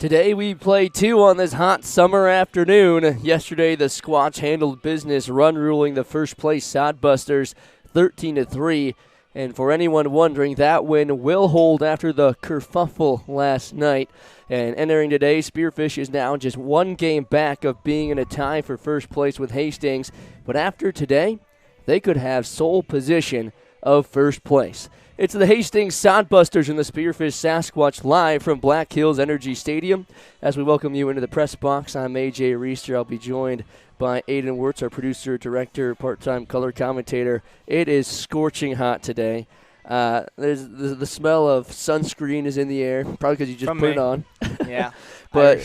Today we play two on this hot summer afternoon. Yesterday the Squatch handled business, run ruling the first place Sodbusters 13-3. And for anyone wondering, that win will hold after the kerfuffle last night. And entering today, Spearfish is now just one game back of being in a tie for first place with Hastings. But after today, they could have sole position of first place. It's the Hastings Sodbusters and the Spearfish Sasquatch live from Black Hills Energy Stadium. As we welcome you into the press box, I'm A.J. Reister. I'll be joined by Aiden Wirtz, our producer, director, part-time color commentator. It is scorching hot today. There's the smell of sunscreen is in the air, probably because you just put it on. Yeah. but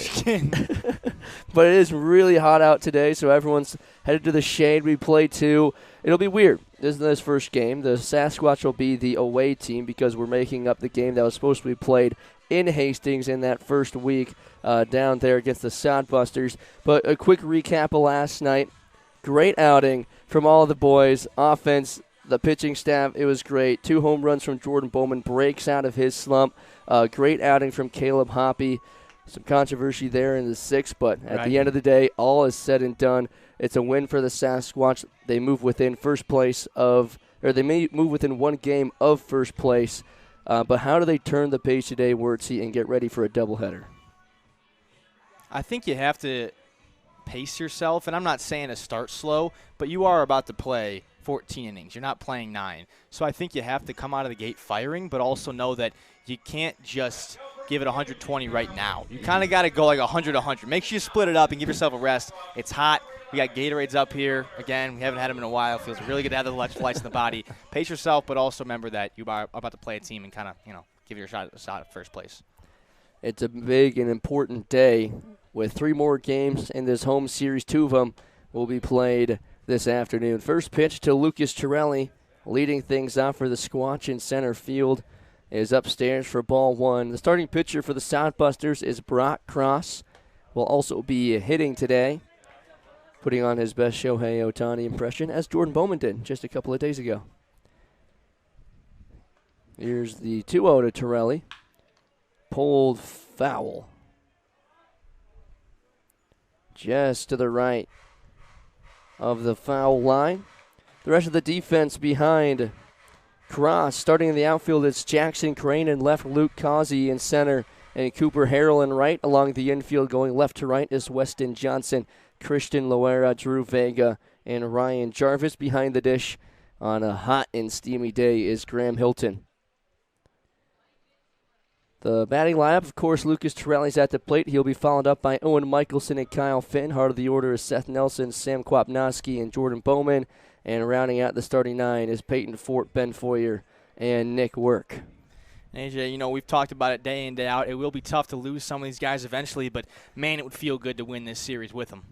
but it is really hot out today, so everyone's headed to the shade. We play two. It'll be weird. This is this first game. The Sasquatch will be the away team because we're making up the game that was supposed to be played in Hastings in that first week down there against the Sodbusters. But a quick recap of last night. Great outing from all of the boys. Offense, the pitching staff, it was great. 2 home runs from Jordan Bowman, breaks out of his slump. Great outing from Caleb Hoppy. Some controversy there in the 6th, but at the end of the day, all is said and done. It's a win for the Sasquatch. They move within first place they may move within one game of first place. But how do they turn the page today, Wirtzy, and get ready for a doubleheader? I think you have to pace yourself, and I'm not saying to start slow, but you are about to play 14 innings. You're not playing 9. So I think you have to come out of the gate firing, but also know that you can't just give it 120 right now. You kind of got to go like 100-100. Make sure you split it up and give yourself a rest. It's hot. We got Gatorades up here. Again, we haven't had them in a while. It feels really good to have the electrolytes in the body. Pace yourself, but also remember that you are about to play a team and kind of, give your shot at first place. It's a big and important day with 3 more games in this home series. 2 of them will be played this afternoon. First pitch to Lucas Torelli, leading things off for the Squatch in center field, is upstairs for ball 1. The starting pitcher for the Sodbusters is Brock Cross. Will also be hitting today. putting on his best Shohei Ohtani impression, as Jordan Bowman did just a couple of days ago. Here's the 2-0 to Torelli. Pulled foul. Just to the right of the foul line. The rest of the defense behind Cross. Starting in the outfield, it's Jackson Crane in left, Luke Causey in center, and Cooper Harrell in right. Along the infield, going left to right, is Weston Johnson, Christian Loera, Drew Vega, and Ryan Jarvis. Behind the dish on a hot and steamy day is Graham Hilton. The batting lineup, of course, Lucas Torelli's at the plate. He'll be followed up by Owen Michelson and Kyle Finn. Heart of the order is Seth Nelson, Sam Kwapnowski, and Jordan Bowman. And rounding out the starting 9 is Peyton Fort, Ben Foyer, and Nick Work. AJ, you know, we've talked about it day in, day out. It will be tough to lose some of these guys eventually, but, man, it would feel good to win this series with them.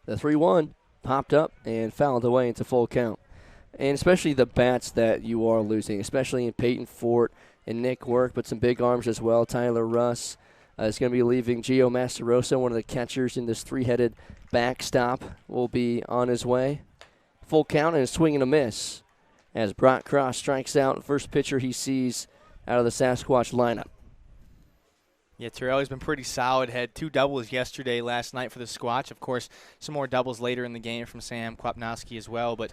The 3-1 popped up and fouled away into full count. And especially the bats that you are losing, especially in Peyton Fort and Nick Work, but some big arms as well. Tyler Russ is going to be leaving. Gio Masterosa, one of the catchers in this three-headed backstop, will be on his way. Full count and a swing and a miss as Brock Cross strikes out. First pitcher he sees out of the Sasquatch lineup. Yeah, Torelli's been pretty solid. Had 2 doubles yesterday, last night for the Squatch. Of course, some more doubles later in the game from Sam Kwapnowski as well. But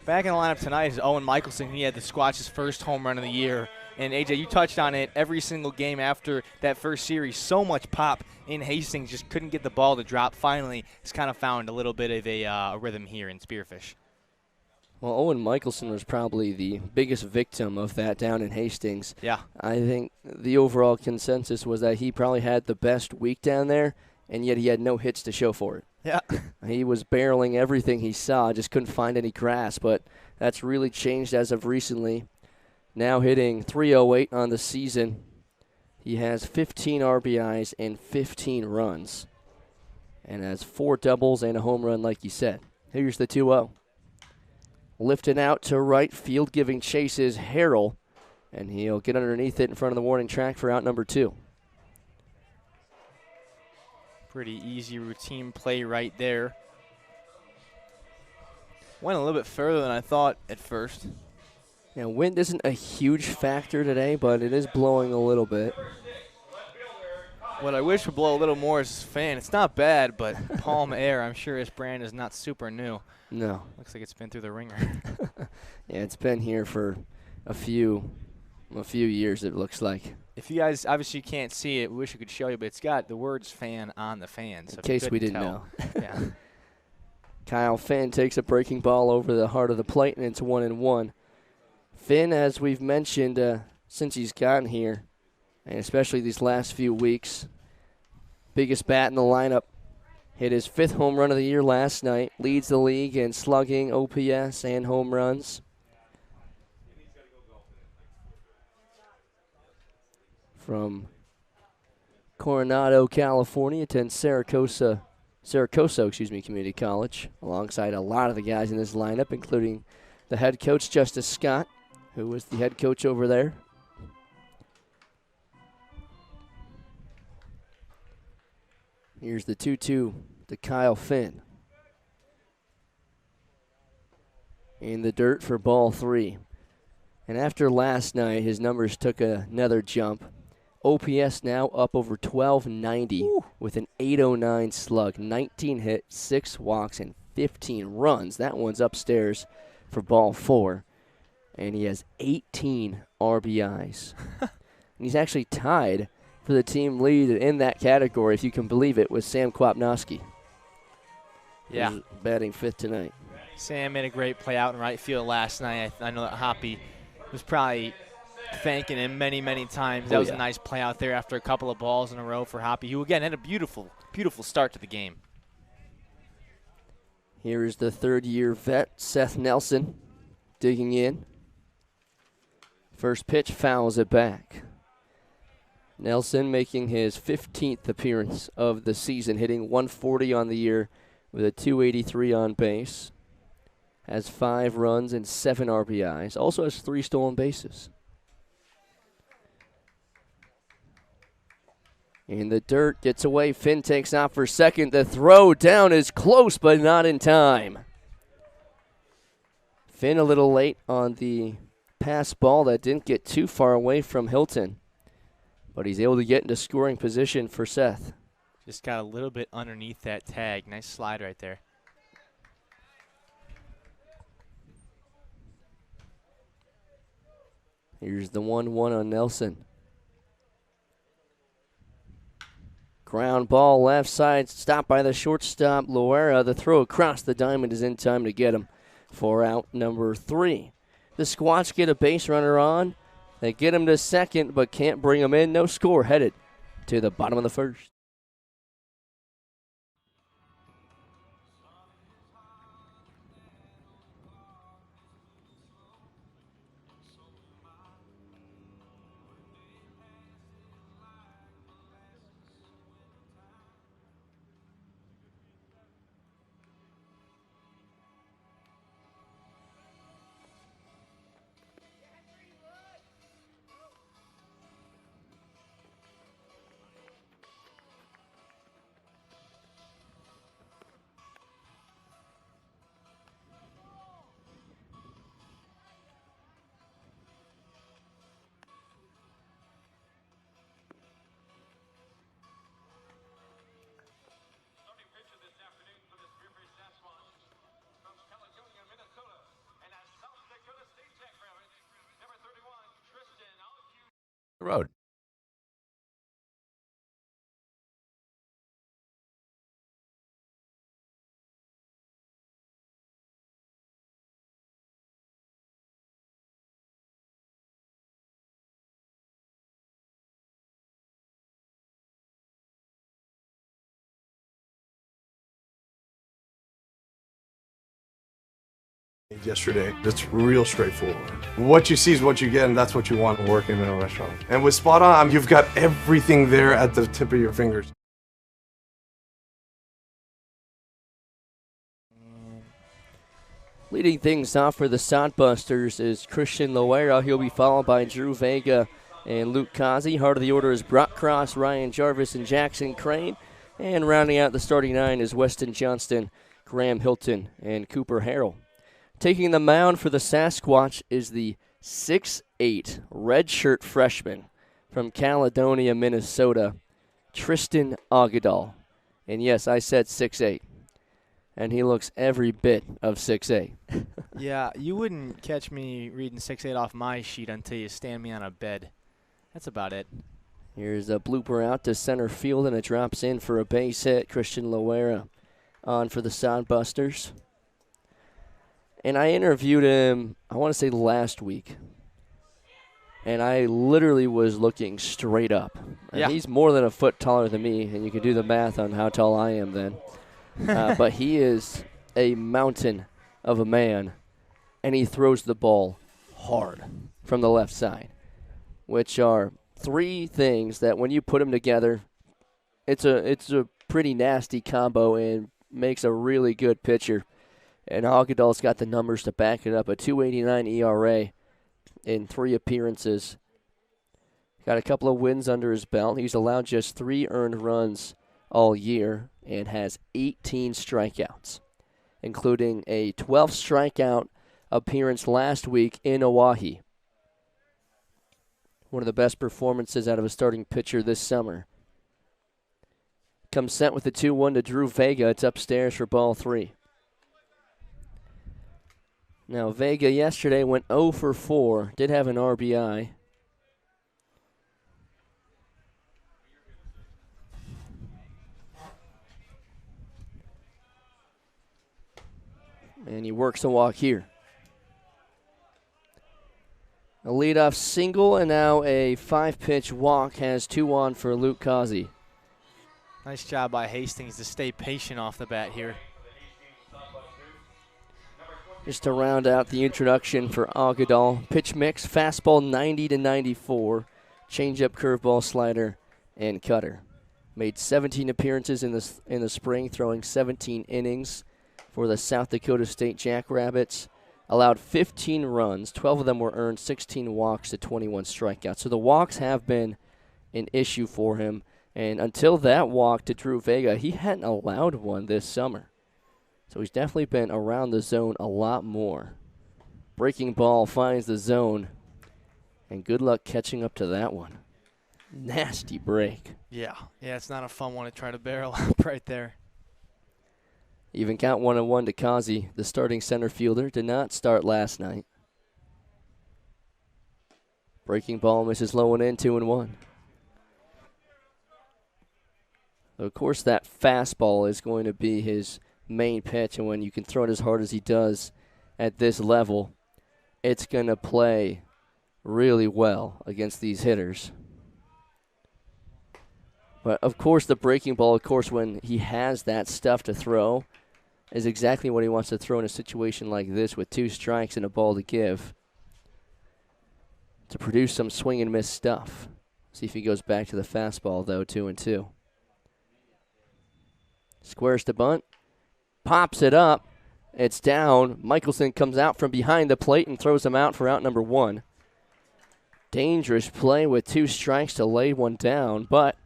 back in the lineup tonight is Owen Michelson. He had the Squatch's first home run of the year. And, AJ, you touched on it every single game after that first series. So much pop in Hastings, just couldn't get the ball to drop. Finally, it's kind of found a little bit of a rhythm here in Spearfish. Well, Owen Michelson was probably the biggest victim of that down in Hastings. Yeah. I think the overall consensus was that he probably had the best week down there, and yet he had no hits to show for it. Yeah. He was barreling everything he saw, just couldn't find any grass, but that's really changed as of recently. Now hitting .308 on the season. He has 15 RBIs and 15 runs, and has 4 doubles and a home run, like you said. Here's the 2-0. Lifted out to right field, giving chase is Harrell, and he'll get underneath it in front of the warning track for out number 2. Pretty easy routine play right there. Went a little bit further than I thought at first. Yeah, wind isn't a huge factor today, but it is blowing a little bit. What I wish would blow a little more is this fan. It's not bad, but Palm Air, I'm sure this brand is not super new. No. Looks like it's been through the ringer. Yeah, it's been here for a few years, it looks like. If you guys obviously can't see it, we wish we could show you, but it's got the words fan on the fan. So in case we didn't know. Yeah. Kyle Finn takes a breaking ball over the heart of the plate, and it's 1-1. Finn, as we've mentioned since he's gotten here, and especially these last few weeks, biggest bat in the lineup. Hit his 5th home run of the year last night. Leads the league in slugging, OPS, and home runs. From Coronado, California, attends Saracosa Community College, alongside a lot of the guys in this lineup, including the head coach, Justice Scott, who was the head coach over there. Here's the 2-2 to Kyle Finn. In the dirt for ball 3. And after last night, his numbers took another jump. OPS now up over 1290 with an 809 slug, 19 hits, 6 walks, and 15 runs. That one's upstairs for ball 4. And he has 18 RBIs. And he's actually tied for the team lead in that category, if you can believe it, with Sam Kwapnowski. Yeah. Batting 5th tonight. Sam made a great play out in right field last night. I know that Hoppy was probably thanking him many, many times. That was a nice play out there after a couple of balls in a row for Hoppy, who, again, had a beautiful, beautiful start to the game. Here is the 3rd-year vet, Seth Nelson, digging in. First pitch fouls it back. Nelson making his 15th appearance of the season, hitting .140 on the year with a .283 on base. Has 5 runs and 7 RBIs. Also has 3 stolen bases. In the dirt, gets away. Finn takes off for second. The throw down is close, but not in time. Finn a little late on the pass ball that didn't get too far away from Hilton, but he's able to get into scoring position for Seth. Just got a little bit underneath that tag. Nice slide right there. Here's the 1-1 on Nelson. Ground ball left side, stopped by the shortstop, Loera. The throw across the diamond is in time to get him for out number 3. The Squatch get a base runner on. They get him to second, but can't bring him in. No score, headed to the bottom of the first. Road. Yesterday, that's real straightforward. What you see is what you get, and that's what you want working in a restaurant. And with Spot On, you've got everything there at the tip of your fingers. Leading things off for the Sodbusters is Christian Loera. He'll be followed by Drew Vega and Luke Kazi. Heart of the order is Brock Cross, Ryan Jarvis, and Jackson Crane. And rounding out the starting 9 is Weston Johnston, Graham Hilton, and Cooper Harrell. Taking the mound for the Sasquatch is the 6'8" redshirt freshman from Caledonia, Minnesota, Tristan Aguedal. And yes, I said 6'8", and he looks every bit of 6'8". Yeah, you wouldn't catch me reading 6'8" off my sheet until you stand me on a bed. That's about it. Here's a blooper out to center field, and it drops in for a base hit. Christian Loera on for the Sodbusters. And I interviewed him, I want to say last week. And I literally was looking straight up. And yeah. He's more than a foot taller than me, and you can do the math on how tall I am then. But he is a mountain of a man, and he throws the ball hard from the left side, which are 3 things that when you put them together, it's a pretty nasty combo and makes a really good pitcher. And Aguedal's got the numbers to back it up. A 2.89 ERA in 3 appearances. Got a couple of wins under his belt. He's allowed just 3 earned runs all year and has 18 strikeouts, including a 12th strikeout appearance last week in Oahe. One of the best performances out of a starting pitcher this summer. Comes set with the 2-1 to Drew Vega. It's upstairs for ball 3. Now, Vega yesterday went 0 for 4, did have an RBI. And he works a walk here. A leadoff single, and now a 5-pitch walk has 2 on for Luke Kazi. Nice job by Hastings to stay patient off the bat here. Just to round out the introduction for Aguedal, pitch mix, fastball 90 to 94, changeup, curveball, slider, and cutter. Made 17 appearances in the spring, throwing 17 innings for the South Dakota State Jackrabbits. Allowed 15 runs, 12 of them were earned, 16 walks to 21 strikeouts. So the walks have been an issue for him. And until that walk to Drew Vega, he hadn't allowed one this summer. So he's definitely been around the zone a lot more. Breaking ball finds the zone, and good luck catching up to that one. Nasty break. Yeah, it's not a fun one to try to barrel up right there. Even count 1-1 to Kazi. The starting center fielder did not start last night. Breaking ball misses low and in, 2-1. Of course, that fastball is going to be his main pitch, and when you can throw it as hard as he does at this level, it's going to play really well against these hitters. But, of course, the breaking ball, of course, when he has that stuff to throw, is exactly what he wants to throw in a situation like this with 2 strikes and a ball to give to produce some swing and miss stuff. See if he goes back to the fastball, though, 2-2. Squares to bunt, pops it up, it's down. Michelson comes out from behind the plate and throws him out for out number 1. Dangerous play with 2 strikes to lay one down, but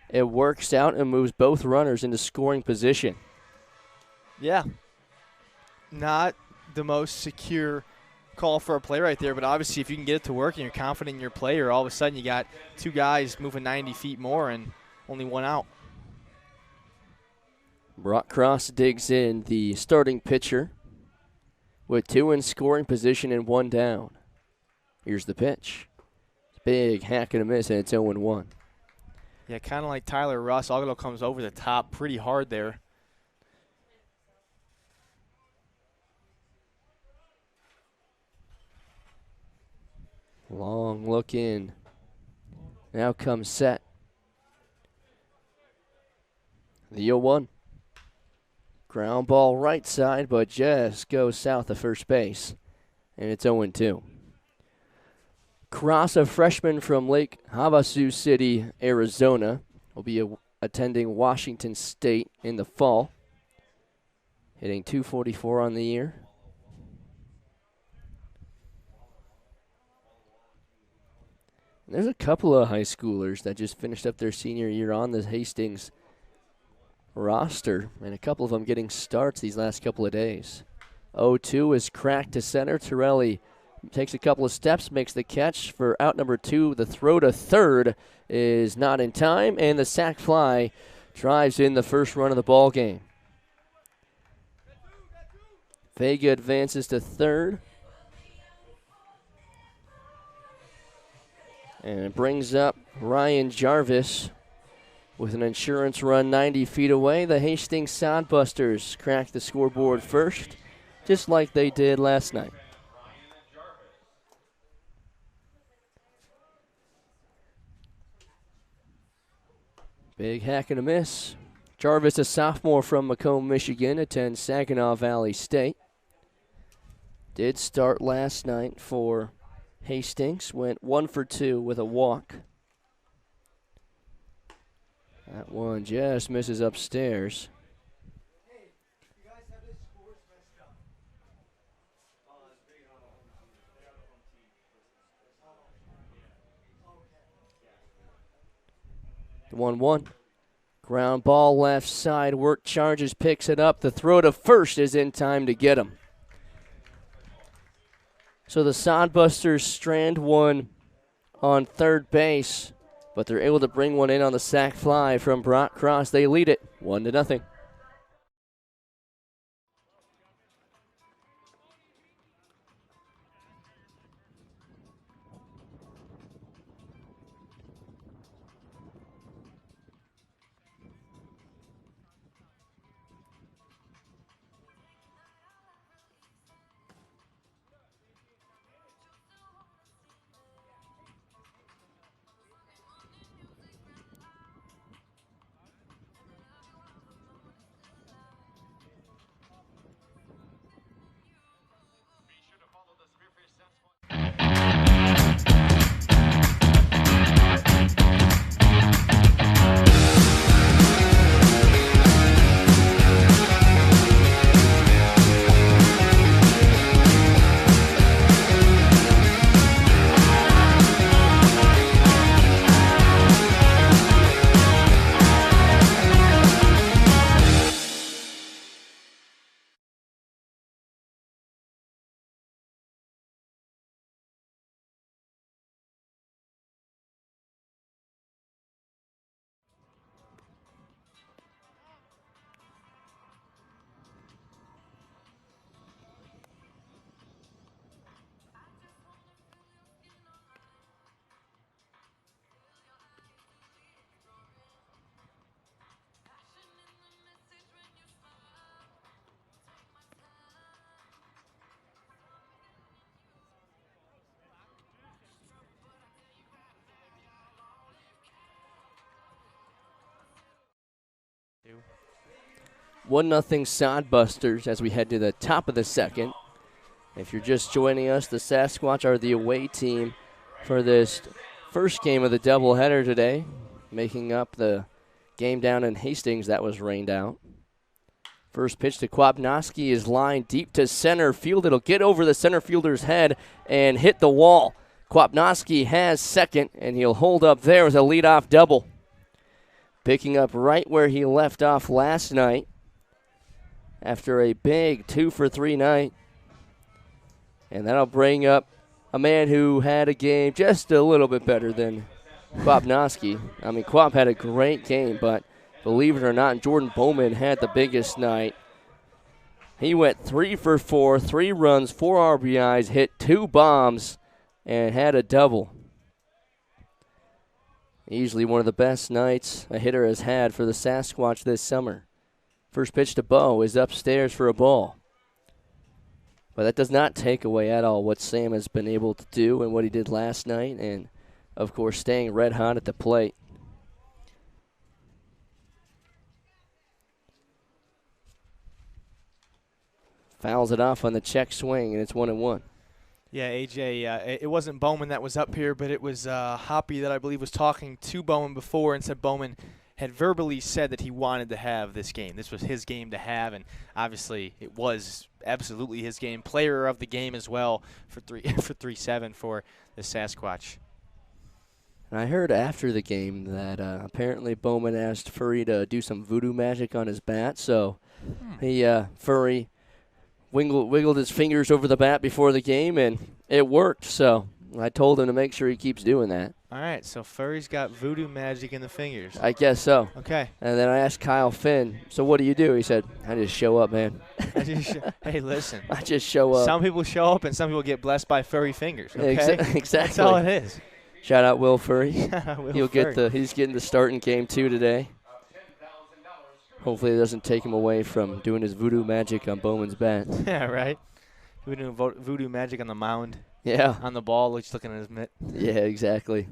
it works out and moves both runners into scoring position. Yeah, not the most secure call for a play right there, but obviously if you can get it to work and you're confident in your player, all of a sudden you got 2 guys moving 90 feet more and only 1 out. Brock Cross digs in, the starting pitcher, with 2 in scoring position and 1 down. Here's the pitch. Big hack and a miss, and it's 0-1. Yeah, kind of like Tyler Russ. Aguilar comes over the top pretty hard there. Long look in. Now comes set. The 0-1. Ground ball right side, but just goes south of first base. And it's 0-2. Cross, a freshman from Lake Havasu City, Arizona, will be attending Washington State in the fall. Hitting .244 on the year. There's a couple of high schoolers that just finished up their senior year on the Hastings roster, and a couple of them getting starts these last couple of days. 0-2 is cracked to center. Torelli takes a couple of steps, makes the catch for out number 2. The throw to third is not in time, and the sac fly drives in the first run of the ball game. Vega advances to third. And it brings up Ryan Jarvis with an insurance run 90 feet away. The Hastings Sodbusters crack the scoreboard first, just like they did last night. Big hack and a miss. Jarvis, a sophomore from Macomb, Michigan, attends Saginaw Valley State. Did start last night for Hastings, went 1 for 2 with a walk. That one just misses upstairs. The 1-1. Ground ball left side. Work charges, picks it up. The throw to first is in time to get him. So the Sodbusters strand one on third base, but they're able to bring one in on the sac fly from Brock Cross. They lead it 1-0. 1-0 Sodbusters as we head to the top of the second. If you're just joining us, the Sasquatch are the away team for this first game of the doubleheader today, making up the game down in Hastings that was rained out. First pitch to Kwapnoski is lined deep to center field. It'll get over the center fielder's head and hit the wall. Kwapnoski has second, and he'll hold up there with a leadoff double. Picking up right where he left off last night after a big 2-for-3 night. And that'll bring up a man who had a game just a little bit better than Kwapnoski. I mean, Kwap had a great game, but believe it or not, Jordan Bowman had the biggest night. He went 3 for 4, 3 runs, 4 RBIs, hit 2 bombs, and had a double. Easily one of the best nights a hitter has had for the Sasquatch this summer. First pitch to Bo is upstairs for a ball. But that does not take away at all what Sam has been able to do and what he did last night, and, of course, staying red hot at the plate. Fouls it off on the check swing, and it's 1-1. Yeah, AJ, it wasn't Bowman that was up here, but it was Hoppy that I believe was talking to Bowman before and said Bowman had verbally said that he wanted to have this game. This was his game to have, and obviously it was absolutely his game. Player of the game as well for 3-7 for the Sasquatch. And I heard after the game that apparently Bowman asked Furry to do some voodoo magic on his bat, so Furry wiggled his fingers over the bat before the game, and it worked. So I told him to make sure he keeps doing that. All right, so Furry's got voodoo magic in the fingers. I guess so. Okay. And then I asked Kyle Finn, so what do you do? He said, I just show up, man. Hey, listen. I just show up. Some people show up and some people get blessed by furry fingers. Okay? Exactly. That's all it is. Shout out Will Furry. He's getting the start in game 2 today. Hopefully it doesn't take him away from doing his voodoo magic on Bowman's bat. Yeah, right. We're doing voodoo magic on the mound. Yeah. On the ball, just looking at his mitt. Yeah, exactly.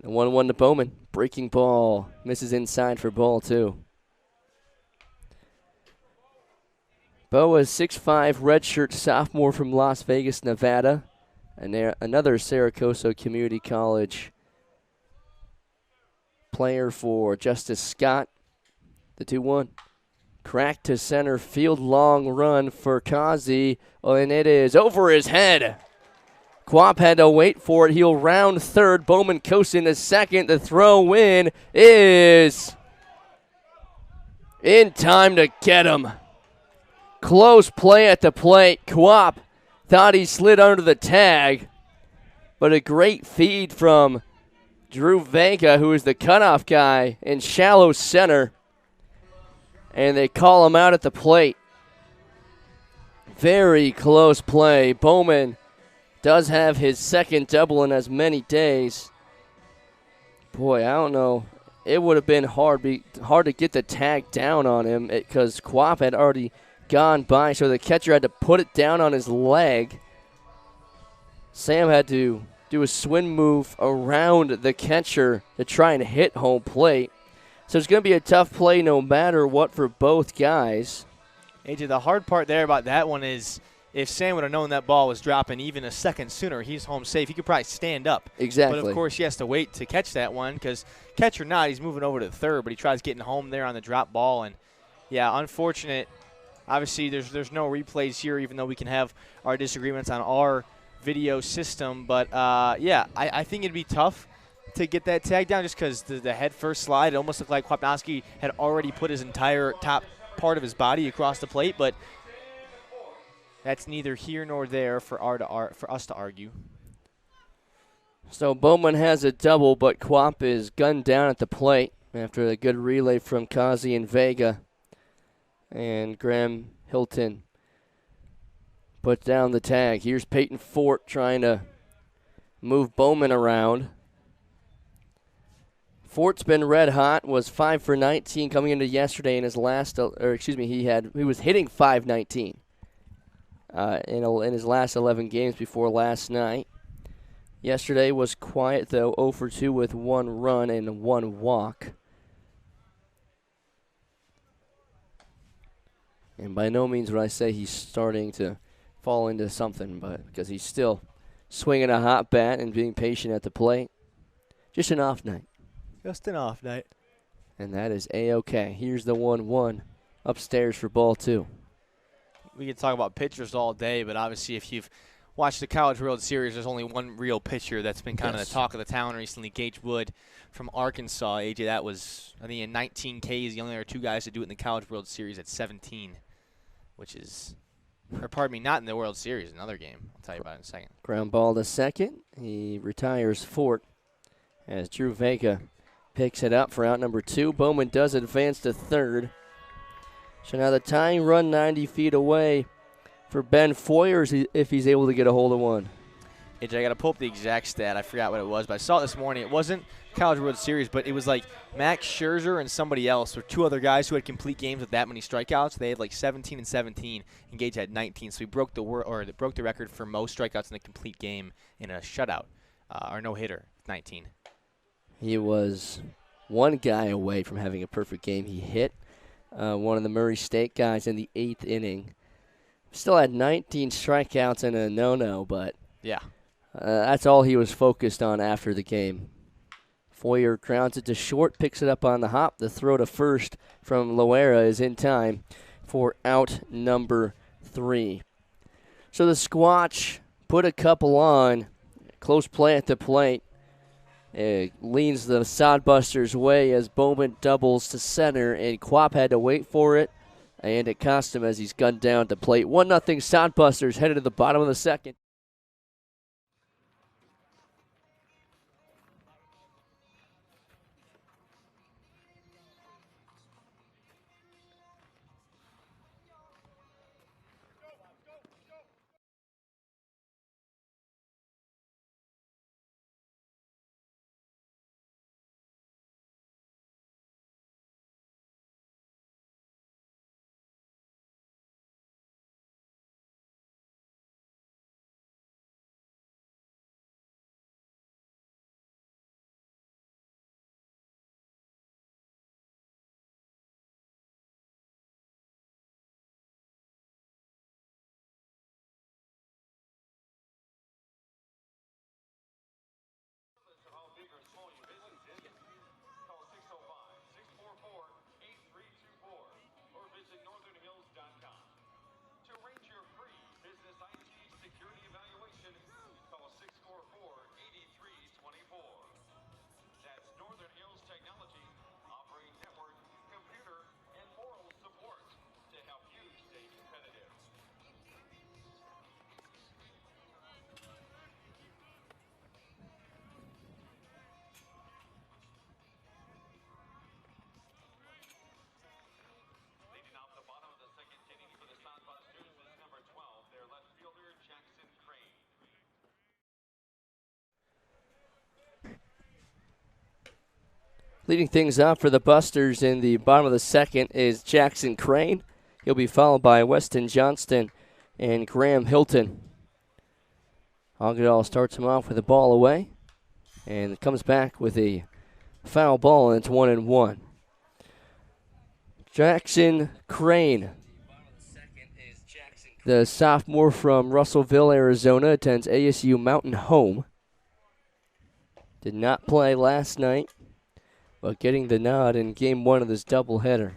1-1 to Bowman. Breaking ball. Misses inside for ball 2. Bo is 6'5", redshirt sophomore from Las Vegas, Nevada. And another Saracoso Community College player for Justice Scott. The 2-1. Crack to center field, long run for Kazi, and it is over his head. Kwap had to wait for it. He'll round third. Bowman coasts into second. The throw in is in time to get him. Close play at the plate. Kwap thought he slid under the tag, but a great feed from Drew Vega, who is the cutoff guy, in shallow center. And they call him out at the plate. Very close play. Bowman does have his second double in as many days. Boy, I don't know. It would have been hard to get the tag down on him because Kwap had already gone by, so the catcher had to put it down on his leg. Sam had to do a swing move around the catcher to try and hit home plate. So it's going to be a tough play no matter what for both guys. AJ, the hard part there about that one is if Sam would have known that ball was dropping even a second sooner, he's home safe. He could probably stand up. Exactly. But, of course, he has to wait to catch that one because catch or not, he's moving over to third, but he tries getting home there on the drop ball. And, yeah, unfortunate. Obviously, there's no replays here, even though we can have our disagreements on our video system. But, yeah, I think it'd be tough to get that tag down just because the head first slide, it almost looked like Kwapnoski had already put his entire top part of his body across the plate, but that's neither here nor there for us to argue. So Bowman has a double, but Kwap is gunned down at the plate after a good relay from Kazi and Vega. And Graham Hilton put down the tag. Here's Peyton Fort trying to move Bowman around. Fort's been red hot, was 5 for 19 coming into yesterday in his last, he was hitting .519 in his last 11 games before last night. Yesterday was quiet though, 0 for 2 with 1 run and 1 walk. And by no means would I say he's starting to fall into something, but because he's still swinging a hot bat and being patient at the plate. Just an off night. Just an off night. And that is A-OK. Here's the 1-1 upstairs for ball 2. We could talk about pitchers all day, but obviously if you've watched the College World Series, there's only one real pitcher that's been kind of the talk of the town recently, Gage Wood from Arkansas. AJ, that was, I think, in 19 Ks, the only other two guys to do it in the College World Series at 17, which is, or pardon me, not in the World Series, another game. I'll tell you about it in a second. Ground ball to second. He retires Fort as Drew Vega picks it up for out number 2. Bowman does advance to third. So now the tying run 90 feet away for Ben Foyer if he's able to get a hold of one. AJ, I got to pull up the exact stat. I forgot what it was, but I saw it this morning. It wasn't College World Series, but it was like Max Scherzer and somebody else, or two other guys who had complete games with that many strikeouts. They had like 17 and 17, and Gage had 19. So he broke the record for most strikeouts in a complete game in a shutout, or no-hitter, 19. He was one guy away from having a perfect game. He hit one of the Murray State guys in the 8th inning. Still had 19 strikeouts and a no-no, but yeah, that's all he was focused on after the game. Foyer grounds it to short, picks it up on the hop. The throw to first from Loera is in time for out number 3. So the Squatch put a couple on. Close play at the plate. It leans the Sodbusters' way as Bowman doubles to center, and Quap had to wait for it, and it cost him as he's gunned down to plate. 1-0 Sodbusters headed to the bottom of the second. Leading things up for the Busters in the bottom of the second is Jackson Crane. He'll be followed by Weston Johnston and Graham Hilton. Agudal starts him off with a ball away and comes back with a foul ball, and it's 1-1. Jackson Crane, the sophomore from Russellville, Arizona, attends ASU Mountain Home. Did not play last night, but getting the nod in game 1 of this doubleheader.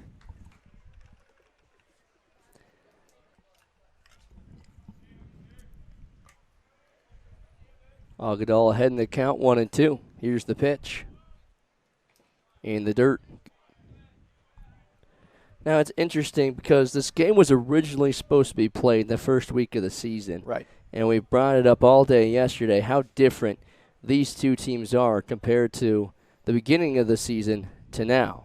Agudal ahead in the count, 1-2. Here's the pitch. In the dirt. Now it's interesting because this game was originally supposed to be played the first week of the season. Right. And we brought it up all day yesterday, how different these two teams are compared to the beginning of the season to now.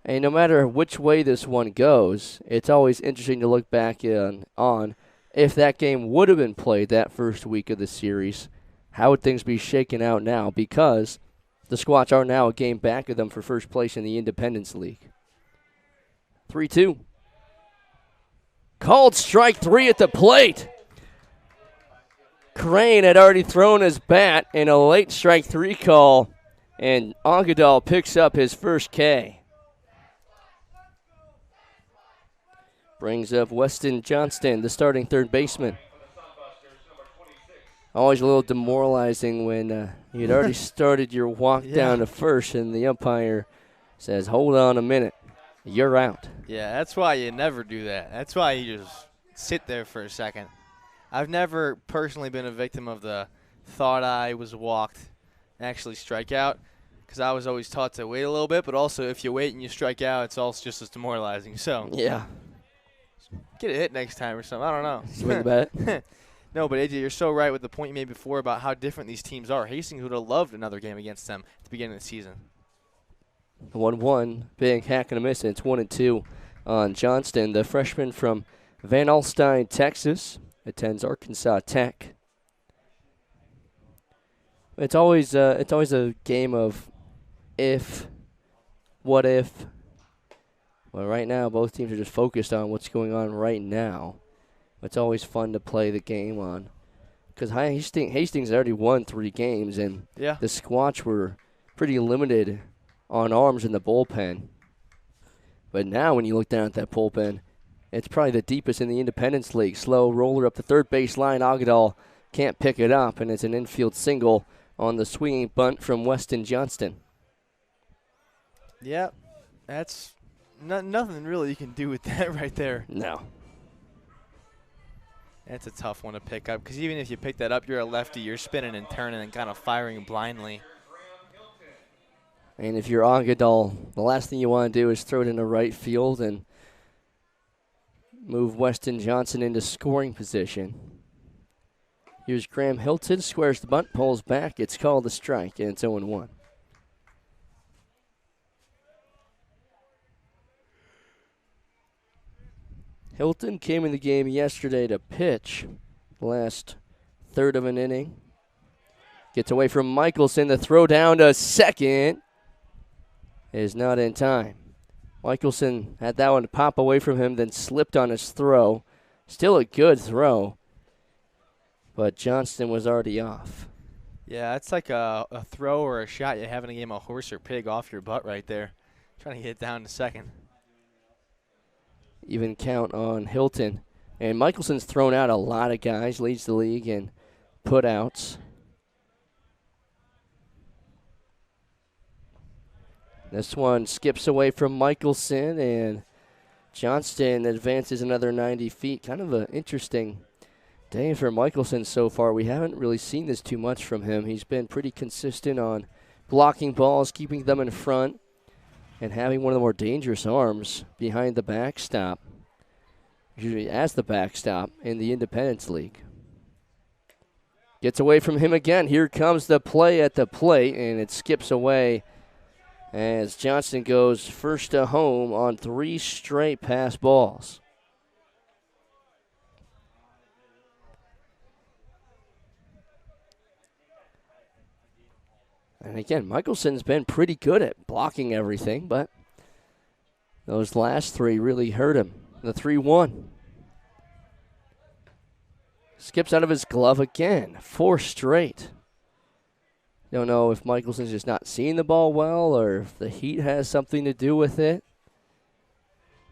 And no matter which way this one goes, it's always interesting to look back on if that game would have been played that first week of the series, how would things be shaken out now? Because the Squatch are now a game back of them for first place in the Independence League. 3-2. Called strike 3 at the plate. Crane had already thrown his bat in a late strike 3 call, and Agudal picks up his first K. Brings up Weston Johnston, the starting third baseman. Always a little demoralizing when you'd already started your walk down to first and the umpire says, hold on a minute, you're out. Yeah, that's why you never do that. That's why you just sit there for a second. I've never personally been a victim of the thought I was walked and actually strike out, because I was always taught to wait a little bit, but also if you wait and you strike out, it's also just as demoralizing. So yeah, get a hit next time or something. I don't know. Swing the bat. No, but AJ, you're so right with the point you made before about how different these teams are. Hastings would have loved another game against them at the beginning of the season. 1-1, big hack and a miss, and it's 1-2 on Johnston. The freshman from Van Alstyne, Texas, attends Arkansas Tech. It's always a game of if, what if. Well, right now, both teams are just focused on what's going on right now. It's always fun to play the game on, because Hastings already won 3 games, and the Squatch were pretty limited on arms in the bullpen. But now when you look down at that bullpen, it's probably the deepest in the Independence League. Slow roller up the third base line. Agadal can't pick it up, and it's an infield single on the swinging bunt from Weston Johnston. Yeah, that's nothing really you can do with that right there. No. That's a tough one to pick up, because even if you pick that up, you're a lefty. You're spinning and turning and kind of firing blindly. And if you're Agadal, the last thing you want to do is throw it into right field and move Weston Johnson into scoring position. Here's Graham Hilton, squares the bunt, pulls back. It's called a strike, and it's 0-1. Hilton came in the game yesterday to pitch the last third of an inning. Gets away from Michelson. The throw down to second is not in time. Michelson had that one pop away from him, then slipped on his throw. Still a good throw, but Johnston was already off. Yeah, that's like a throw or a shot you have in a game of horse or pig off your butt right there. Trying to get it down to second. Even count on Hilton. And Michelson's thrown out a lot of guys, leads the league in putouts. This one skips away from Michelson, and Johnston advances another 90 feet. Kind of an interesting day for Michelson so far. We haven't really seen this too much from him. He's been pretty consistent on blocking balls, keeping them in front, and having one of the more dangerous arms behind the backstop, usually as the backstop in the Independence League. Gets away from him again. Here comes the play at the plate, and it skips away as Johnston goes first to home on 3 straight pass balls. And again, Michelson's been pretty good at blocking everything, but those last 3 really hurt him. The 3-1. Skips out of his glove again. 4 straight. Don't know if Michelson's just not seeing the ball well or if the heat has something to do with it.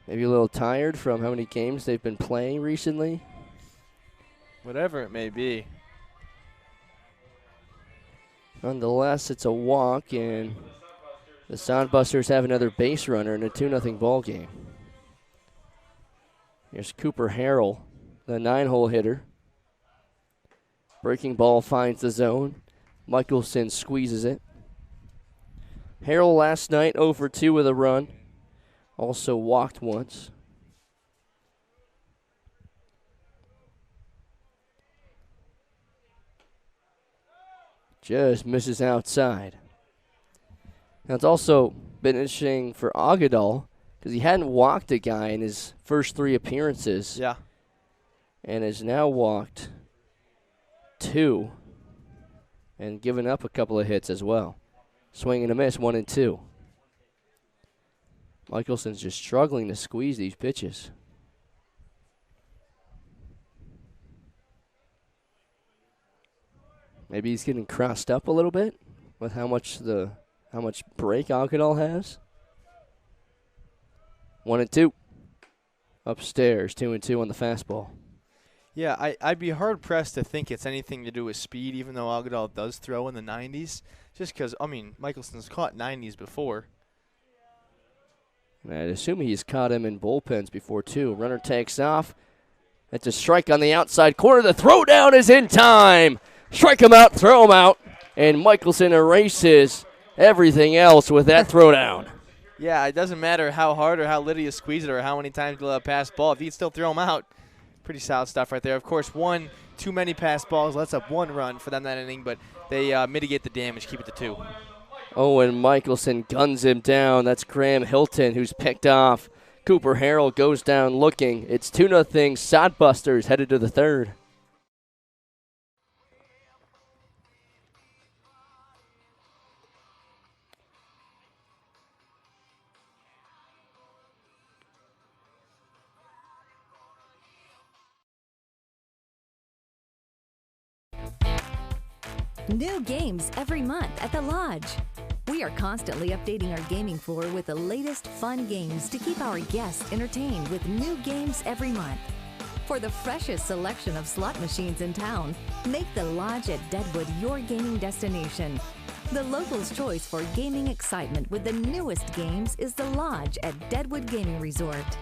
Maybe a little tired from how many games they've been playing recently. Whatever it may be. Nonetheless, it's a walk, and the Sodbusters have another base runner in a 2-0 ball game. Here's Cooper Harrell, the 9-hole hitter. Breaking ball finds the zone. Michelson squeezes it. Harrell last night 0 for 2 with a run. Also walked once. Just misses outside. Now it's also been interesting for Agadal because he hadn't walked a guy in his first 3 appearances. Yeah. And has now walked 2 and given up a couple of hits as well. Swing and a miss, 1 and 2. Michelson's just struggling to squeeze these pitches. Maybe he's getting crossed up a little bit with how much break Agadal has. 1 and 2. Upstairs, 2-2 on the fastball. Yeah, I'd be hard-pressed to think it's anything to do with speed, even though Agudal does throw in the 90s. Just because, I mean, Michelson's caught 90s before. And I'd assume he's caught him in bullpens before, too. Runner takes off. That's a strike on the outside corner. The throw down is in time. Strike him out, throw him out. And Michelson erases everything else with that throw down. Yeah, it doesn't matter how hard or how little you squeeze it or how many times you let a pass ball. If you can still throw them out, pretty solid stuff right there. Of course, too many pass balls lets up 1 run for them that inning, but they mitigate the damage, keep it to 2. Owen Michelson guns him down. That's Graham Hilton who's picked off. Cooper Harrell goes down looking. It's 2-0. Sodbusters headed to the third. New games every month at the Lodge. We are constantly updating our gaming floor with the latest fun games to keep our guests entertained with new games every month. For the freshest selection of slot machines in town, make the Lodge at Deadwood your gaming destination. The locals' choice for gaming excitement with the newest games is the Lodge at Deadwood Gaming Resort.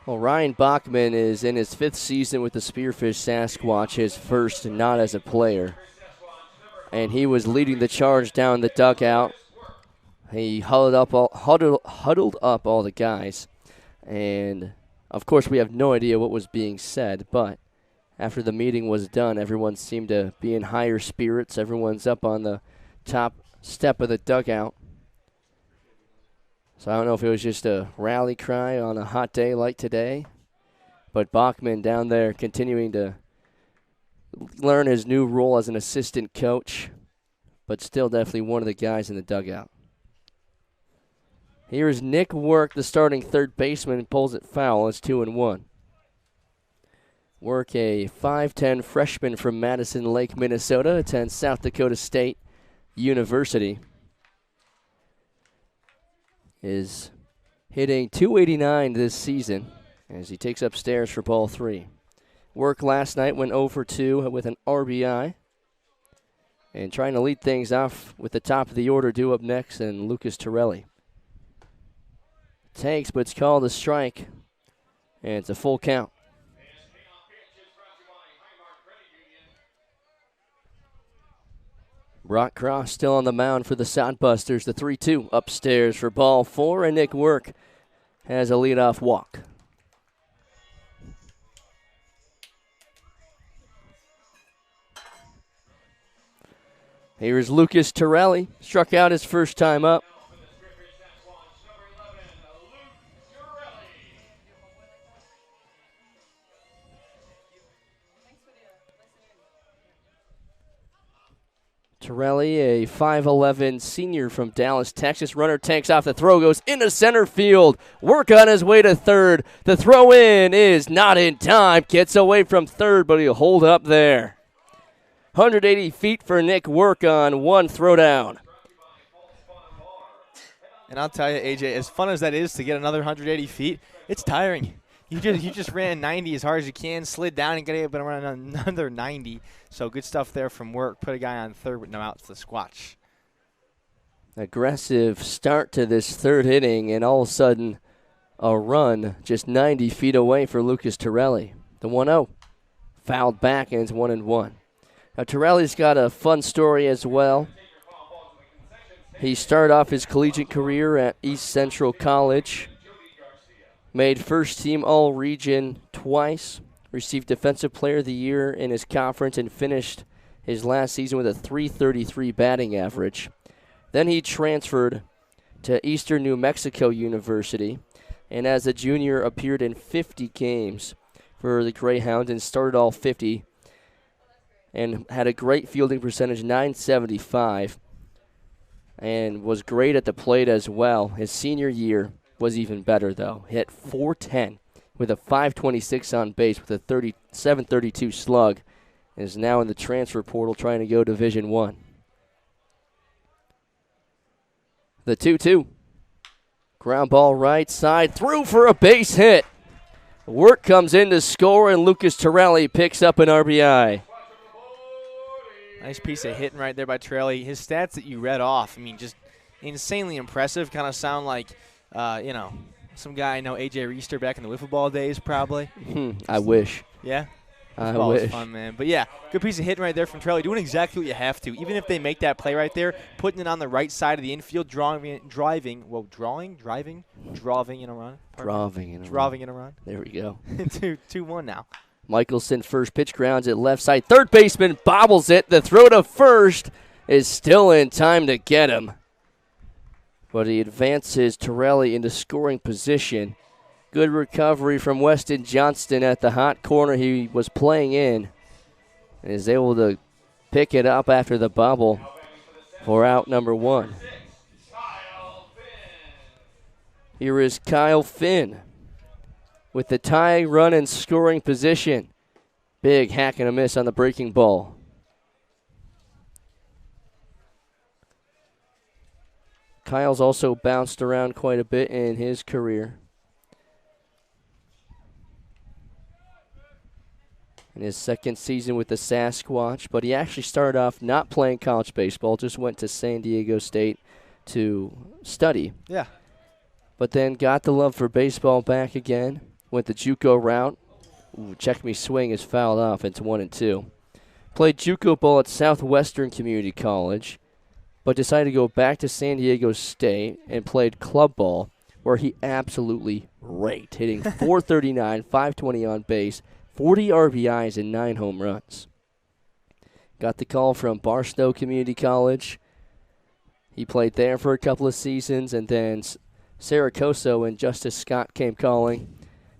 Well, Ryan Bachman is in his 5th season with the Spearfish Sasquatch, his first not as a player. And he was leading the charge down the dugout. He huddled up all the guys. And, of course, we have no idea what was being said. But after the meeting was done, everyone seemed to be in higher spirits. Everyone's up on the top step of the dugout. So I don't know if it was just a rally cry on a hot day like today. But Bachman down there continuing to learn his new role as an assistant coach, but still definitely one of the guys in the dugout. Here is Nick Work, the starting third baseman, pulls it foul. It's 2-1. Work, a 5'10 freshman from Madison Lake, Minnesota, attends South Dakota State University, is hitting .289 this season as he takes upstairs for ball 3. Work last night went 0 for 2 with an RBI. And trying to lead things off with the top of the order due up next, and Lucas Torelli. Takes, but it's called a strike. And it's a full count. Brock Cross still on the mound for the Sodbusters. The 3-2 upstairs for ball 4, and Nick Work has a leadoff walk. Here's Lucas Torelli, struck out his first time up. Torelli, a 5'11 senior from Dallas, Texas. Runner takes off, the throw goes into center field. Work on his way to third. The throw in is not in time. Gets away from third, but he'll hold up there. 180 feet for Nick Work on one throwdown. And I'll tell you, AJ, as fun as that is to get another 180 feet, it's tiring. You just ran 90 as hard as you can, slid down and got able to run another 90. So good stuff there from Work. Put a guy on third with no outs to the Squatch. Aggressive start to this third inning, and all of a sudden a run just 90 feet away for Lucas Torelli. The 1-0. Fouled back, and it's 1-1. Now, Torelli's got a fun story as well. He started off his collegiate career at East Central College. Made first team All-Region twice. Received Defensive Player of the Year in his conference and finished his last season with a .333 batting average. Then he transferred to Eastern New Mexico University, and as a junior appeared in 50 games for the Greyhounds and started all 50 and had a great fielding percentage, .975, and was great at the plate as well. His senior year was even better, though. Hit .410 with a .526 on base with a .732 slug, and is now in the transfer portal trying to go Division I. The 2-2. Ground ball right side, through for a base hit. Work comes in to score, and Lucas Torelli picks up an RBI. Nice piece of hitting right there by Torelli. His stats that you read off, I mean, just insanely impressive. Kind of sound like, some guy I know, A.J. Reister back in the wiffle ball days probably. I wish. Yeah? I Ball wish. was fun, man. But, yeah, good piece of hitting right there from Torelli. Doing exactly what you have to. Even if they make that play right there, putting it on the right side of the infield, drawing in a run. Drawing in a run. There we go. 2-1 now. Michelson first pitch grounds at left side. Third baseman bobbles it. The throw to first is still in time to get him. But he advances Torelli into scoring position. Good recovery from Weston Johnston at the hot corner he was playing in. And is able to pick it up after the bobble for out number 1. Here is Kyle Finn with the tying run and scoring position. Big hack and a miss on the breaking ball. Kyle's also bounced around quite a bit in his career. In his second season with the Sasquatch, but he actually started off not playing college baseball, just went to San Diego State to study. Yeah. But then got the love for baseball back again, went the JUCO route. Ooh, check me swing is fouled off. It's 1-2. Played JUCO ball at Southwestern Community College, but decided to go back to San Diego State and played club ball, where he absolutely raked, hitting .439, .520 on base, 40 RBIs and 9 home runs. Got the call from Barstow Community College. He played there for a couple of seasons, and then Saracoso and Justice Scott came calling,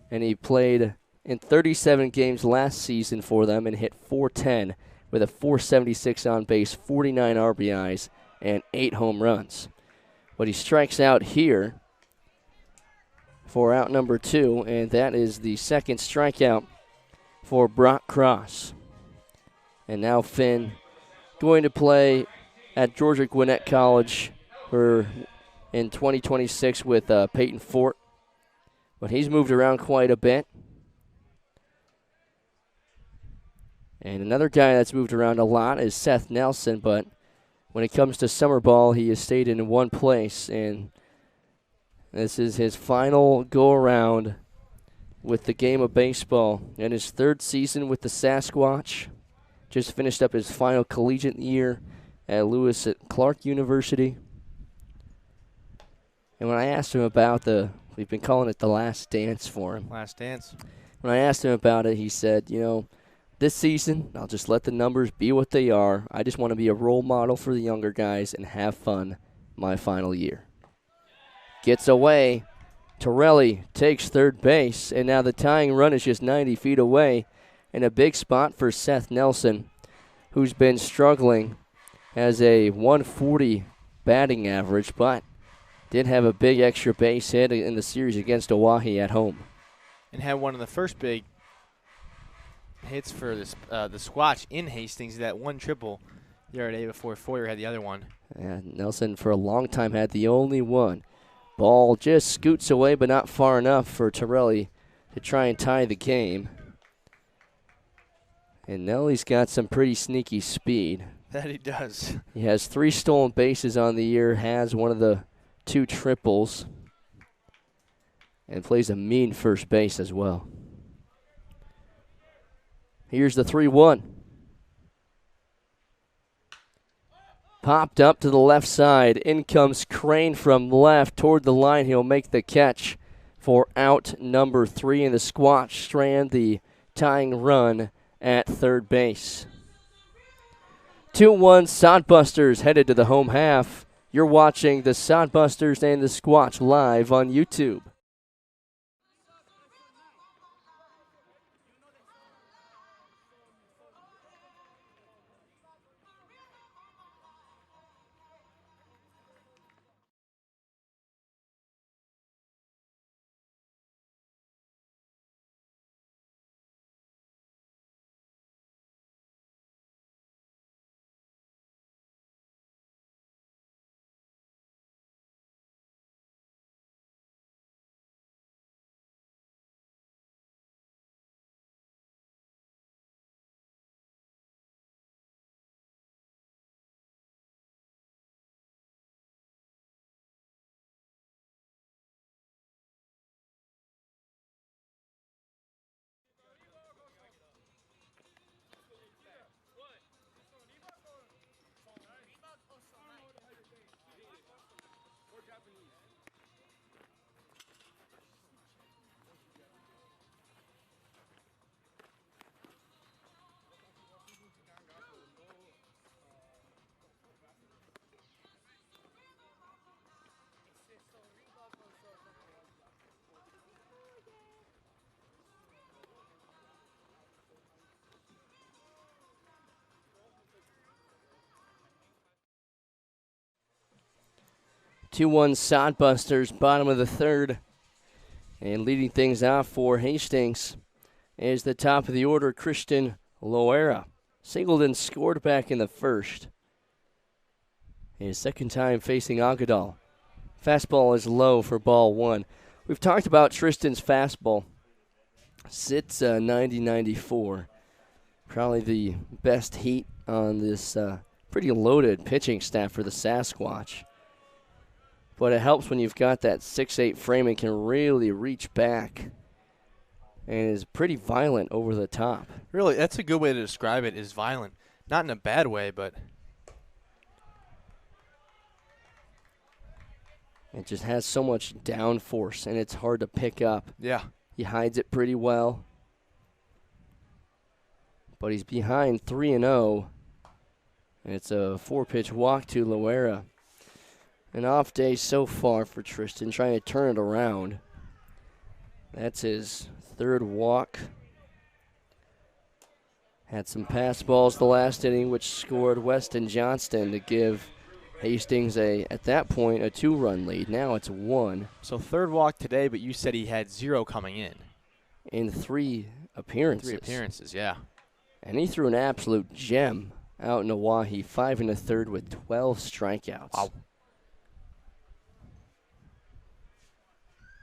and he played in 37 games last season for them and hit .410 with a .476 on base, 49 RBIs, and 8 home runs. But he strikes out here for out number 2, and that is the second strikeout for Brock Cross. And now Finn going to play at Georgia Gwinnett College in 2026 with Peyton Fort. But he's moved around quite a bit. And another guy that's moved around a lot is Seth Nelson, but when it comes to summer ball, he has stayed in one place, and this is his final go-around with the game of baseball. And his third season with the Sasquatch, just finished up his final collegiate year at Lewis at Clark University. And when I asked him about we've been calling it the last dance for him. Last dance. When I asked him about it, he said, this season, I'll just let the numbers be what they are. I just want to be a role model for the younger guys and have fun my final year. Gets away. Torelli takes third base, and now the tying run is just 90 feet away. And a big spot for Seth Nelson, who's been struggling, has a 140 batting average, but did have a big extra base hit in the series against Oahe at home. And had one of the first big hits for the Squatch in Hastings, that one triple the other day before Foyer had the other one. Yeah, Nelson for a long time had the only one. Ball just scoots away, but not far enough for Torelli to try and tie the game. And Nelly's got some pretty sneaky speed. That he does. He has 3 stolen bases on the year, has one of the 2 triples, and plays a mean first base as well. Here's the 3-1. Popped up to the left side. In comes Crane from left toward the line. He'll make the catch for out number 3, and the Squatch strand the tying run at third base. 2-1 Sodbusters headed to the home half. You're watching the Sodbusters and the Squatch live on YouTube. Two-one Sodbusters, bottom of the third. And leading things off for Hastings is the top of the order, Christian Loera. Singled and scored back in the first. His second time facing Agadal. Fastball is low for ball 1. We've talked about Tristan's fastball. Sits 90-94. Probably the best heat on this pretty loaded pitching staff for the Sasquatch. But it helps when you've got that 6'8" frame and can really reach back. And is pretty violent over the top. Really, that's a good way to describe it, is violent. Not in a bad way, but it just has so much downforce, and it's hard to pick up. yeah. He hides it pretty well. But he's behind 3-0. And it's a 4-pitch walk to Loera. An off day so far for Tristan, trying to turn it around. That's his third walk. Had some pass balls the last inning, which scored Weston Johnston to give Hastings, at that point, a 2-run lead. Now it's 1. So third walk today, but you said he had 0 coming in 3 appearances. 3 appearances, yeah. And he threw an absolute gem out in Oahe, 5 1/3 with 12 strikeouts. Wow.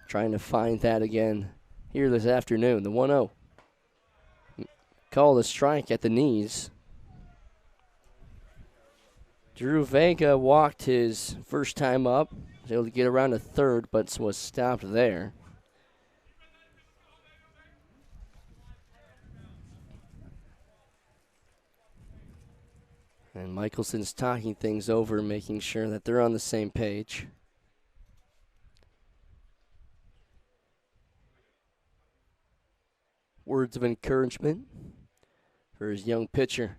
Trying to find that again here this afternoon. The 1-0. Called a strike at the knees. Drew Vega walked his first time up. Was able to get around to third, but was stopped there. And Michelson's talking things over, making sure that they're on the same page. Words of encouragement for his young pitcher.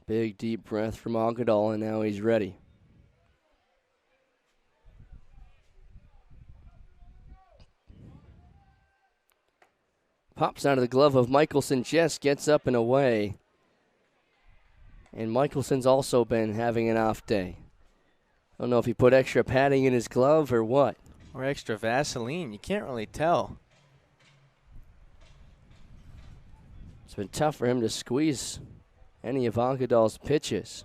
Big, deep breath from Agadal, and now he's ready. Pops out of the glove of Michelson, just gets up and away. And Michelson's also been having an off day. I don't know if he put extra padding in his glove or what. Or extra Vaseline. You can't really tell. It's been tough for him to squeeze any of Agadal's pitches.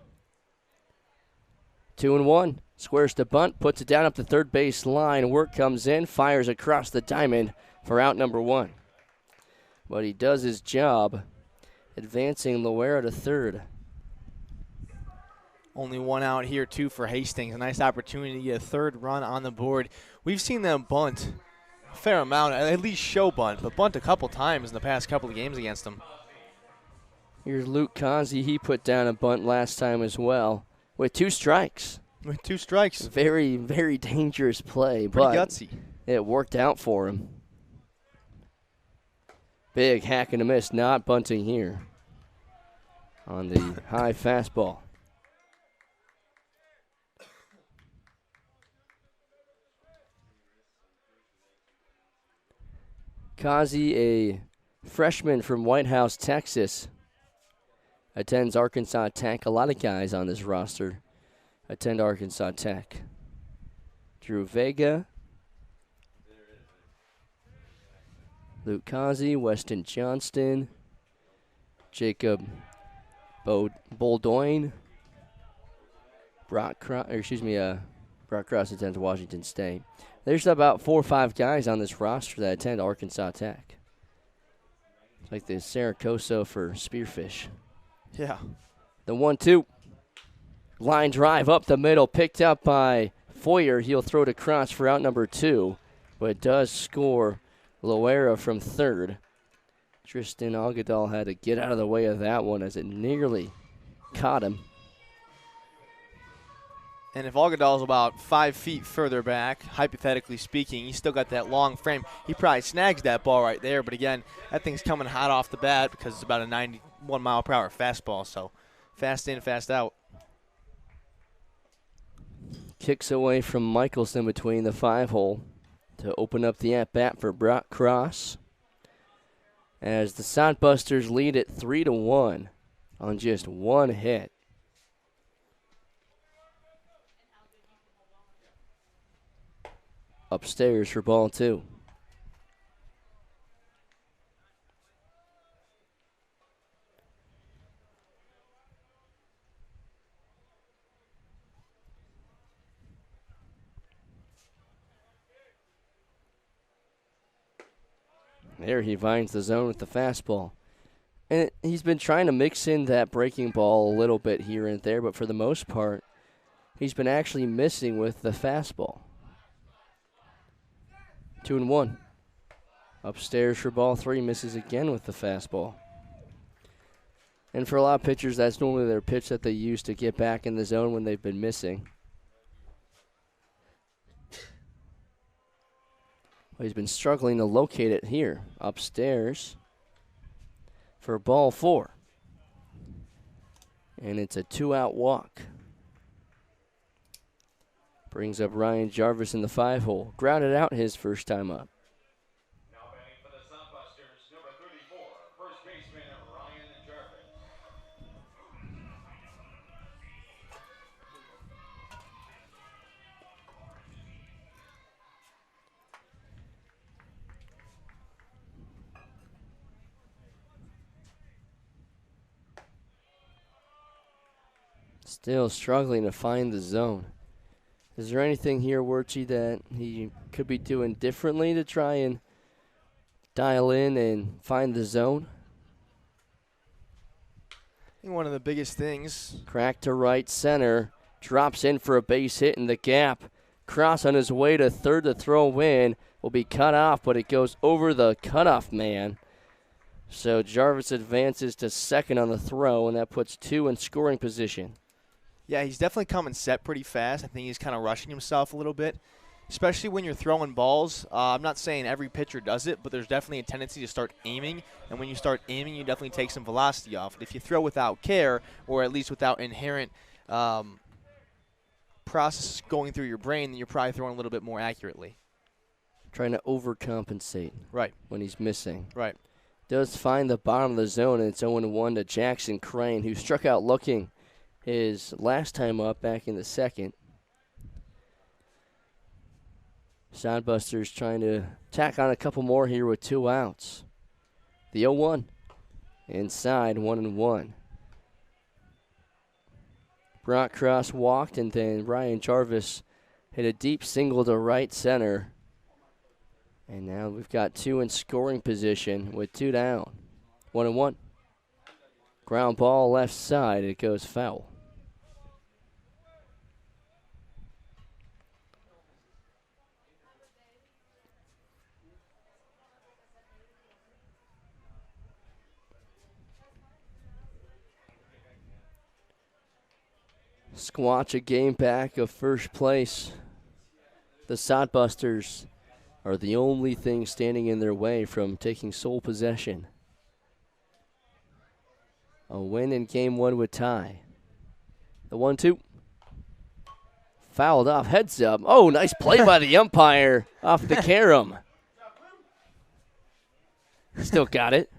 2-1. Squares to bunt, puts it down up the third base line. Work comes in, fires across the diamond for out number 1. But he does his job, advancing Loera to third. Only 1 out here, too, for Hastings. A nice opportunity to get a third run on the board. We've seen them bunt a fair amount, at least show bunt, but bunt a couple times in the past couple of games against him. Here's Luke Kazi. He put down a bunt last time as well with 2 strikes. With 2 strikes. Very, very dangerous play, Pretty but gutsy. it worked out for him. Big hack and a miss, not bunting here on the high fastball. Kazi, a freshman from White House, Texas, attends Arkansas Tech. A lot of guys on this roster attend Arkansas Tech. Drew Vega, Luke Kazi, Weston Johnston, Jacob Boldoin, Brock Cross attends Washington State. There's about 4 or 5 guys on this roster that attend Arkansas Tech. It's like the Saracoso for Spearfish. Yeah. The 1-2. Line drive up the middle, picked up by Foyer. He'll throw it across for out number 2, but does score Loera from third. Tristan Algadal had to get out of the way of that one as it nearly caught him. And if Algadal's about 5 feet further back, hypothetically speaking, he's still got that long frame. He probably snags that ball right there. But again, that thing's coming hot off the bat because it's about a 91-mile-per-hour fastball. So fast in, fast out. Kicks away from Michelson between the 5-hole to open up the at-bat for Brock Cross. As the Sodbusters lead it 3-1 on just 1 hit. Upstairs for ball 2. There he finds the zone with the fastball. And he's been trying to mix in that breaking ball a little bit here and there, but for the most part, he's been actually missing with the fastball. 2-1. Upstairs for ball 3, misses again with the fastball. And for a lot of pitchers, that's normally their pitch that they use to get back in the zone when they've been missing. Well, he's been struggling to locate it here. Upstairs for ball 4. And it's a 2-out walk. Brings up Ryan Jarvis in the 5-hole. Grounded out his first time up. Now batting for the Sodbusters, number 34, first baseman Ryan Jarvis. Still struggling to find the zone. Is there anything here, Wirtzy, that he could be doing differently to try and dial in and find the zone? I think one of the biggest things. Crack to right center. Drops in for a base hit in the gap. Cross on his way to third to throw in. Will be cut off, but it goes over the cutoff man. So Jarvis advances to second on the throw, and that puts 2 in scoring position. Yeah, he's definitely coming set pretty fast. I think he's kind of rushing himself a little bit, especially when you're throwing balls. I'm not saying every pitcher does it, but there's definitely a tendency to start aiming. And when you start aiming, you definitely take some velocity off. If you throw without care, or at least without inherent process going through your brain, then you're probably throwing a little bit more accurately. Trying to overcompensate. Right. When he's missing. Right. Does find the bottom of the zone, and it's 0-1 to Jackson Crane, who struck out looking his last time up back in the second. Sodbusters trying to tack on a couple more here with 2 outs. The 0-1. Inside, 1-1. Brock Cross walked, and then Ryan Jarvis hit a deep single to right center. And now we've got 2 in scoring position with 2 down. 1-1. Ground ball left side. It goes foul. Squatch a game back of first place. The Sodbusters are the only thing standing in their way from taking sole possession. A win in game one would tie. The 1-2. Fouled off, heads up. Oh, nice play by the umpire off the carom. Still got it.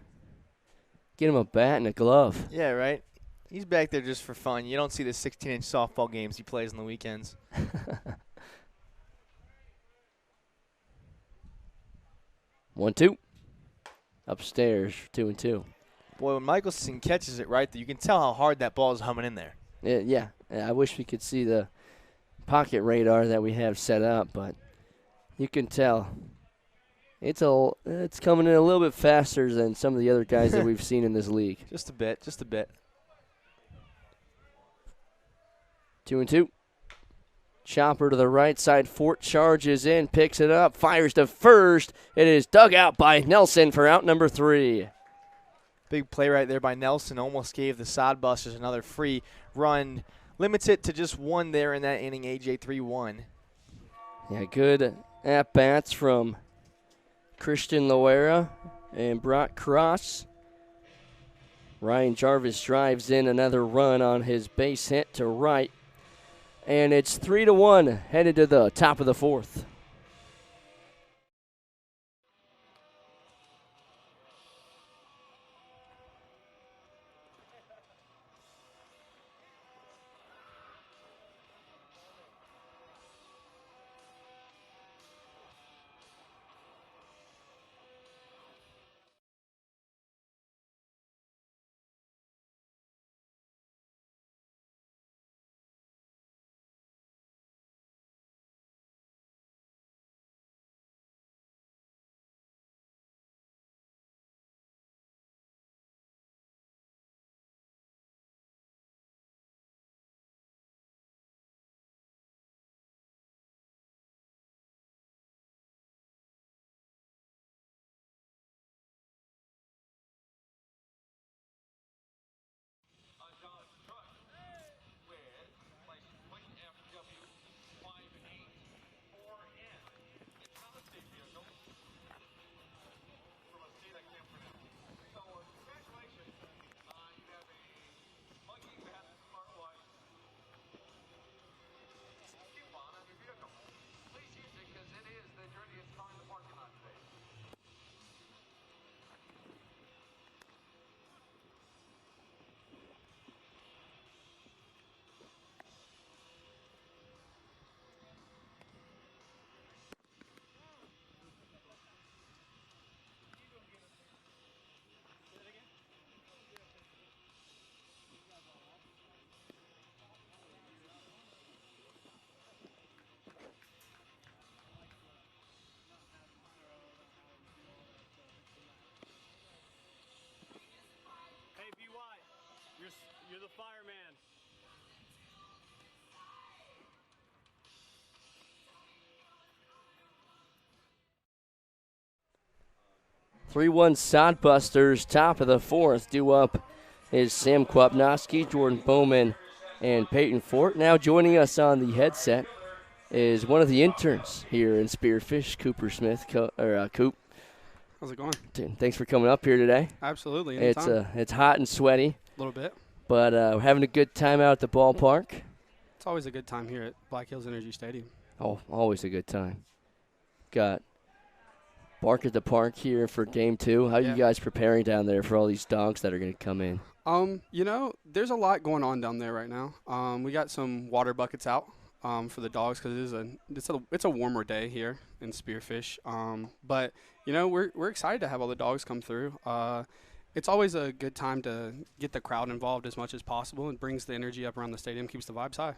Get him a bat and a glove. Yeah, right. He's back there just for fun. You don't see the 16-inch softball games he plays on the weekends. 1-2. Upstairs, 2-2. Boy, when Michelson catches it right, you can tell how hard that ball is humming in there. Yeah, I wish we could see the pocket radar that we have set up, but you can tell it's coming in a little bit faster than some of the other guys that we've seen in this league. Just a bit, just a bit. 2-2. Chopper to the right side. Fort charges in, picks it up, fires to first. It is dug out by Nelson for out number 3. Big play right there by Nelson. Almost gave the Sodbusters another free run. Limits it to just 1 there in that inning, AJ 3-1. Yeah, good at-bats from Christian Loera and Brock Cross. Ryan Jarvis drives in another run on his base hit to right. And it's 3-1, headed to the top of the 4th. You're the fireman. 3-1 Sodbusters, top of the 4th. Due up is Sam Kwapnowski, Jordan Bowman, and Peyton Fort. Now joining us on the headset is one of the interns here in Spearfish, Cooper Smith. Coop. How's it going? Dude, thanks for coming up here today. Absolutely. Anytime. It's hot and sweaty. A little bit. But we're having a good time out at the ballpark. It's always a good time here at Black Hills Energy Stadium. Oh, always a good time. Got Bark at the Park here for game 2. How are you guys preparing down there for all these dogs that are going to come in? There's a lot going on down there right now. We got some water buckets out for the dogs because it's a warmer day here in Spearfish. But we're excited to have all the dogs come through. It's always a good time to get the crowd involved as much as possible. It brings the energy up around the stadium, keeps the vibes high.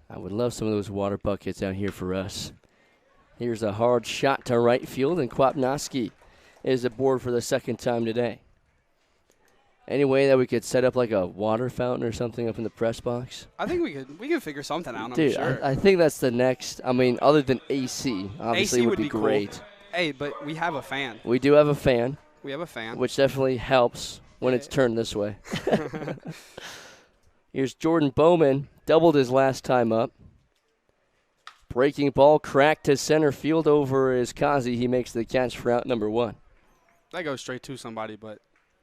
I would love some of those water buckets out here for us. Here's a hard shot to right field, and Kwapnowski is aboard for the second time today. Any way that we could set up like a water fountain or something up in the press box? I think we could figure something out. Dude, I'm sure. I think that's the next. I mean, other than AC, obviously AC would be great. Cool. Hey, but we have a fan. We do have a fan. We have a fan. Which definitely helps when it's turned this way. Here's Jordan Bowman, doubled his last time up. Breaking ball cracked to center field over is Kazi. He makes the catch for out number 1. That goes straight to somebody, but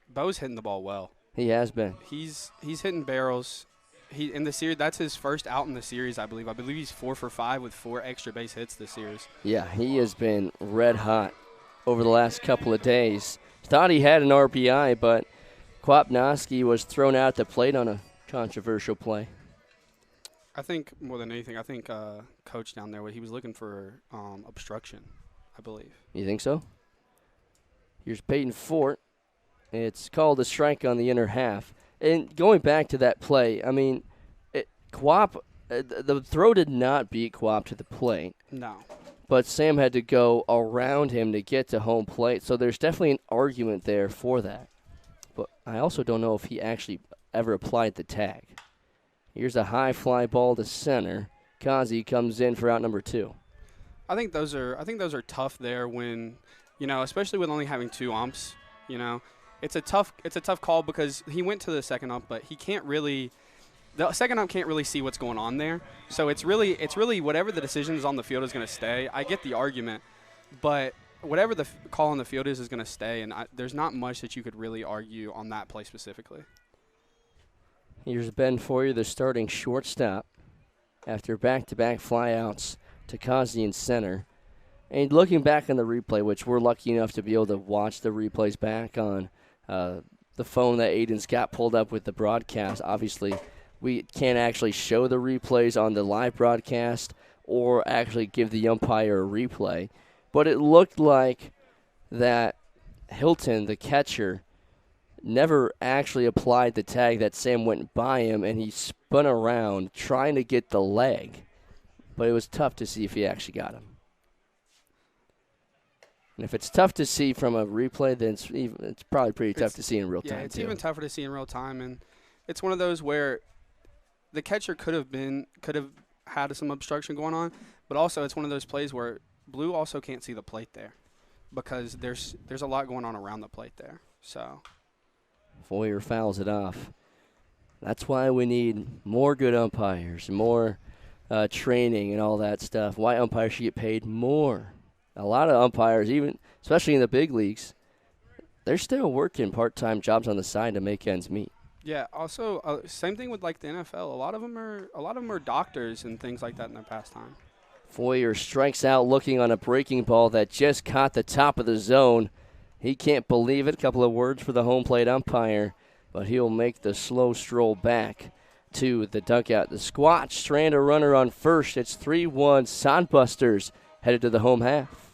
Bo's hitting the ball well. He has been. He's hitting barrels. He in the series. That's his first out in the series, I believe. I believe he's 4 for 5 with 4 extra base hits this series. Yeah, he has been red hot over the last couple of days. Thought he had an RBI, but Kwapnoski was thrown out at the plate on a controversial play. I think more than anything, Coach down there, he was looking for obstruction, I believe. You think so? Here's Peyton Fort. It's called a strike on the inner half. And going back to that play, I mean, the throw did not beat Quap to the plate. No. But Sam had to go around him to get to home plate. So there's definitely an argument there for that. But I also don't know if he actually ever applied the tag. Here's a high fly ball to center. Kazi comes in for out number 2. I think those are tough there when, especially with only having 2 umps, it's a tough call because he went to the second ump, but the second ump can't really see what's going on there. So it's really whatever the decision is on the field is going to stay. I get the argument, but whatever the call on the field is going to stay, and there's not much that you could really argue on that play specifically. Here's Ben Foyer, the starting shortstop, after back-to-back flyouts to Kazi in center. And looking back on the replay, which we're lucky enough to be able to watch the replays back on the phone that Aiden's got pulled up with the broadcast. Obviously, we can't actually show the replays on the live broadcast or actually give the umpire a replay. But it looked like that Hilton, the catcher, never actually applied the tag, that Sam went by him, and he spun around trying to get the leg. But it was tough to see if he actually got him. And if it's tough to see from a replay, then it's probably pretty tough to see in real time. Yeah, it's too. even tougher to see in real time, and it's one of those where the catcher could have had some obstruction going on, but also it's one of those plays where Blue also can't see the plate there because there's a lot going on around the plate there. So Foyer fouls it off. That's why we need more good umpires, more training and all that stuff. Why umpires should get paid more. A lot of umpires, especially in the big leagues, they're still working part-time jobs on the side to make ends meet. Yeah. Also, same thing with like the NFL. A lot of them are doctors and things like that in their pastime. Foyer strikes out looking on a breaking ball that just caught the top of the zone. He can't believe it. A couple of words for the home plate umpire, but he'll make the slow stroll back to the dugout. The Squatch strand a runner on first. It's 3-1 Sodbusters headed to the home half.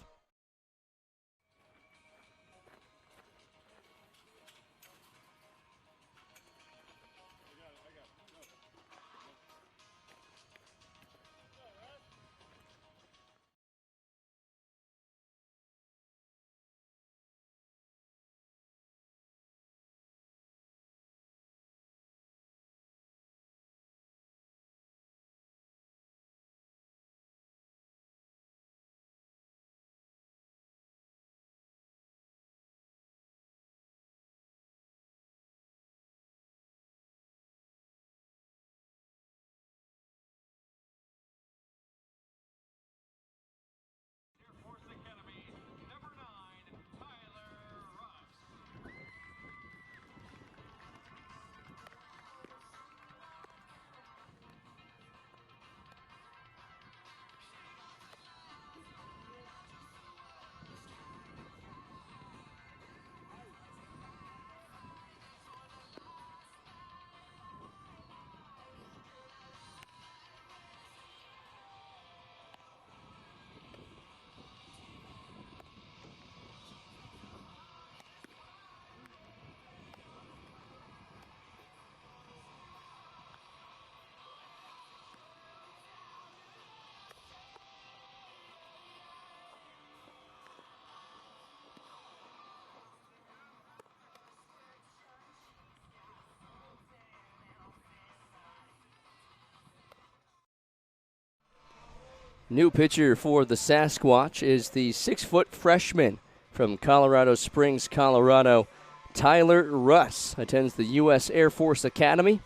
New pitcher for the Sasquatch is the 6-foot freshman from Colorado Springs, Colorado. Tyler Russ attends the U.S. Air Force Academy.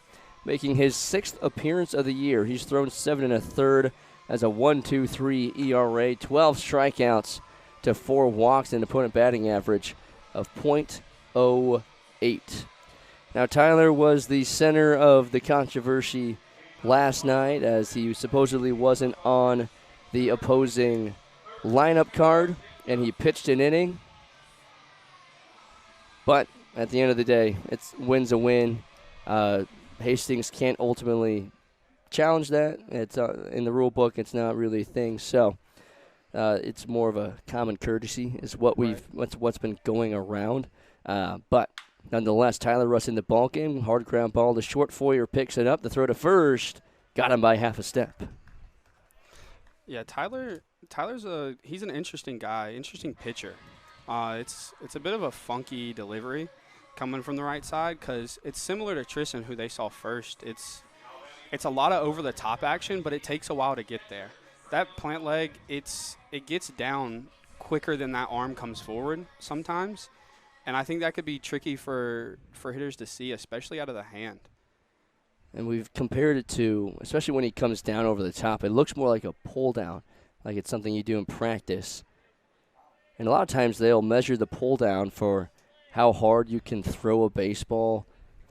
making his 6th appearance of the year. He's thrown 7 1/3 as a 1.23 ERA, 12 strikeouts to 4 walks, and an opponent batting average of .08. Now, Tyler was the center of the controversy last night as he supposedly wasn't on the opposing lineup card, and he pitched an inning. But at the end of the day, win's a win. Hastings can't ultimately challenge that. It's in the rule book. It's not really a thing. So it's more of a common courtesy is what's been going around. But nonetheless, Tyler Russ in the ball game. Hard ground ball. The short Foyer picks it up. The throw to first got him by half a step. Yeah, Tyler's he's an interesting guy, interesting pitcher. It's a bit of a funky delivery coming from the right side because it's similar to Tristan, who they saw first. It's a lot of over-the-top action, but it takes a while to get there. That plant leg, it gets down quicker than that arm comes forward sometimes, and I think that could be tricky for hitters to see, especially out of the hand. And we've compared it to, especially when he comes down over the top, it looks more like a pull down, like it's something you do in practice. And a lot of times they'll measure the pull down for how hard you can throw a baseball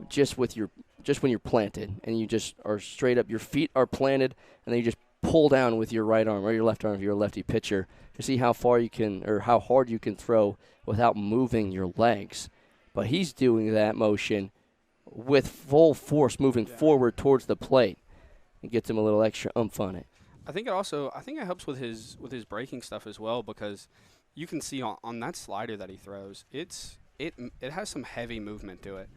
just when you're planted and you just are straight up, your feet are planted, and then you just pull down with your right arm or your left arm if you're a lefty pitcher to see how far you can or how hard you can throw without moving your legs. But he's doing that motion with full force moving forward towards the plate. It gets him a little extra oomph on it. I think it helps with his breaking stuff as well because you can see on that slider that he throws, it has some heavy movement to it.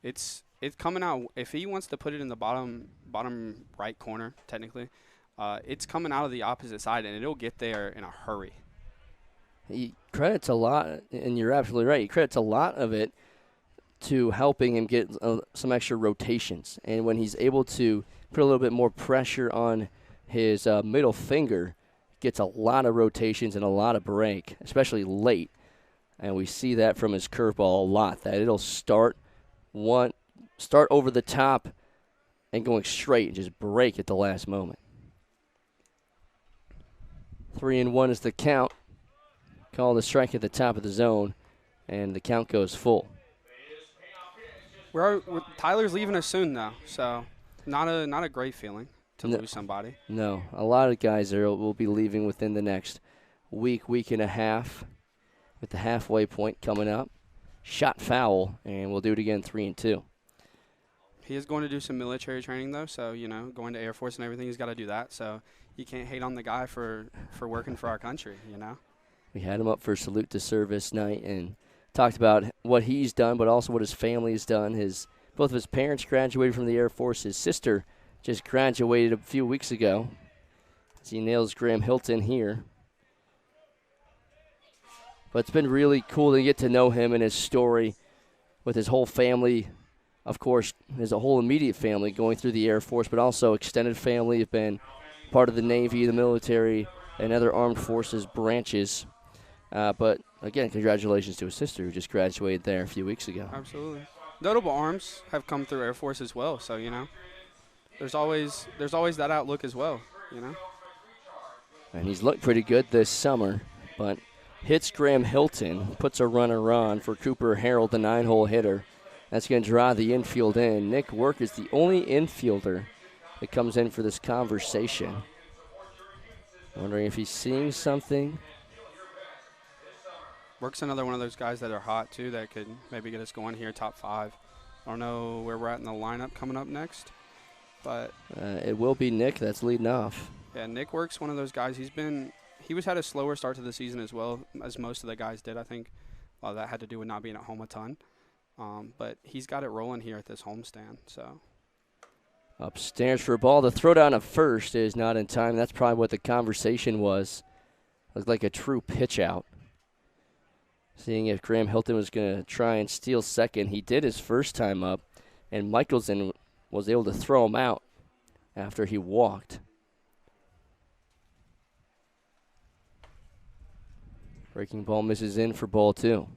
It's coming out. If he wants to put it in the bottom right corner, technically, it's coming out of the opposite side, and it'll get there in a hurry. He credits a lot, and you're absolutely right. He credits a lot of it to helping him get some extra rotations. And when he's able to put a little bit more pressure on his middle finger, gets a lot of rotations and a lot of break, especially late. And we see that from his curveball a lot, that it'll start over the top and going straight and just break at the last moment. 3-1 is the count. Called a strike at the top of the zone, and the count goes full. Tyler's leaving us soon, though, so not a great feeling to lose somebody. No, a lot of guys will be leaving within the next week and a half, with the halfway point coming up. Shot foul, and we'll do it again, 3-2. He is going to do some military training, though, so, going to Air Force and everything, he's got to do that. So you can't hate on the guy for working for our country, We had him up for salute to service night and talked about what he's done, but also what his family has done. Both of his parents graduated from the Air Force. His sister just graduated a few weeks ago. As he nails Graham Hilton here. But it's been really cool to get to know him and his story with his whole family. Of course, his whole immediate family going through the Air Force, but also extended family have been part of the Navy, the military, and other armed forces branches. But, again, congratulations to his sister who just graduated there a few weeks ago. Absolutely. Notable arms have come through Air Force as well, so, there's always that outlook as well, And he's looked pretty good this summer, but hits Graham Hilton, puts a runner on for Cooper Harold, the 9-hole hitter. That's going to draw the infield in. Nick Work is the only infielder that comes in for this conversation. Wondering if he's seeing something. Work's another one of those guys that are hot, too, that could maybe get us going here, top 5. I don't know where we're at in the lineup coming up next, but it will be Nick that's leading off. Yeah, Nick Work's one of those guys. He was had a slower start to the season as well, as most of the guys did, I think. A lot of that had to do with not being at home a ton. But he's got it rolling here at this homestand, so. Upstairs for a ball. The throw down at first is not in time. That's probably what the conversation was. Looked like a true pitch out. Seeing if Graham Hilton was going to try and steal second. He did his first time up, and Michelson was able to throw him out after he walked. Breaking ball misses in for ball 2.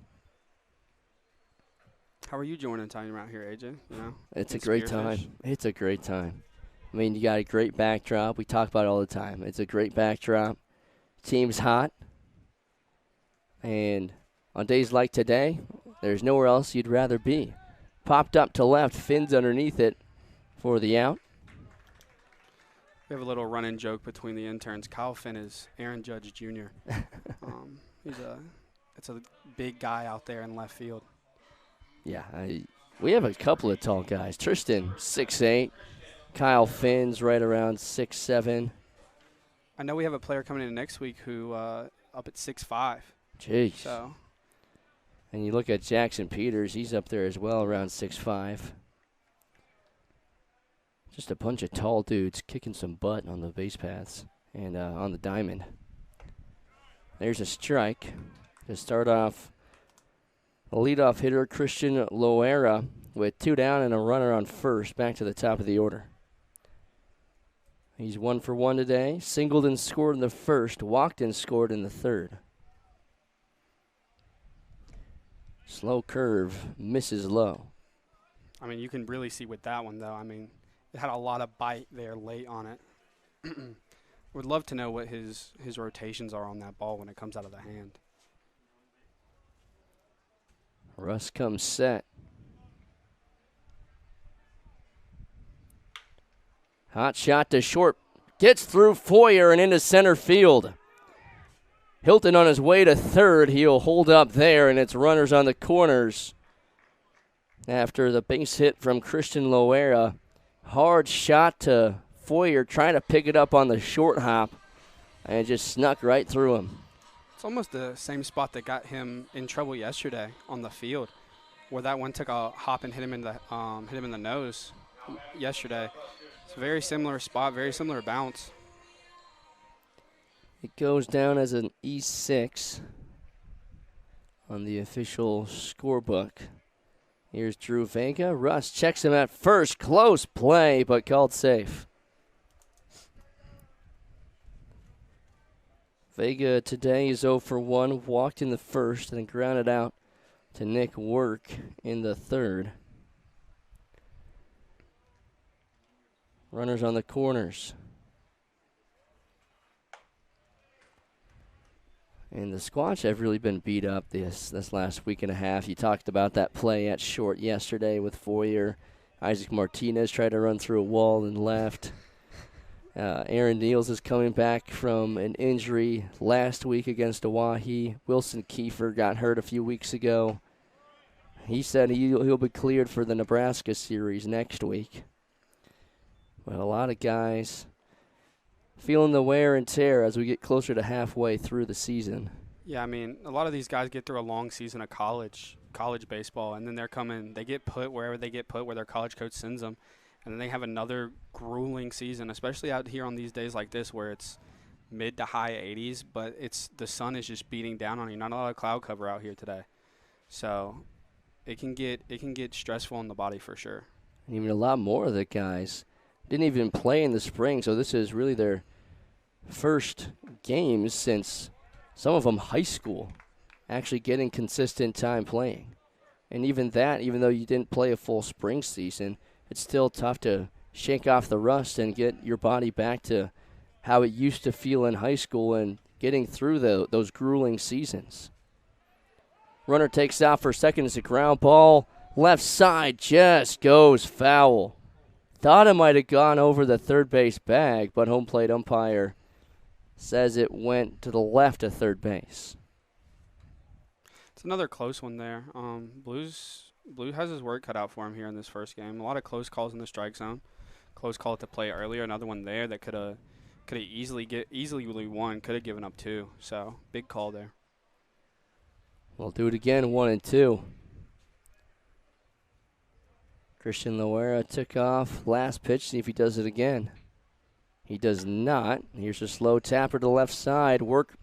How are you enjoying the time out here, AJ? You know, It's a in great Spearfish? time. It's a great time. I mean, you got a great backdrop. We talk about it all the time. It's a great backdrop. Team's hot. And on days like today, there's nowhere else you'd rather be. Popped up to left, Finn's underneath it for the out. We have a little running joke between the interns. Kyle Finn is Aaron Judge Jr. It's a big guy out there in left field. Yeah, we have a couple of tall guys. Tristan, 6'8". Kyle Finn's right around 6'7". I know we have a player coming in next week who up at 6'5". Jeez. So And you look at Jackson Peters, he's up there as well, around 6'5". Just a bunch of tall dudes kicking some butt on the base paths and on the diamond. There's a strike to start off. The leadoff hitter, Christian Loera, with 2 down and a runner on first, back to the top of the order. He's 1 for 1 today. Singled and scored in the first, walked and scored in the third. Slow curve, misses low. I mean, you can really see with that one, though. I mean, it had a lot of bite there late on it. Would love to know what his rotations are on that ball when it comes out of the hand. Russ comes set. Hot shot to short. Gets through Foyer and into center field. Hilton on his way to third. He'll hold up there, and it's runners on the corners. After the base hit from Christian Loera. Hard shot to Foyer, trying to pick it up on the short hop, and it just snuck right through him. It's almost the same spot that got him in trouble yesterday on the field, where that one took a hop and hit him in the nose yesterday. It's a very similar spot, very similar bounce. It goes down as an E6 on the official scorebook. Here's Drew Vega. Russ checks him at first. Close play, but called safe. Vega today is 0 for 1. Walked in the first and grounded out to Nick Work in the third. Runners on the corners. And the Squatch have really been beat up this last week and a half. You talked about that play at short yesterday with Foyer. Isaac Martinez tried to run through a wall and left. Aaron Niels is coming back from an injury last week against Oahe. Wilson Kiefer got hurt a few weeks ago. He said he'll be cleared for the Nebraska series next week. But a lot of guys feeling the wear and tear as we get closer to halfway through the season. Yeah, I mean, a lot of these guys get through a long season of college baseball, and then they get put wherever they get put, where their college coach sends them, and then they have another grueling season, especially out here on these days like this where it's mid to high 80s, but the sun is just beating down on you. Not a lot of cloud cover out here today. So it can get stressful on the body for sure. And even a lot more of the guys didn't even play in the spring, so this is really their first games since some of them high school, actually getting consistent time playing. And even that, even though you didn't play a full spring season, it's still tough to shake off the rust and get your body back to how it used to feel in high school and getting through those grueling seasons. Runner takes out for second. It's a ground ball. Left side just goes foul. Thought it might have gone over the third base bag, but home plate umpire says it went to the left of third base. It's another close one there. Blue has his work cut out for him here in this first game. A lot of close calls in the strike zone. Close call at the plate earlier. Another one there that could have easily won. Could have given up 2. So big call there. We'll do it again. 1-2. Christian Loera took off last pitch. See if he does it again. He does not. Here's a slow tapper to the left side. Work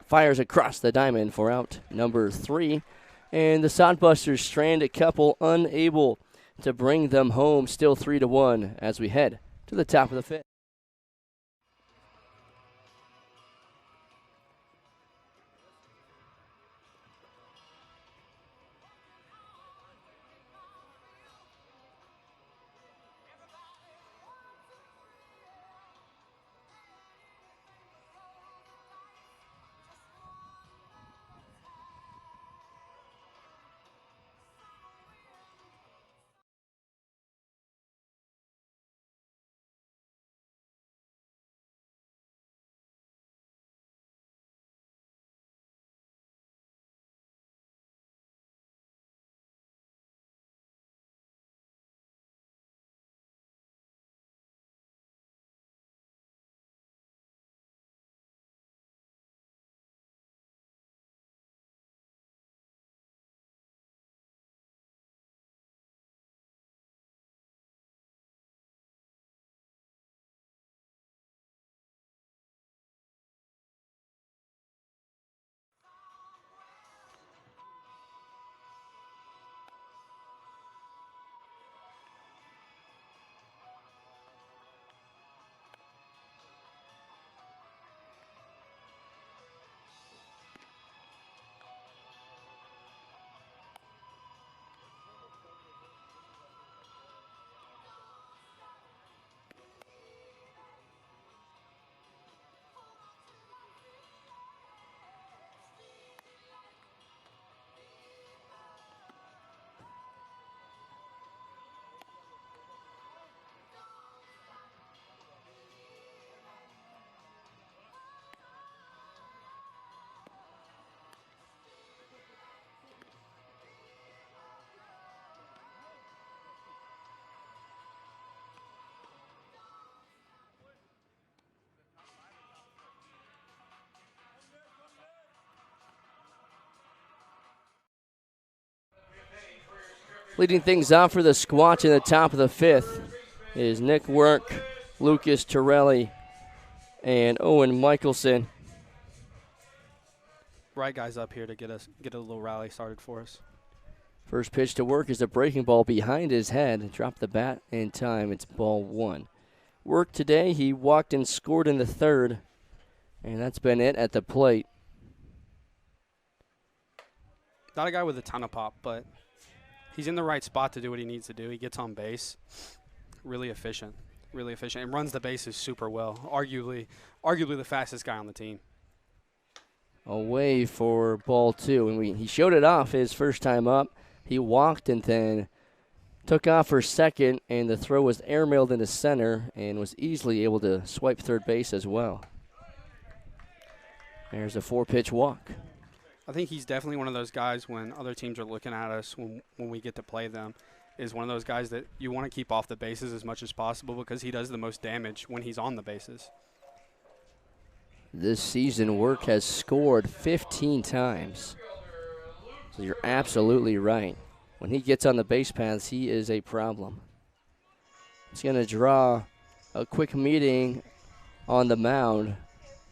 fires across the diamond for out number 3. And the Sodbusters strand a couple, unable to bring them home. Still 3-1 as we head to the top of the 5th. Leading things off for the Squatch in the top of the 5th is Nick Work, Lucas Torelli, and Owen Michelson. Right guys up here to get a little rally started for us. First pitch to Work is a breaking ball behind his head. Dropped the bat in time. It's ball 1. Work today, he walked and scored in the 3rd, and that's been it at the plate. Not a guy with a ton of pop, but he's in the right spot to do what he needs to do. He gets on base. Really efficient, and runs the bases super well. Arguably the fastest guy on the team. Away for ball 2, and he showed it off his first time up. He walked and then took off for second, and the throw was airmailed into center and was easily able to swipe third base as well. There's a 4-pitch walk. I think he's definitely one of those guys when other teams are looking at us when we get to play them, is one of those guys that you want to keep off the bases as much as possible because he does the most damage when he's on the bases. This season, Work has scored 15 times. So you're absolutely right. When he gets on the base paths, he is a problem. He's going to draw a quick meeting on the mound.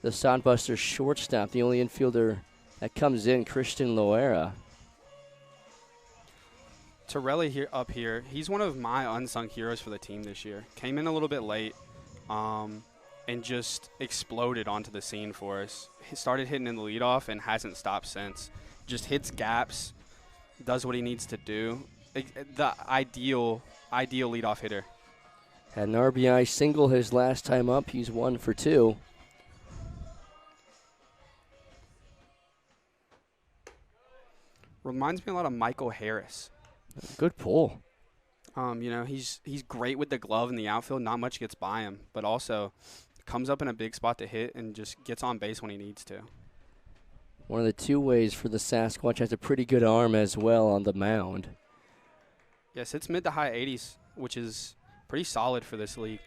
The Sodbusters shortstop, the only infielder that comes in, Christian Loera. Torelli up here, he's one of my unsung heroes for the team this year. Came in a little bit late and just exploded onto the scene for us. He started hitting in the leadoff and hasn't stopped since. Just hits gaps, does what he needs to do. The ideal leadoff hitter. Had an RBI single his last time up. He's 1 for 2. Reminds me a lot of Michael Harris. Good pull. He's great with the glove in the outfield. Not much gets by him, but also comes up in a big spot to hit and just gets on base when he needs to. One of the 2 ways for the Sasquatch, has a pretty good arm as well on the mound. Yes, it's mid to high 80s, which is pretty solid for this league.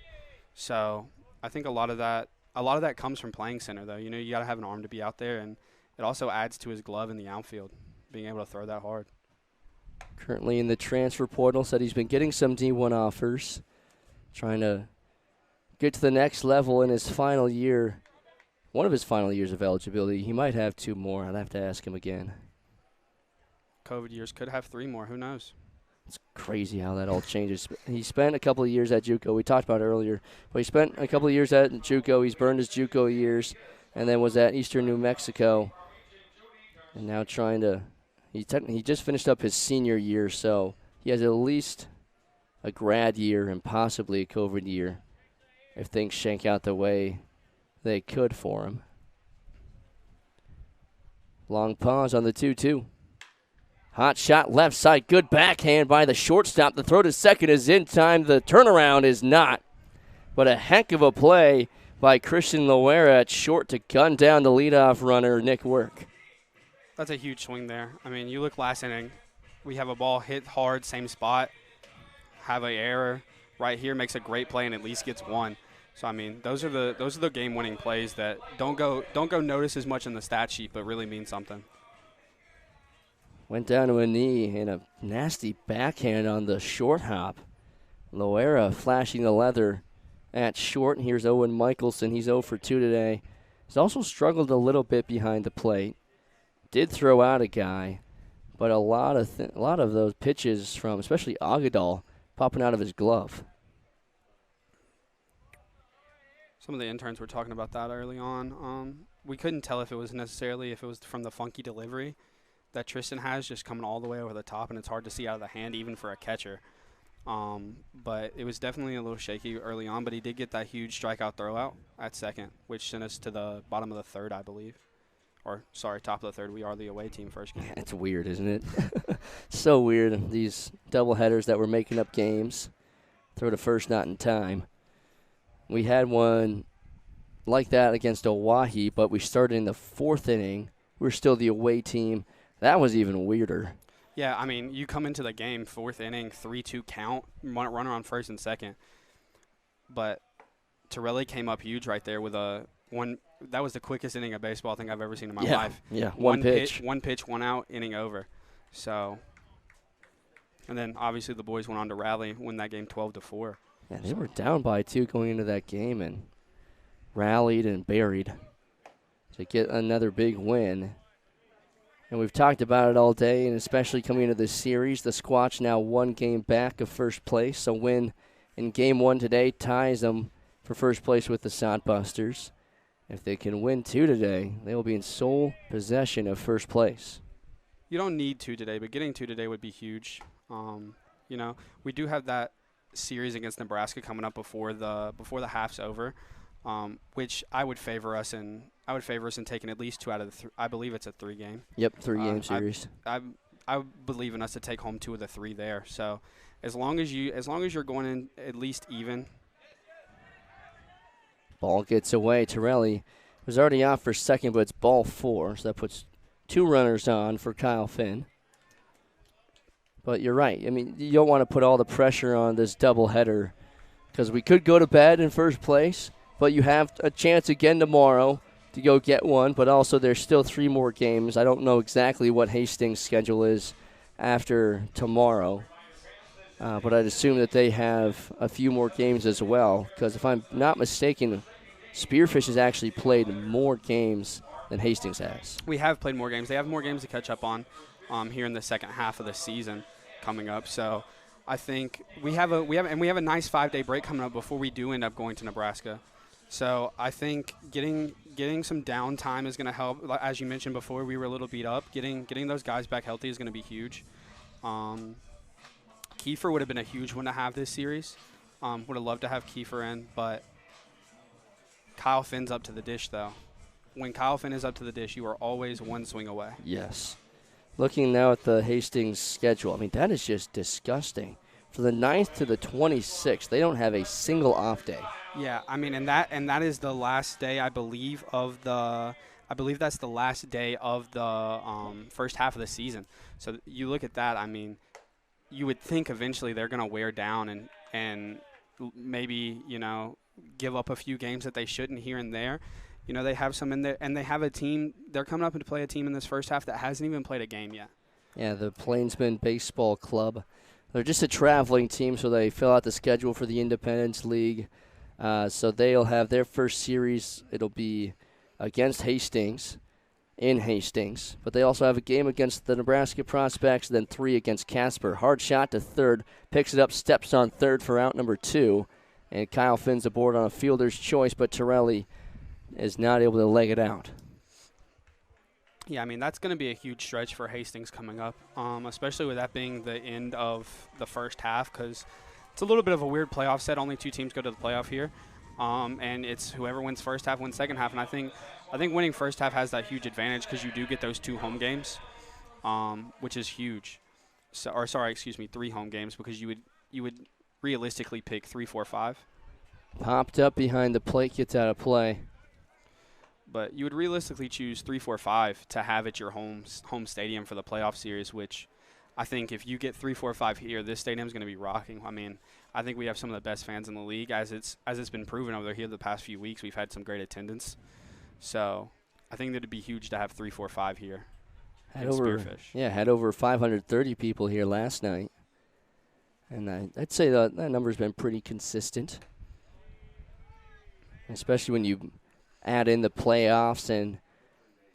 So I think a lot of that comes from playing center, though. You got to have an arm to be out there, and it also adds to his glove in the outfield, being able to throw that hard. Currently in the transfer portal, said he's been getting some D1 offers, trying to get to the next level in his final year, one of his final years of eligibility. He might have 2 more. I'd have to ask him again. COVID years could have 3 more. Who knows? It's crazy how that all changes. He spent a couple of years at JUCO. We talked about it earlier, but he spent a couple of years at JUCO. He's burned his JUCO years, and then was at Eastern New Mexico, and now trying to. He just finished up his senior year, so he has at least a grad year and possibly a COVID year if things shake out the way they could for him. Long pause on the 2-2. Hot shot left side. Good backhand by the shortstop. The throw to second is in time. The turnaround is not. But a heck of a play by Christian Loera at short to gun down the leadoff runner, Nick Work. That's a huge swing there. I mean, you look last inning, we have a ball hit hard, same spot, have an error right here, makes a great play and at least gets 1. So I mean, those are the game-winning plays that don't go notice as much in the stat sheet, but really mean something. Went down to a knee and a nasty backhand on the short hop. Loera flashing the leather at short. And here's Owen Michelson. He's 0 for 2 today. He's also struggled a little bit behind the plate. Did throw out a guy, but a lot of those pitches from especially Agadal popping out of his glove. Some of the interns were talking about that early on. We couldn't tell if it was from the funky delivery that Tristan has, just coming all the way over the top, and it's hard to see out of the hand even for a catcher. But it was definitely a little shaky early on, but he did get that huge strikeout throwout at second, which sent us to the bottom of the 3rd, I believe. Top of the 3rd. We are the away team first game. It's weird, isn't it? So weird. These doubleheaders that were making up games. Throw to first, not in time. We had one like that against Oahe, but we started in the 4th inning. We're still the away team. That was even weirder. Yeah, I mean, you come into the game, 4th inning, 3-2 count, runner on first and second. But Torelli came up huge right there with a one. That was the quickest inning of baseball I think I've ever seen in my life. Yeah, one pitch. One pitch, 1 out, inning over. So And then obviously the boys went on to rally, win that game 12-4. Yeah, they were down by 2 going into that game and rallied and buried to get another big win. And we've talked about it all day, and especially coming into this series, the Squatch now 1 game back of first place. A win in Game 1 today ties them for first place with the Sodbusters. If they can win 2 today, they will be in sole possession of first place. You don't need 2 today, but getting 2 today would be huge. You know, we do have that series against Nebraska coming up before the half's over, which I would favor us in. I would favor us in taking at least 2 out of the I believe it's a 3-game. Yep, 3-game series. I believe in us to take home 2 of the 3 there. So as long as you're going in at least even. Ball gets away. Torelli was already off for second, but it's ball 4, so that puts 2 runners on for Kyle Finn. But you're right. I mean, you don't want to put all the pressure on this doubleheader because we could go to bed in first place, but you have a chance again tomorrow to go get one, but also there's still 3 more games. I don't know exactly what Hastings' schedule is after tomorrow, but I'd assume that they have a few more games as well because if I'm not mistaken, Spearfish has actually played more games than Hastings has. We have played more games. They have more games to catch up on here in the second half of the season coming up. So I think we have a nice 5-day break coming up before we do end up going to Nebraska. So I think getting some downtime is going to help. As you mentioned before, we were a little beat up. Getting those guys back healthy is going to be huge. Kiefer would have been a huge one to have this series. Would have loved to have Kiefer in, but Kyle Finn's up to the dish, though. When Kyle Finn is up to the dish, you are always 1 swing away. Yes. Looking now at the Hastings schedule, I mean, that is just disgusting. For the 9th to the 26th, they don't have a single off day. Yeah, I mean, and that is the last day, I believe, that's the last day of the first half of the season. So you look at that, I mean, you would think eventually they're going to wear down and maybe, you know, give up a few games that they shouldn't here and there. You know, they have some in there, and they have a team. They're coming up to play a team in this first half that hasn't even played a game yet. Yeah, the Plainsman Baseball Club. They're just a traveling team, so they fill out the schedule for the Independence League. So they'll have their first series. It'll be against Hastings, in Hastings. But they also have a game against the Nebraska Prospects, then 3 against Casper. Hard shot to third, picks it up, steps on third for out number 2. And Kyle Finn's aboard on a fielder's choice, but Torelli is not able to leg it out. Yeah, I mean, that's going to be a huge stretch for Hastings coming up, especially with that being the end of the first half, because it's a little bit of a weird playoff set. Only 2 teams go to the playoff here, and it's whoever wins first half wins second half. And I think winning first half has that huge advantage because you do get those 2 home games, which is huge. 3 home games because you would realistically pick 3, 4, 5. Popped up behind the plate, gets out of play. But you would realistically choose 3, 4, 5 to have at your home stadium for the playoff series, which I think if you get 3, 4, 5 here, this stadium is going to be rocking. I mean, I think we have some of the best fans in the league, as it's been proven over here the past few weeks. We've had some great attendance. So I think that it'd be huge to have 3, 4, 5 here. Had over 530 people here last night. And I'd say that number's been pretty consistent, especially when you add in the playoffs and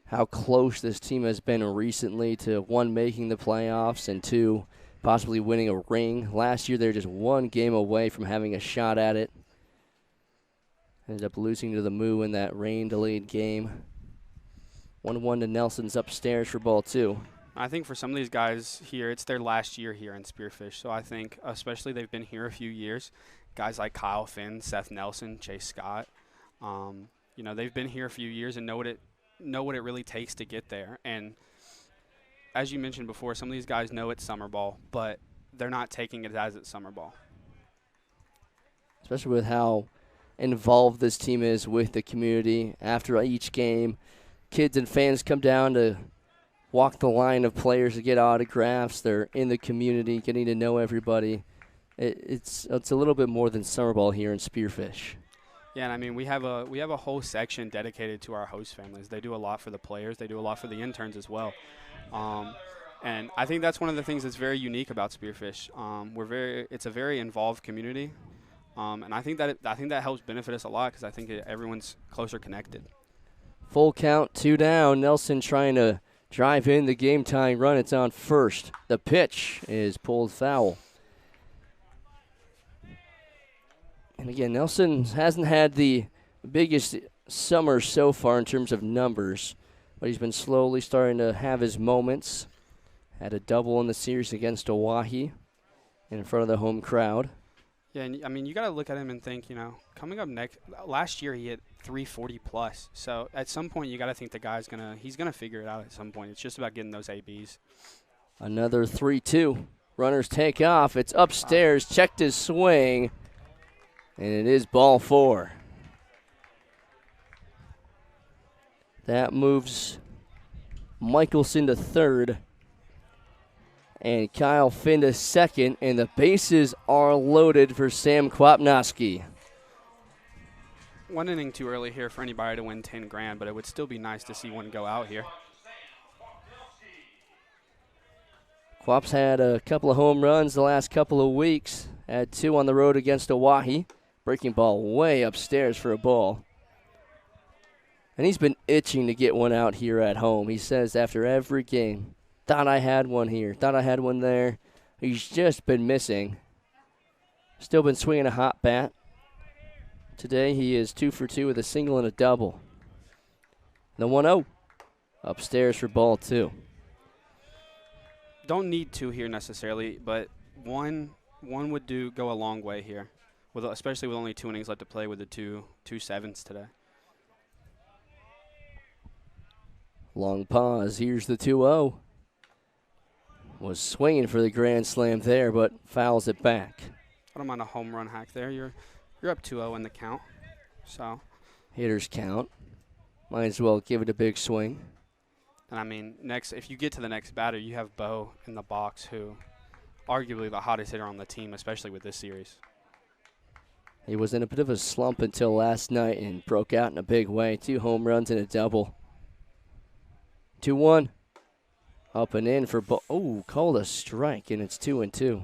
how close this team has been recently to 1, making the playoffs, and 2, possibly winning a ring. Last year, they were just 1 game away from having a shot at it. Ended up losing to the Moo in that rain-delayed game. 1-1 to Nelson's upstairs for ball 2. I think for some of these guys here, it's their last year here in Spearfish. So I think, especially they've been here a few years, guys like Kyle Finn, Seth Nelson, Chase Scott, you know, they've been here a few years and know what it really takes to get there. And as you mentioned before, some of these guys know it's summer ball, but they're not taking it as it's summer ball. Especially with how involved this team is with the community. After each game, kids and fans come down to walk the line of players to get autographs. They're in the community, getting to know everybody. It's a little bit more than summer ball here in Spearfish. Yeah, and I mean we have a whole section dedicated to our host families. They do a lot for the players. They do a lot for the interns as well. And I think that's one of the things that's very unique about Spearfish. It's a very involved community, and I think that helps benefit us a lot because I think everyone's closer connected. Full count, 2 down. Nelson trying to drive in the game-tying run. It's on first. The pitch is pulled foul. And again, Nelson hasn't had the biggest summer so far in terms of numbers, but he's been slowly starting to have his moments. Had a double in the series against Oahe in front of the home crowd. Yeah, and I mean, you got to look at him and think, coming up next, last year he hit 340 plus. So at some point you got to think he's gonna figure it out at some point. It's just about getting those ABs. Another 3-2. Runners take off. It's upstairs. Checked his swing. And it is ball 4. That moves Michelson to third. And Kyle Finn to second. And the bases are loaded for Sam Kwapnowski. 1 inning too early here for anybody to win 10 grand, but it would still be nice to see one go out here. Quap's had a couple of home runs the last couple of weeks. Had 2 on the road against Oahe. Breaking ball way upstairs for a ball. And he's been itching to get one out here at home. He says after every game, thought I had one here, thought I had one there. He's just been missing. Still been swinging a hot bat. Today he is 2 for 2 with a single and a double. The 1-0 upstairs for ball 2. Don't need 2 here necessarily, but one would go a long way here, especially with only 2 innings left to play with the two 7s today. Long pause. Here's the 2-0. Was swinging for the grand slam there, but fouls it back. I don't mind a home run hack there. You're up 2-0 in the count. So hitters count. Might as well give it a big swing. And I mean, if you get to the next batter, you have Bo in the box, who arguably the hottest hitter on the team, especially with this series. He was in a bit of a slump until last night and broke out in a big way. 2 home runs and a double. 2-1. Up and in for Bo. Oh, called a strike, and it's 2-2.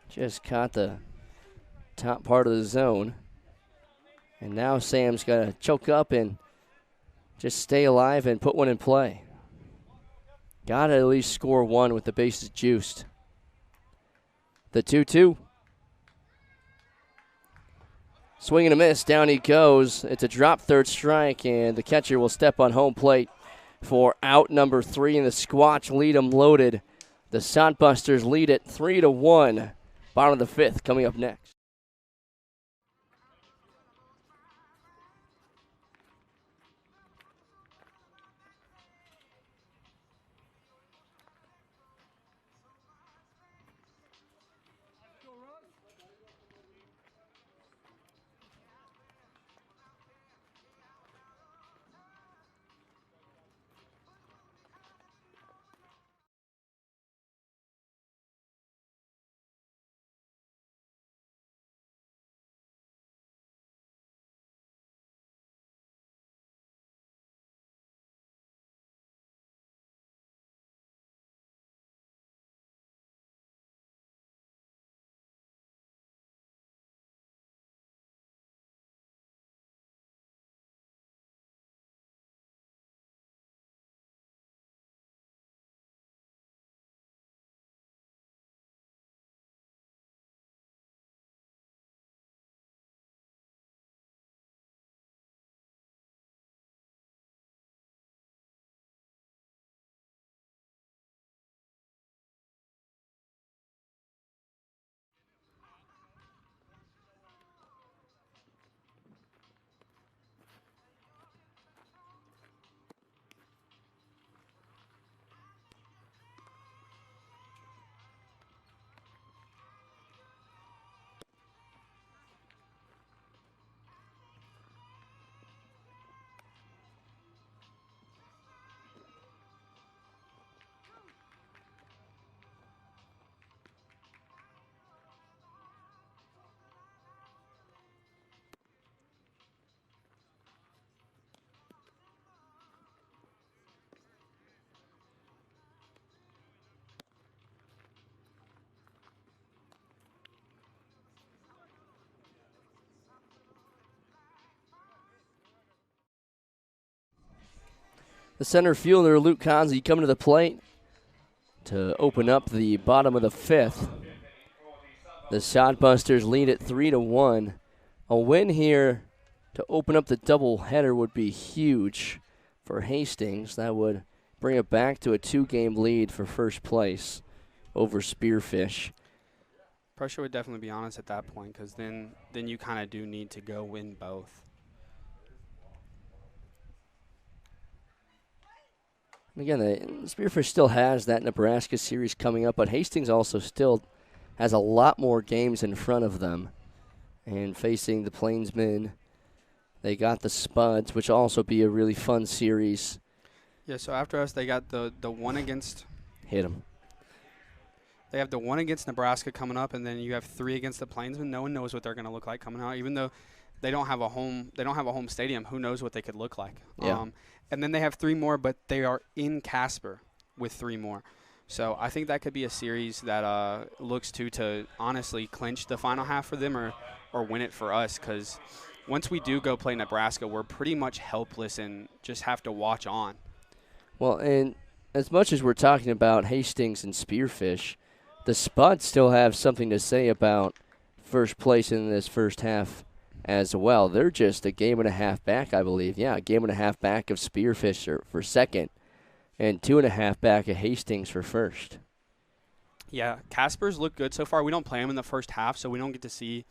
Just caught the top part of the zone. And now Sam's got to choke up and just stay alive and put one in play. Got to at least score 1 with the bases juiced. The 2-2. Swing and a miss. Down he goes. It's a drop third strike, and the catcher will step on home plate for out number 3, and the Squatch lead them loaded. The Sodbusters lead it 3-1. Bottom of the 5th coming up next. The center fielder, Luke Conzi, coming to the plate to open up the bottom of the 5th. The Sodbusters lead it 3-1. A win here to open up the doubleheader would be huge for Hastings. That would bring it back to a 2-game lead for first place over Spearfish. Pressure would definitely be on us at that point, because then you kind of do need to go win both. Again, the Spearfish still has that Nebraska series coming up, but Hastings also still has a lot more games in front of them. And facing the Plainsmen, they got the Spuds, which will also be a really fun series. Yeah, so after us, they got the one against. Hit them. They have the one against Nebraska coming up, and then you have 3 against the Plainsmen. No one knows what they're going to look like coming out, even though they don't have a home. They don't have a home stadium. Who knows what they could look like? Yeah. And then they have 3 more, but they are in Casper with 3 more. So I think that could be a series that looks to honestly clinch the final half for them or win it for us, because once we do go play Nebraska, we're pretty much helpless and just have to watch on. Well, and as much as we're talking about Hastings and Spearfish, the Spuds still have something to say about first place in this first half as well. They're just a game and a half back, I believe. Yeah, a game and a half back of Spearfish for second, and 2.5 back of Hastings for first. Yeah, Casper's look good so far. We don't play them in the first half, so we don't get to see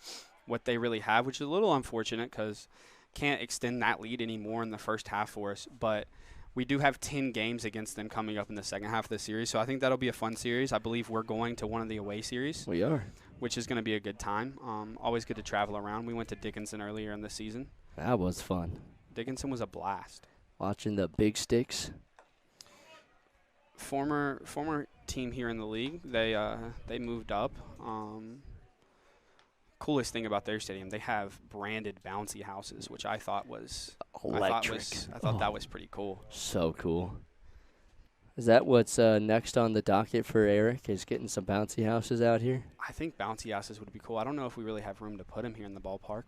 what they really have, which is a little unfortunate because can't extend that lead anymore in the first half for us. But we do have 10 games against them coming up in the second half of the series, so I think that'll be a fun series. I believe we're going to one of the away series. We are. Which is going to be a good time. Always good to travel around. We went to Dickinson earlier in the season. That was fun. Dickinson was a blast. Watching the big sticks. Former team here in the league. They moved up. Coolest thing about their stadium, they have branded bouncy houses, which I thought was electric. I thought that was pretty cool. So cool. Is that what's next on the docket for Eric, is getting some bouncy houses out here? I think bouncy houses would be cool. I don't know if we really have room to put them here in the ballpark.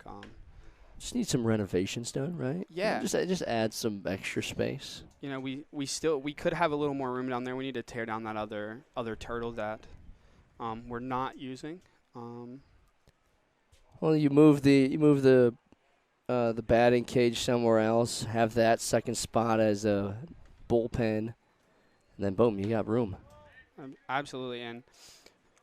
Just need some renovations done, right? Yeah. Just add some extra space. You know, we could have a little more room down there. We need to tear down that other turtle that we're not using. Well, you move the batting cage somewhere else. Have that second spot as a bullpen. And then, boom, you got room. Absolutely, and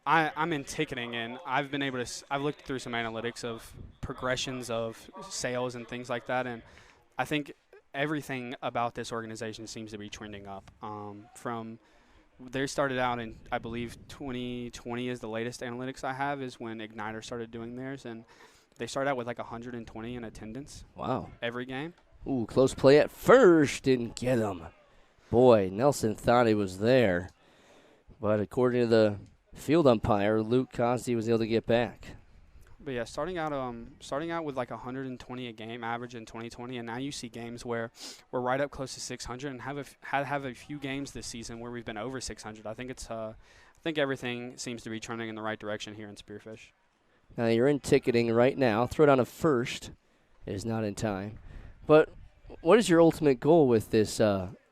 I'm in ticketing, and I've looked through some analytics of progressions of sales and things like that, and I think everything about this organization seems to be trending up. From they started out in, I believe, 2020 is the latest analytics I have, is when Igniter started doing theirs, and they started out with like 120 in attendance. Wow. Every game. Ooh, close play at first. Didn't get him. Boy, Nelson thought he was there. But according to the field umpire, Luke Costi was able to get back. But yeah, starting out with like 120 a game average in 2020, and now you see games where we're right up close to 600, and have a few games this season where we've been over 600. I think everything seems to be trending in the right direction here in Spearfish. Now you're in ticketing right now. Throw down a first. It is not in time. But what is your ultimate goal with this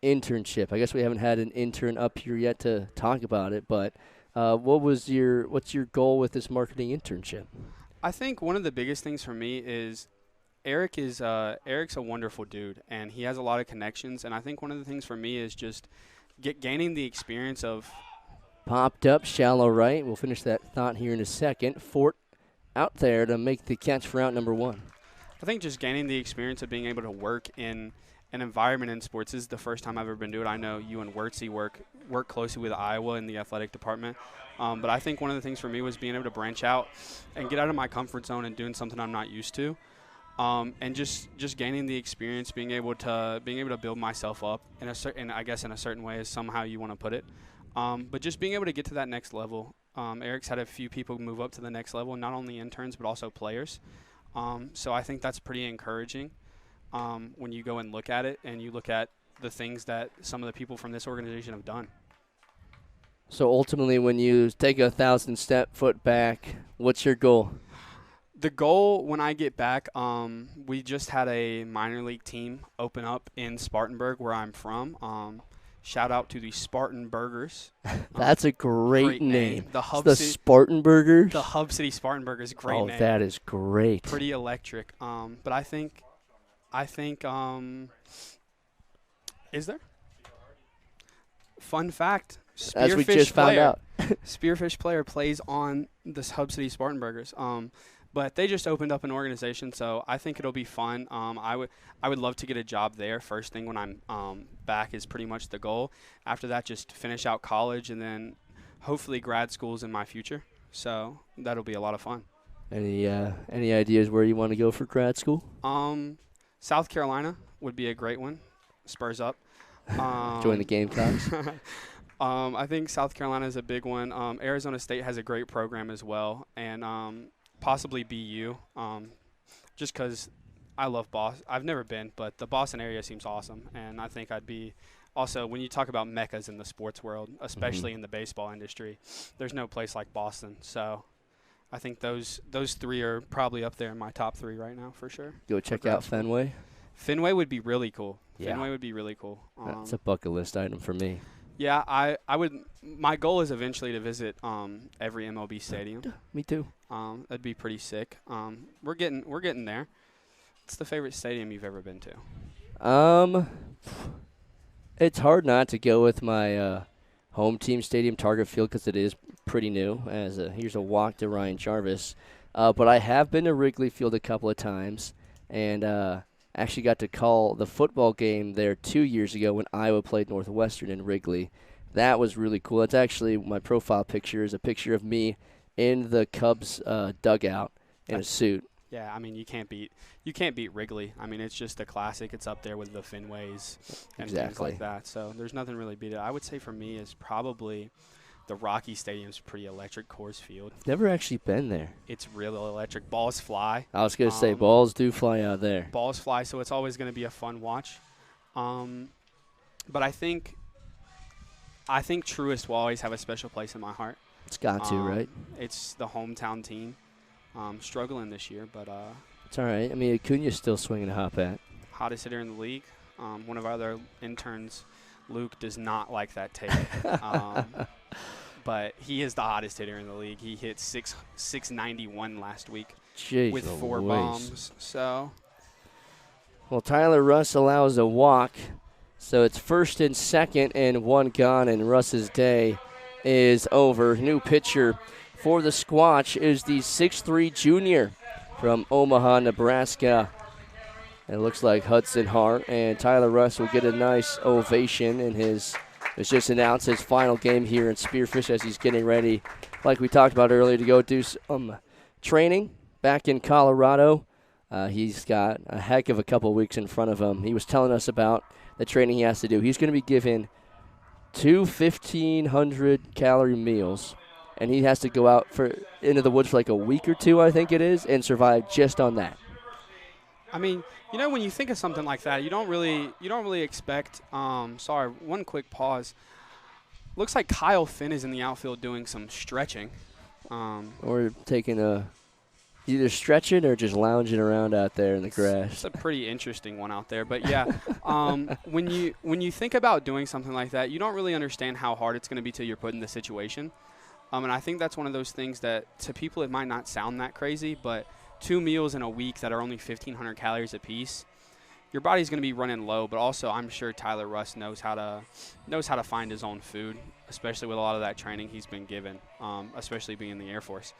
internship? I guess we haven't had an intern up here yet to talk about it, but what's your goal with this marketing internship? I think one of the biggest things for me is Eric's a wonderful dude, and he has a lot of connections, and I think one of the things for me is just gaining the experience of popped up shallow right. We'll finish that thought here in a second. Fort out there to make the catch for out number 1. I think just gaining the experience of being able to work in an environment in sports. This is the first time I've ever been doing it. I know you and Wirtzy work closely with Iowa in the athletic department. But I think one of the things for me was being able to branch out and get out of my comfort zone and doing something I'm not used to. And just gaining the experience, being able to build myself up in a certain way is somehow you want to put it. But just being able to get to that next level. Eric's had a few people move up to the next level, not only interns but also players. So I think that's pretty encouraging when you go and look at it and you look at the things that some of the people from this organization have done. So ultimately, when you take 1,000 foot back, what's your goal? The goal when I get back, we just had a minor league team open up in Spartanburg, where I'm from. Shout out to the Spartan Burgers. That's a great name. The Hub The City, Spartan Burgers. the Hub City Spartan Burgers, great Oh, name. that is great. Pretty electric. But I think, is there? Fun fact: As we just found out. Spearfish player plays on this Hub City Spartan Burgers. But they just opened up an organization, so I think it'll be fun. I would love to get a job there. First thing when I'm back is pretty much the goal. After that, just finish out college, and then hopefully grad school's in my future. So that'll be a lot of fun. Any ideas where you want to go for grad school? South Carolina would be a great one. Spurs up. Join the Gamecocks. I think South Carolina is a big one. Arizona State has a great program as well, and possibly BU, just because I love Boston. I've never been, but the Boston area seems awesome, and I think I'd be also, when you talk about meccas in the sports world, especially in the baseball industry, there's no place like Boston. So I think those three are probably up there in my top three right now for sure. Go check out Fenway. Fenway would be really cool. Yeah. Fenway would be really cool. That's a bucket list item for me. Yeah, I would. My goal is eventually to visit every MLB stadium. Me too. That'd be pretty sick. We're getting there. What's the favorite stadium you've ever been to? It's hard not to go with my home team stadium, Target Field, because it is pretty new. Here's a walk to Ryan Jarvis. But I have been to Wrigley Field a couple of times, and actually got to call the football game there 2 years ago when Iowa played Northwestern in Wrigley. That was really cool. It's actually, my profile picture is a picture of me in the Cubs dugout in a suit. Yeah, I mean you can't beat Wrigley. I mean it's just a classic. It's up there with the Fenways and things like that. So there's nothing really beat it. I would say for me is probably the Rocky Stadium's pretty electric. Coors Field. Never actually been there. It's real electric. Balls fly. I was gonna say balls do fly out there. Balls fly, so it's always gonna be a fun watch. But I think Truist will always have a special place in my heart. It's got to, right? It's the hometown team. Struggling this year, but it's all right. I mean, Acuna's still swinging a hot bat. Hottest hitter in the league. One of our other interns, Luke, does not like that take. But he is the hottest hitter in the league. He hit 691 last week. Jeez, with 4 bombs. So, well, Tyler Russ allows a walk, so it's first and second and 1 gone, and Russ's day is over. New pitcher for the Squatch is the 6'3" junior from Omaha, Nebraska. It looks like Hudson Hart, and Tyler Russ will get a nice ovation in his. It's just announced his final game here in Spearfish as he's getting ready, like we talked about earlier, to go do some training back in Colorado. He's got a heck of a couple of weeks in front of him. He was telling us about the training he has to do. He's going to be given 2 1,500-calorie meals, and he has to go out into the woods for like a week or 2, I think it is, and survive just on that. I mean, you know, when you think of something like that, you don't really expect. Sorry, one quick pause. Looks like Kyle Finn is in the outfield doing some stretching. Or taking either stretching or just lounging around out there in the grass. It's a pretty interesting one out there, but yeah, when you think about doing something like that, you don't really understand how hard it's going to be till you're put in the situation. And I think that's one of those things that to people it might not sound that crazy, but 2 meals in a week that are only 1,500 calories apiece, your body's going to be running low. But also, I'm sure Tyler Russ knows how to find his own food, especially with a lot of that training he's been given, especially being in the Air Force.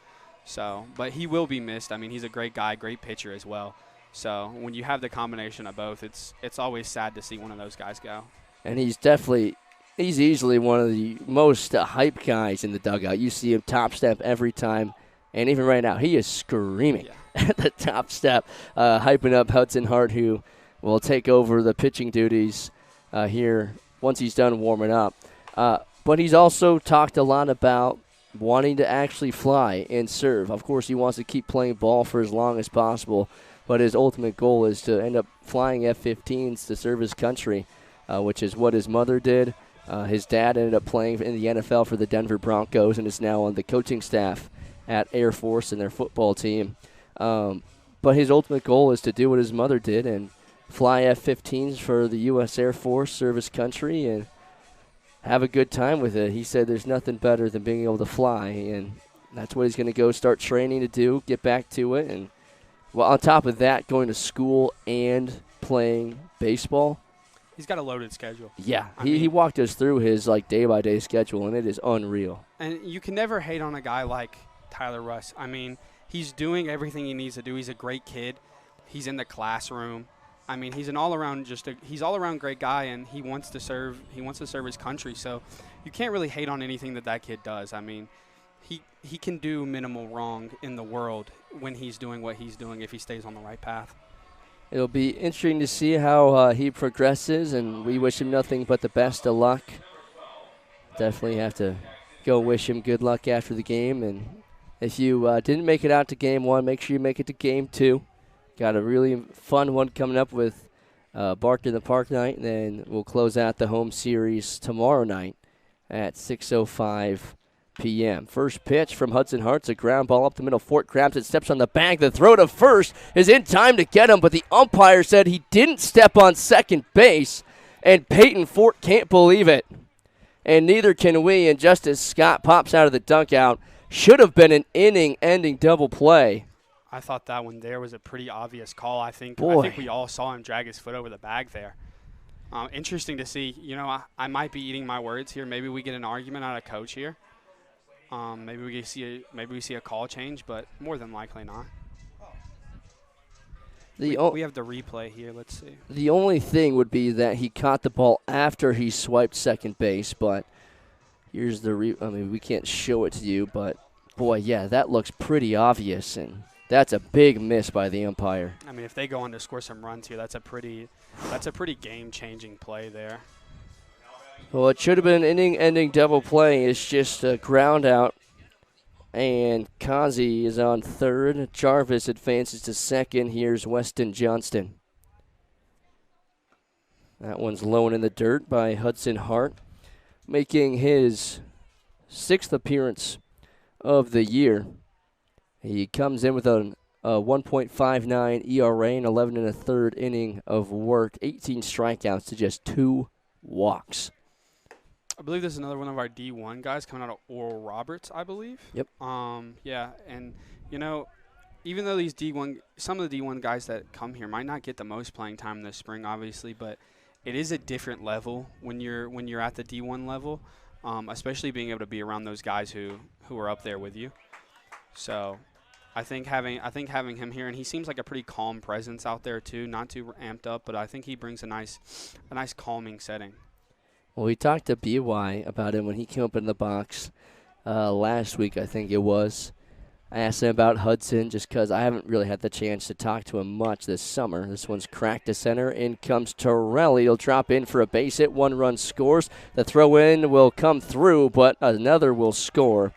So, but he will be missed. I mean, he's a great guy, great pitcher as well. So when you have the combination of both, it's always sad to see one of those guys go. And he's easily one of the most hype guys in the dugout. You see him top step every time, and even right now, he is screaming at the top step, hyping up Hudson Hart, who will take over the pitching duties here once he's done warming up. But he's also talked a lot about wanting to actually fly and serve. Of course, he wants to keep playing ball for as long as possible, but his ultimate goal is to end up flying F-15s to serve his country, which is what his mother did. His dad ended up playing in the NFL for the Denver Broncos and is now on the coaching staff at Air Force and their football team. But his ultimate goal is to do what his mother did and fly F-15s for the U.S. Air Force, serve his country, and have a good time with it. He said there's nothing better than being able to fly, and that's what he's going to go start training to do, get back to it. And, well, on top of that, going to school and playing baseball. He's got a loaded schedule. Yeah, he walked us through his day-by-day schedule, and it is unreal. And you can never hate on a guy like Tyler Russ. I mean, he's doing everything he needs to do. He's a great kid. He's in the classroom. I mean, he's an all-around great guy, and he wants to serve his country. So you can't really hate on anything that kid does. I mean, he can do minimal wrong in the world when he's doing what he's doing if he stays on the right path. It'll be interesting to see how he progresses, and we wish him nothing but the best of luck. Definitely have to go wish him good luck after the game. And if you didn't make it out to Game 1, make sure you make it to Game 2. Got a really fun one coming up with Bark in the Park night, and then we'll close out the home series tomorrow night at 6:05 p.m. First pitch from Hudson Hart's a ground ball up the middle. Fort grabs it, steps on the bag. The throw to first is in time to get him, but the umpire said he didn't step on second base, and Peyton Fort can't believe it. And neither can we, and just as Scott pops out of the dugout, should have been an inning-ending double play. I thought that one there was a pretty obvious call. I think we all saw him drag his foot over the bag there. Interesting to see. You know, I might be eating my words here. Maybe we get an argument out of coach here. Maybe we see a call change, but more than likely not. We have the replay here. Let's see. The only thing would be that he caught the ball after he swiped second base, but here's the we can't show it to you, but boy, yeah, that looks pretty obvious, and that's a big miss by the umpire. I mean, if they go on to score some runs here, that's a pretty game-changing play there. Well, it should have been an inning-ending double play. It's just a ground out, and Kazi is on third. Jarvis advances to second. Here's Weston Johnston. That one's low and in the dirt by Hudson Hart, making his 6th appearance of the year. He comes in with a 1.59 ERA and 11 1/3 inning of work, 18 strikeouts to just 2 walks. I believe this is another one of our D1 guys coming out of Oral Roberts, I believe. Yep. Yeah, and, you know, even though some of the D1 guys that come here might not get the most playing time this spring, obviously, but it is a different level when you're at the D1 level, especially being able to be around those guys who are up there with you. So I think having him here, and he seems like a pretty calm presence out there too, not too amped up, but I think he brings a nice calming setting. Well, we talked to BY about him when he came up in the box last week, I think it was. I asked him about Hudson just because I haven't really had the chance to talk to him much this summer. This one's cracked to center. In comes Torelli. He'll drop in for a base hit. 1 run scores. The throw in will come through, but another will score.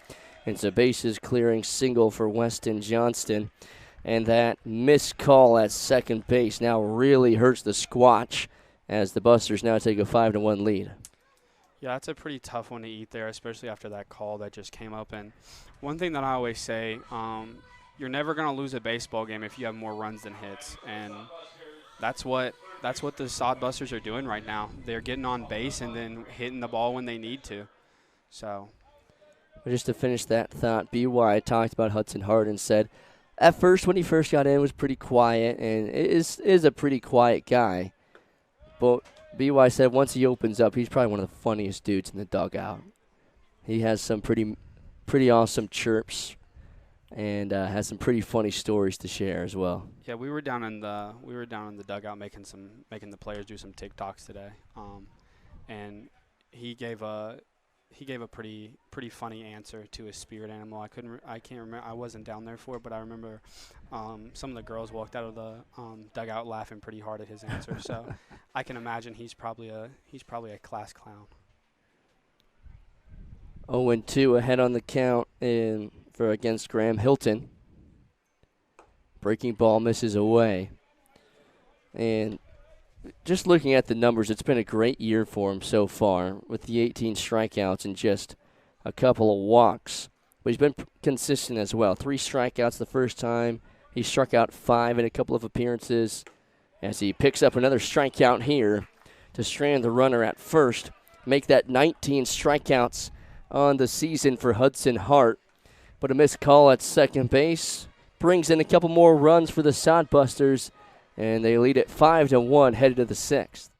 It's a bases clearing single for Weston Johnston. And that missed call at second base now really hurts the Squatch as the Busters now take a 5-1 lead. Yeah, that's a pretty tough one to eat there, especially after that call that just came up. And one thing that I always say, you're never going to lose a baseball game if you have more runs than hits. And that's what the Sodbusters are doing right now. They're getting on base and then hitting the ball when they need to. So, just to finish that thought, BY talked about Hudson Hart and said, at first, when he first got in, was pretty quiet, and is a pretty quiet guy. But BY said once he opens up, he's probably one of the funniest dudes in the dugout. He has some pretty awesome chirps, and has some pretty funny stories to share as well. Yeah, we were down in the dugout making the players do some TikToks today, and he gave a pretty funny answer to his spirit animal. I can't remember. I wasn't down there for it, but I remember some of the girls walked out of the dugout laughing pretty hard at his answer. So I can imagine he's probably a class clown. 0-2 ahead on the count against Graham Hilton. Breaking ball misses away. And just looking at the numbers, it's been a great year for him so far with the 18 strikeouts and just a couple of walks. But he's been consistent as well. 3 strikeouts the first time, He struck out 5 in a couple of appearances as he picks up another strikeout here to strand the runner at first, make that 19 strikeouts on the season for Hudson Hart. But a missed call at second base brings in a couple more runs for the Sodbusters, and they lead it 5-1 headed to the 6th.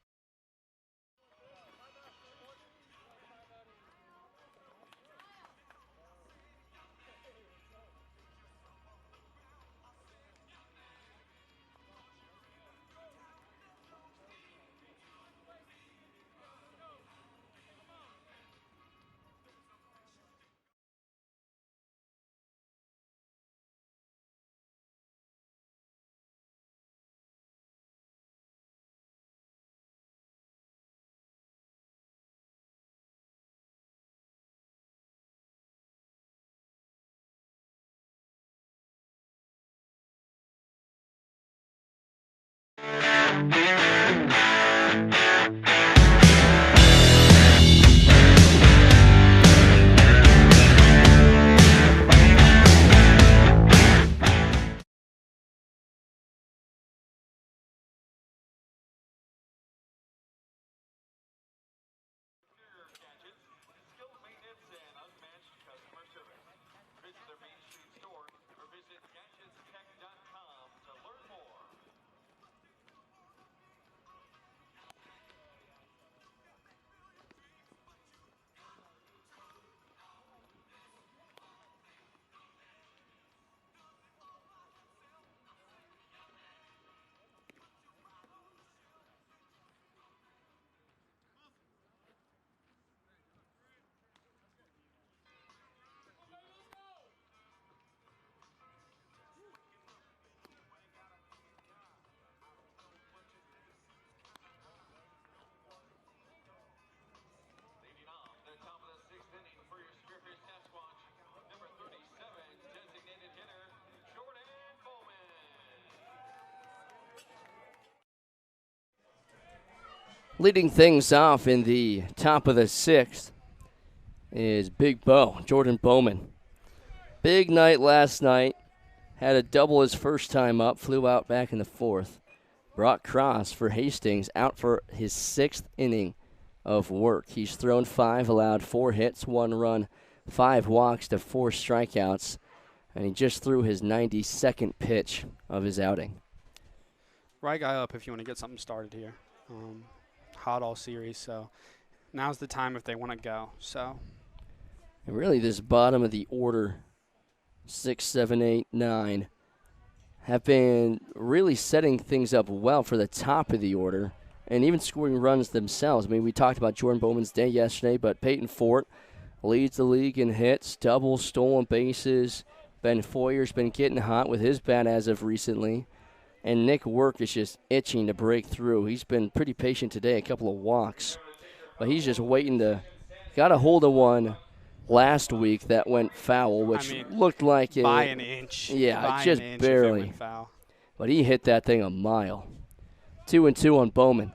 Skilled maintenance and unmatched customer service. Visit their Main Street store or visit gadgetstech.com to learn more. Leading off the top of the 6th inning for your Spearfish Sasquatch, number 37, designated hitter, Jordan Bowman. Leading things off in the top of the 6th is Big Bo, Jordan Bowman. Big night last night. Had a double his first time up, flew out back in the 4th. Brock Cross for Hastings out for his 6th inning of work. He's thrown 5, allowed 4 hits, 1 run, 5 walks to 4 strikeouts, and he just threw his 92nd pitch of his outing. Right guy up if you want to get something started here. Hot all series, so now's the time if they want to go. So, And really this bottom of the order, 6, 7, 8, 9, have been really setting things up well for the top of the order and even scoring runs themselves. I mean, we talked about Jordan Bowman's day yesterday, but Peyton Fort leads the league in hits, doubles, stolen bases. Ben Foyer's been getting hot with his bat as of recently. And Nick Work is just itching to break through. He's been pretty patient today, a couple of walks. But he's just waiting to, got a hold of one last week that went foul, which looked like it. By an inch. Yeah, by just an inch barely. If it went foul. But he hit that thing a mile. 2-2 on Bowman.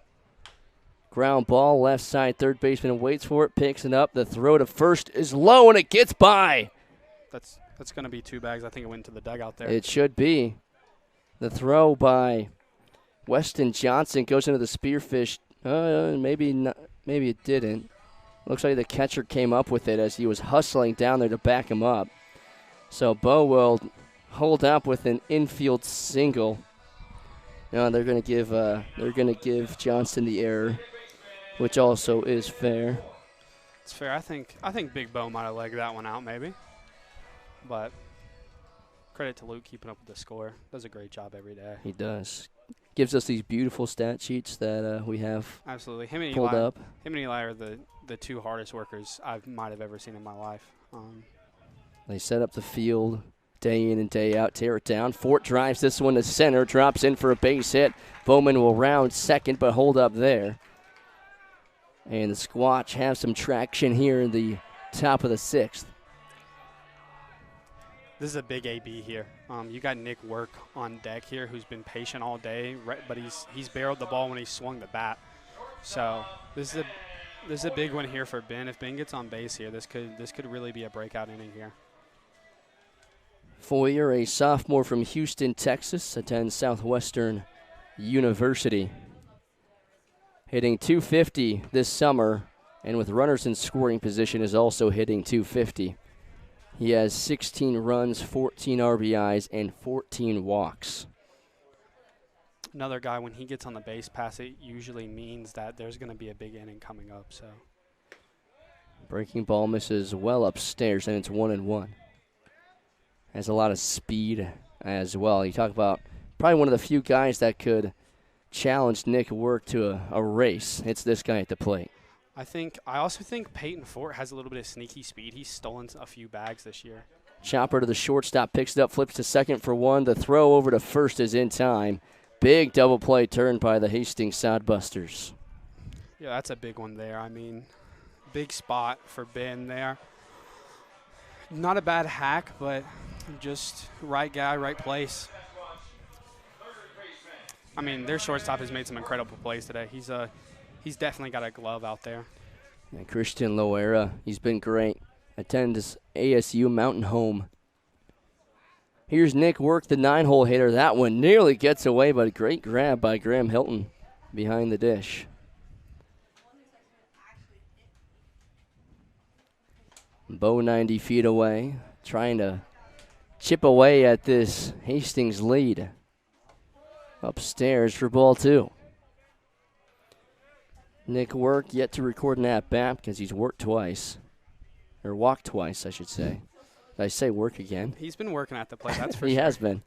Ground ball, left side, third baseman waits for it, picks it up. The throw to first is low, and it gets by. That's going to be 2 bags. I think it went to the dugout there. It should be. The throw by Weston Johnson goes into the Spearfish. Maybe not, maybe it didn't. Looks like the catcher came up with it as he was hustling down there to back him up. So Bo will hold up with an infield single. No, they're going to give Johnson the error, which also is fair. It's fair. I think Big Bo might have legged that one out maybe. But credit to Luke keeping up with the score. Does a great job every day. He does. Gives us these beautiful stat sheets that we have Absolutely. Him and pulled Eli, up. Him and Eli are the 2 hardest workers I might have ever seen in my life. They set up the field day in and day out, tear it down. Fort drives this one to center, drops in for a base hit. Bowman will round second, but hold up there. And the Squatch have some traction here in the top of the 6th. This is a big AB here. You got Nick Work on deck here, who's been patient all day, but he's barreled the ball when he swung the bat. So this is a big one here for Ben. If Ben gets on base here, this could really be a breakout inning here. Foyer, a sophomore from Houston, Texas, attends Southwestern University. Hitting .250 this summer, and with runners in scoring position is also hitting .250. He has 16 runs, 14 RBIs, and 14 walks. Another guy, when he gets on the base pass, it usually means that there's going to be a big inning coming up. So Breaking ball misses well upstairs, and it's 1-1. Has a lot of speed as well. You talk about probably one of the few guys that could challenge Nick Work to a race. It's this guy at the plate. I also think Peyton Fort has a little bit of sneaky speed. He's stolen a few bags this year. Chopper to the shortstop, picks it up, flips to second for one. The throw over to first is in time. Big double play turn by the Hastings Sodbusters. Yeah, that's a big one there. I mean, big spot for Ben there. Not a bad hack, but just right guy, right place. I mean, their shortstop has made some incredible plays today. He's definitely got a glove out there. And Christian Loera, he's been great. Attends ASU Mountain Home. Here's Nick Work, the 9-hole hitter. That one nearly gets away, but a great grab by Graham Hilton behind the dish. Bo 90 feet away, trying to chip away at this Hastings lead. Upstairs for ball 2. Nick Work yet to record an at-bat because he's worked twice. Or walked twice, I should say. Did I say work again? He's been working at the plate, that's for He sure. has been.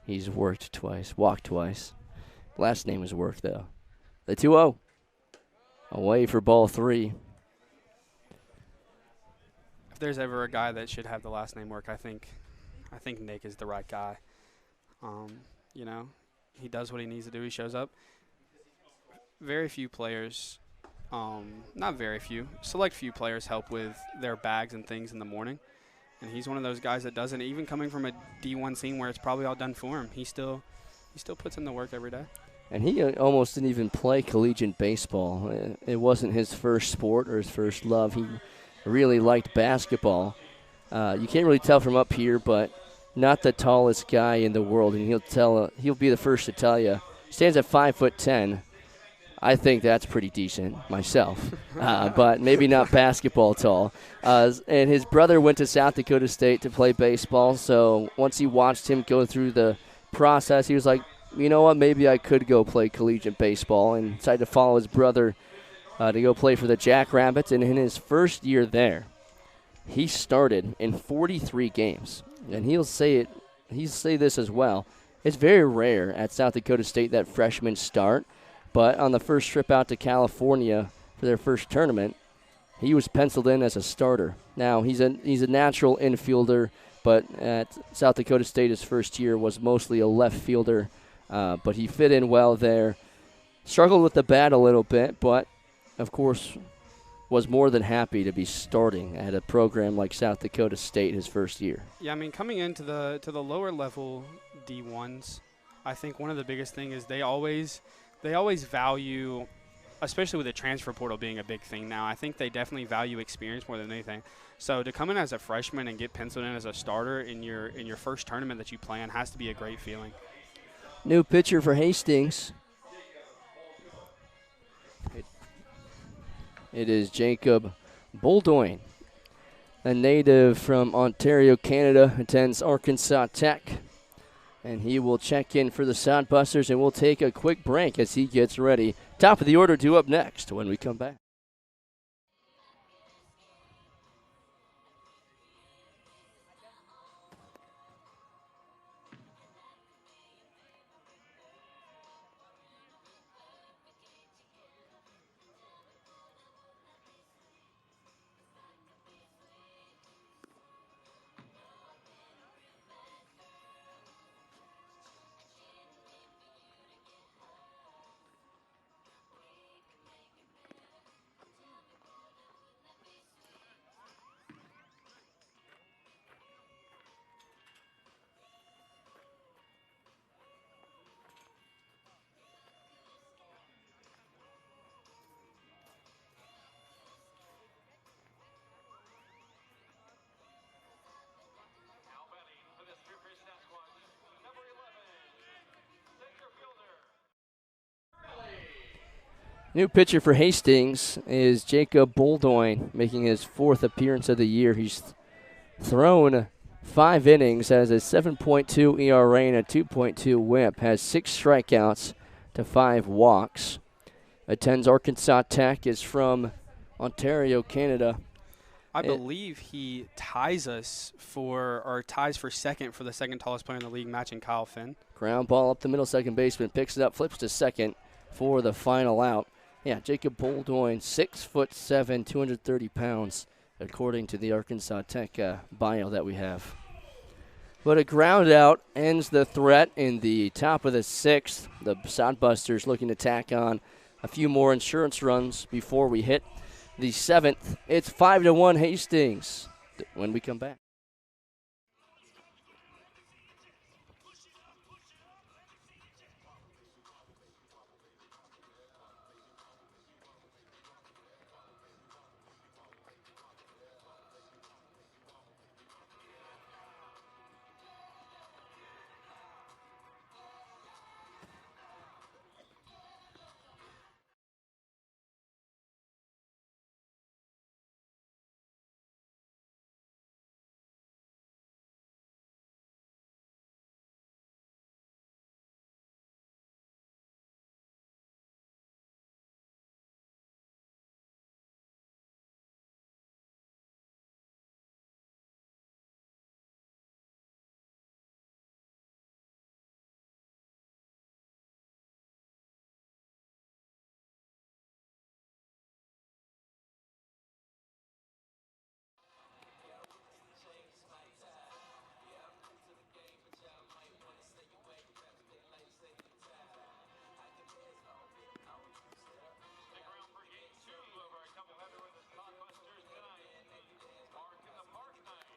He's worked twice, walked twice. Last name is Work, though. The 2-0. Away for ball 3. If there's ever a guy that should have the last name Work, I think Nick is the right guy. You know, he does what he needs to do. He shows up. Very few players, not very few, select few players help with their bags and things in the morning. And he's one of those guys that doesn't, even coming from a D1 scene where it's probably all done for him. He still puts in the work every day. And he almost didn't even play collegiate baseball. It wasn't his first sport or his first love. He really liked basketball. You can't really tell from up here, but not the tallest guy in the world. And he'll be the first to tell you. Stands at 5'10". I think that's pretty decent myself, but maybe not basketball tall. And his brother went to South Dakota State to play baseball, so once he watched him go through the process, he was like, you know what, maybe I could go play collegiate baseball, and decided to follow his brother to go play for the Jackrabbits. And in his first year there, he started in 43 games. And he'll say this as well. It's very rare at South Dakota State that freshmen start. But on the first trip out to California for their first tournament, he was penciled in as a starter. Now, he's a natural infielder, but at South Dakota State his first year was mostly a left fielder. But he fit in well there. Struggled with the bat a little bit, but, of course, was more than happy to be starting at a program like South Dakota State his first year. Yeah, I mean, coming into the lower level D1s, I think one of the biggest thing is they always value, especially with the transfer portal being a big thing now, I think they definitely value experience more than anything. So to come in as a freshman and get penciled in as a starter in your first tournament that you play in has to be a great feeling. New pitcher for Hastings. It is Jacob Boldoin, a native from Ontario, Canada, attends Arkansas Tech. And he will check in for the Sodbusters, and we'll take a quick break as he gets ready. Top of the order due up next when we come back. New pitcher for Hastings is Jacob Boldoin, making his 4th appearance of the year. He's thrown 5 innings, has a 7.2 ERA and a 2.2 WHIP, has 6 strikeouts to 5 walks. Attends Arkansas Tech, is from Ontario, Canada. I believe he ties for second for the second tallest player in the league, matching Kyle Finn. Ground ball up the middle, second baseman picks it up, flips to second for the final out. Yeah, Jacob Boldoin, 6'7", 230 pounds, according to the Arkansas Tech bio that we have. But a ground out ends the threat in the top of the 6th. The Sodbusters looking to tack on a few more insurance runs before we hit the 7th. It's 5-1 Hastings when we come back. Stick around for game 2 of our doubleheader with the Sodbusters tonight. Park in the Park night.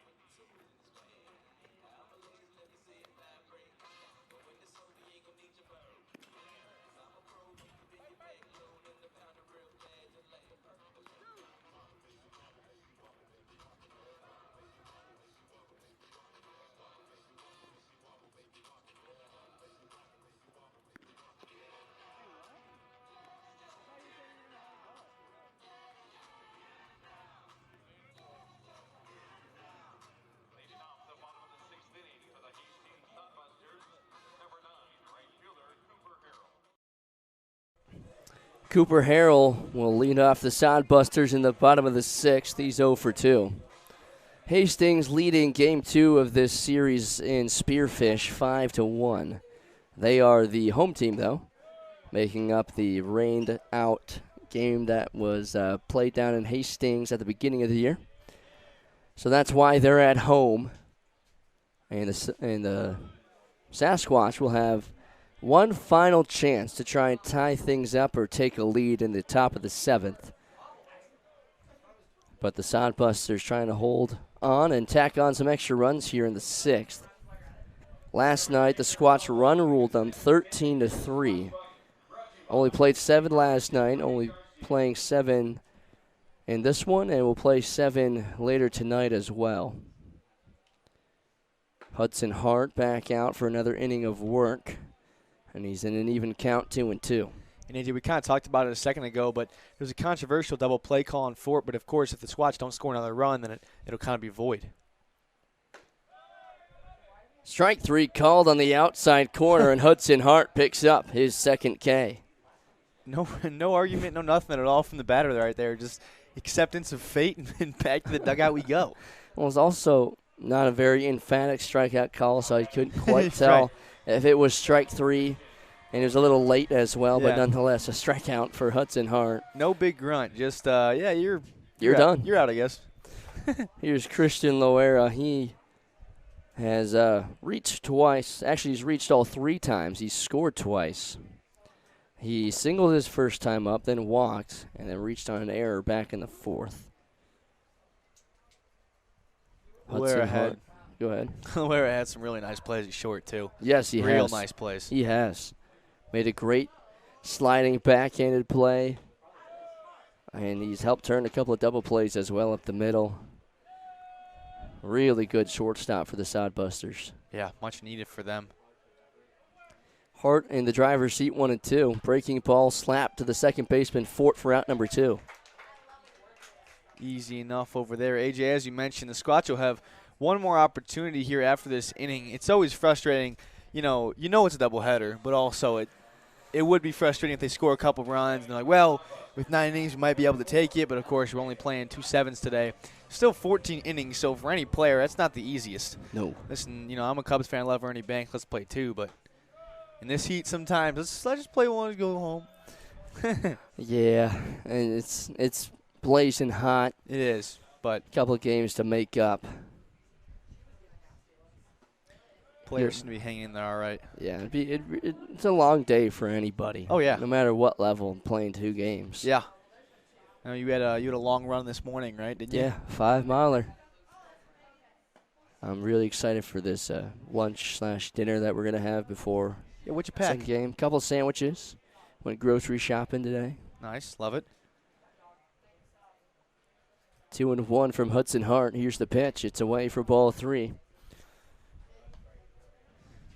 Leading off the bottom of the 6th inning for the Hastings Sodbusters, number 9, right fielder Cooper Harrell. Cooper Harrell will lead off the Sodbusters in the bottom of the 6th. He's 0 for 2. Hastings leading game 2 of this series in Spearfish 5-1. They are the home team, though, making up the rained out game that was played down in Hastings at the beginning of the year. So that's why they're at home. And the Sasquatch will have one final chance to try and tie things up or take a lead in the top of the 7th. But the Sodbusters trying to hold on and tack on some extra runs here in the 6th. Last night, the Squatch run ruled them 13-3. Only played 7 last night, only playing 7 in this one, and we'll play 7 later tonight as well. Hudson Hart back out for another inning of work, and he's in an even count, 2-2. And Andy, we kind of talked about it a second ago, but there's a controversial double play call on Fort. But of course, if the Squatch don't score another run, then it'll kind of be void. Strike 3 called on the outside corner, and Hudson Hart picks up his 2nd K. No argument, no nothing at all from the batter right there. Just acceptance of fate, and back to the dugout we go. Well, it's also not a very emphatic strikeout call, so I couldn't quite tell if it was strike 3. And it was a little late as well, but nonetheless, a strikeout for Hudson Hart. No big grunt, just you're done. You're out, I guess. Here's Christian Loera. He has reached twice. Actually, he's reached all 3 times. He's scored twice. He singled his first time up, then walked, and then reached on an error back in the 4th. Loera had. Go ahead. Loera had some really nice plays at short, too. Yes, he has. Real nice plays. He has. Made a great sliding backhanded play. And he's helped turn a couple of double plays as well up the middle. Really good shortstop for the Sodbusters. Yeah, much needed for them. Hart in the driver's seat, 1 and 2. Breaking ball slapped to the second baseman, Fort, for out number 2. Easy enough over there. AJ, as you mentioned, the Squatch will have one more opportunity here after this inning. It's always frustrating. You know it's a doubleheader, but also it would be frustrating if they score a couple runs and they're like, well, with 9 innings, we might be able to take it, but of course, we're only playing 2 7s today. Still 14 innings, so for any player, that's not the easiest. No. Listen, I'm a Cubs fan, love Ernie Banks. Let's play 2, but in this heat, sometimes let's just play 1 and go home. Yeah, and it's blazing hot. It is, but a couple of games to make up. Players seem to be hanging in there all right. Yeah, it's a long day for anybody. Oh, yeah. No matter what level, playing 2 games. Yeah. I know you had a long run this morning, right? Didn't you? Yeah, 5-miler. I'm really excited for this lunch/dinner that we're going to have before what'd you the pack? second game. Couple of sandwiches. Went grocery shopping today. Nice. Love it. 2-1 from Hudson Hart. Here's the pitch. It's away for ball 3.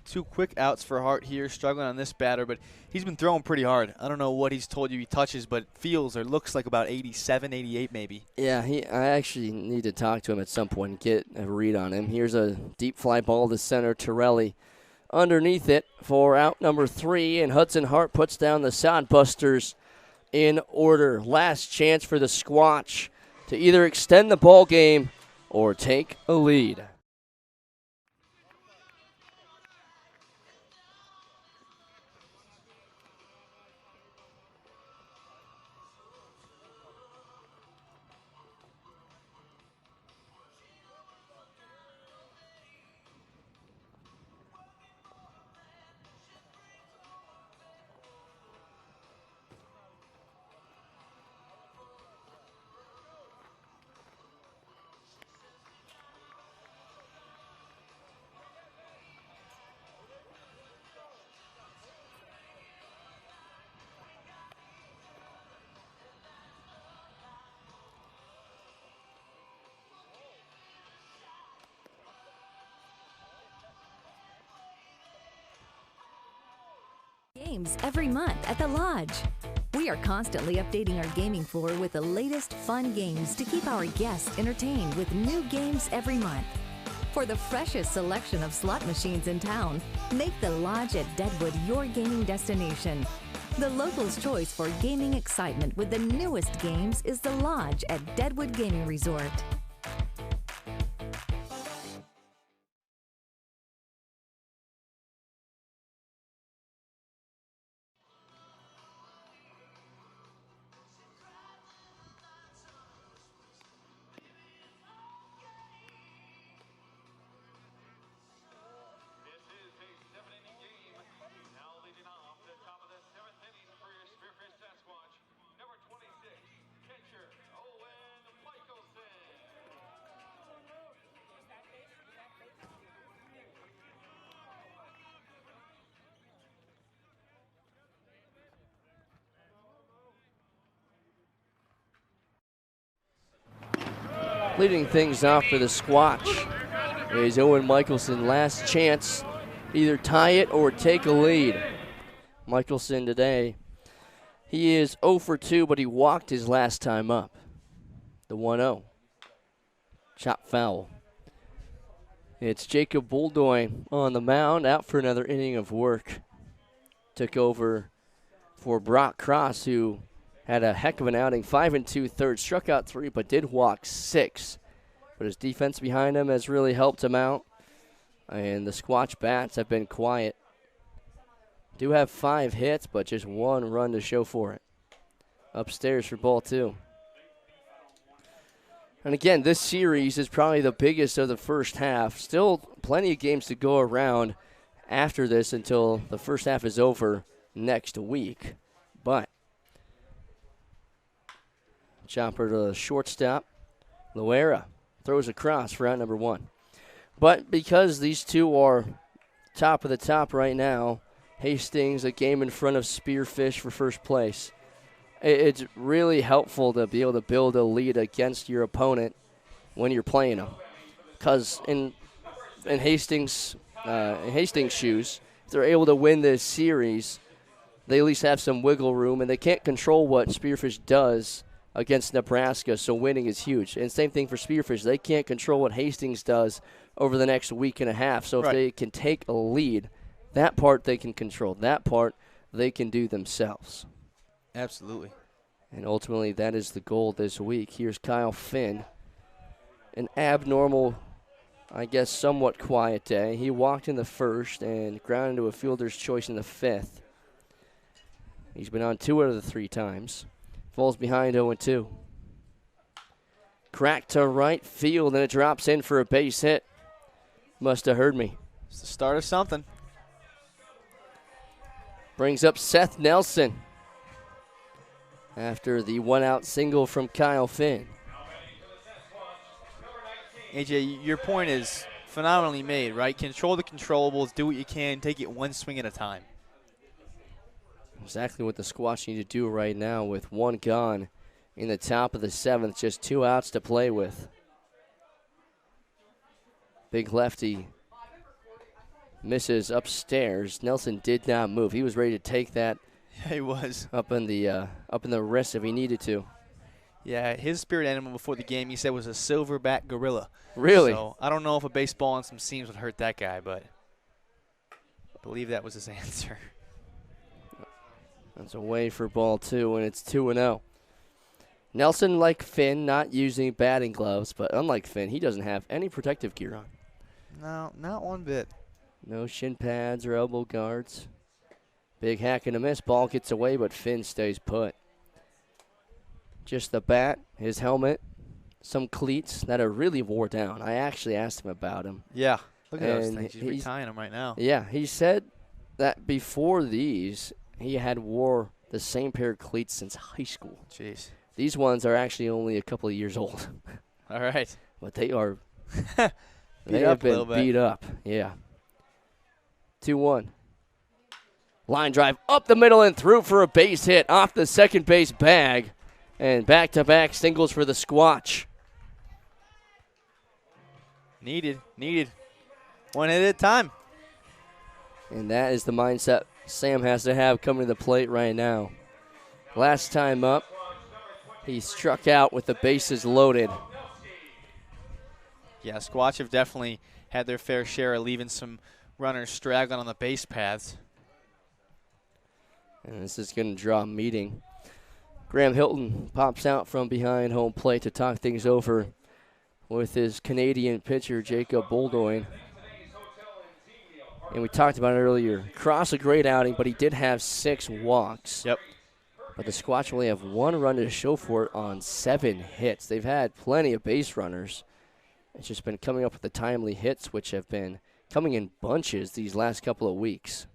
2 quick outs for Hart here, struggling on this batter, but he's been throwing pretty hard. I don't know what he's told you he touches, but feels or looks like about 87, 88 maybe. Yeah, I actually need to talk to him at some point and get a read on him. Here's a deep fly ball to center. Torelli underneath it for out number 3, and Hudson Hart puts down the Sodbusters in order. Last chance for the Squatch to either extend the ball game or take a lead. Games every month at the Lodge. We are constantly updating our gaming floor with the latest fun games to keep our guests entertained with new games every month. For the freshest selection of slot machines in town, make the Lodge at Deadwood your gaming destination. The locals' choice for gaming excitement with the newest games is the Lodge at Deadwood Gaming Resort. This is a 7-inning game. Now leading off the top of the 7th inning for your Spearfish Sasquatch. Number 26, catcher Owen Michelson. Leading things off for the Squatch is Owen Michelson. Last chance, either tie it or take a lead. Michelson today, he is 0 for 2, but he walked his last time up. The 1-0. Chop foul. It's Jacob Boldoy on the mound, out for another inning of work. Took over for Brock Cross, who had a heck of an outing. 5 2/3, struck out 3, but did walk 6. But his defense behind him has really helped him out. And the Squatch bats have been quiet. Do have 5 hits, but just 1 run to show for it. Upstairs for ball 2. And again, this series is probably the biggest of the first half. Still plenty of games to go around after this until the first half is over next week. But chopper to the shortstop. Loera throws across for out number 1. But because these two are top of the top right now, Hastings a game in front of Spearfish for first place. It's really helpful to be able to build a lead against your opponent when you're playing them. Because in Hastings' shoes, if they're able to win this series, they at least have some wiggle room, and they can't control what Spearfish does against Nebraska, so winning is huge. And same thing for Spearfish. They can't control what Hastings does over the next week and a half. So if they can take a lead, that part they can control. That part they can do themselves. Absolutely. And ultimately, that is the goal this week. Here's Kyle Finn. An abnormal, I guess, somewhat quiet day. He walked in the first and grounded into a fielder's choice in the fifth. He's been on 2 out of the 3 times. Falls behind 0-2. Crack to right field, and it drops in for a base hit. Must have heard me. It's the start of something. Brings up Seth Nelson after the 1-out single from Kyle Finn. AJ, your point is phenomenally made, right? Control the controllables, do what you can, take it one swing at a time. Exactly what the Squatch need to do right now with 1 gone in the top of the 7th, just 2 outs to play with. Big lefty misses upstairs. Nelson did not move. He was ready to take that. Yeah, he was up in the wrist if he needed to. Yeah, his spirit animal before the game, he said, was a silverback gorilla. Really? So I don't know if a baseball on some seams would hurt that guy, but I believe that was his answer. That's away for ball 2, and it's 2-0. Nelson, like Finn, not using batting gloves, but unlike Finn, he doesn't have any protective gear on. No, not one bit. No shin pads or elbow guards. Big hack and a miss. Ball gets away, but Finn stays put. Just the bat, his helmet, some cleats that are really wore down. I actually asked him about them. Yeah, look at those things. He's he's retying them right now. Yeah, he said that before these, he had wore the same pair of cleats since high school. Jeez. These ones are actually only a couple of years old. All right. But they are Beat they up have a been little bit. beat up. Yeah. 2-1. Line drive up the middle and through for a base hit off the second base bag. And back-to-back singles for the Squatch. Needed. One hit at a time. And that is the mindset Sam has to have coming to the plate right now. Last time up, he struck out with the bases loaded. Yeah, Squatch have definitely had their fair share of leaving some runners straggling on the base paths. And this is going to draw a meeting. Graham Hilton pops out from behind home plate to talk things over with his Canadian pitcher, Jacob Boldoin. And we talked about it earlier. Cross a great outing, but he did have 6 walks. Yep. But the Squatch only have 1 run to show for it on 7 hits. They've had plenty of base runners. It's just been coming up with the timely hits, which have been coming in bunches these last couple of weeks.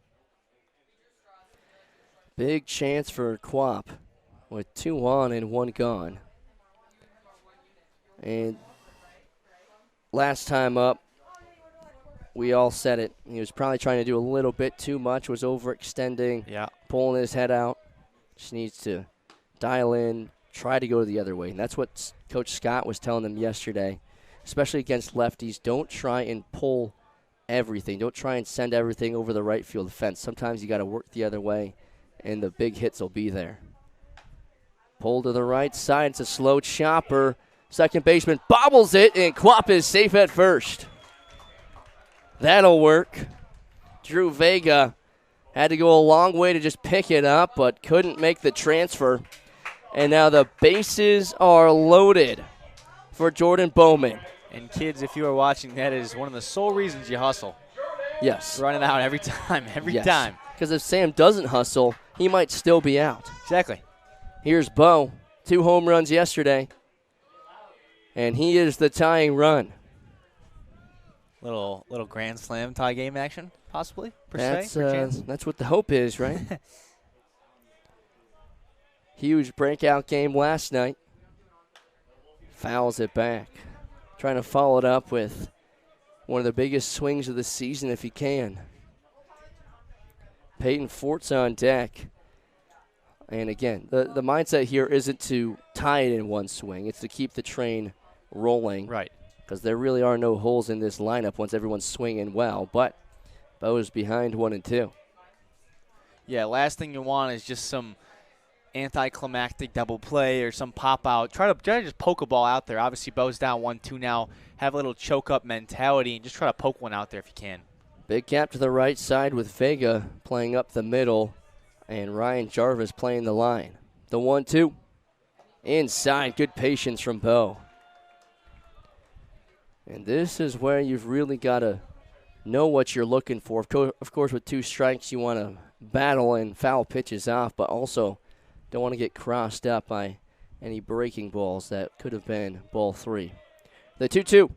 Big chance for Quap with 2 on and 1 gone. And last time up, we all said it. He was probably trying to do a little bit too much, was overextending, pulling his head out. Just needs to dial in, try to go the other way. And that's what Coach Scott was telling them yesterday, especially against lefties. Don't try and pull everything. Don't try and send everything over the right field fence. Sometimes you got to work the other way, and the big hits will be there. Pull to the right side. It's a slow chopper. Second baseman bobbles it, and Quap is safe at first. That'll work. Drew Vega had to go a long way to just pick it up, but couldn't make the transfer. And now the bases are loaded for Jordan Bowman. And kids, if you are watching, that is one of the sole reasons you hustle. Yes. Running out every time, every time. Because if Sam doesn't hustle, he might still be out. Exactly. Here's Bo. 2 home runs yesterday. And he is the tying run. Little grand slam tie game action, possibly, per That's, se, per chance. That's what the hope is, right? Huge breakout game last night. Fouls it back. Trying to follow it up with one of the biggest swings of the season if he can. Peyton Fort's on deck. And again, the mindset here isn't to tie it in one swing. It's to keep the train rolling. Right. Because there really are no holes in this lineup once everyone's swinging well. But Bo's behind 1-2. Yeah, last thing you want is just some anticlimactic double play or some pop out. Try to just poke a ball out there. Obviously, Bo's down 1-2 now. Have a little choke up mentality and just try to poke one out there if you can. Big gap to the right side with Vega playing up the middle and Ryan Jarvis playing the line. The 1-2. Inside, good patience from Bo. And this is where you've really got to know what you're looking for. Of course, with 2 strikes, you want to battle and foul pitches off, but also don't want to get crossed up by any breaking balls that could have been ball 3. The 2-2.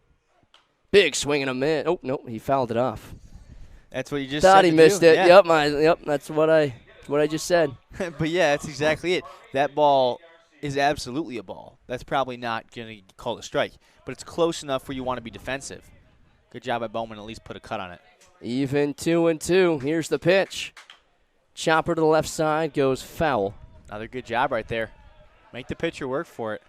Big swing and a miss. Oh, no, he fouled it off. That's what you just Thought said he to missed do. it. Yeah. Yep, that's what I just said. But, yeah, that's exactly it. That ball is absolutely a ball. That's probably not going to call it a strike, but it's close enough where you want to be defensive. Good job by Bowman, at least put a cut on it. Even 2-2. Here's the pitch. Chopper to the left side goes foul. Another good job right there. Make the pitcher work for it.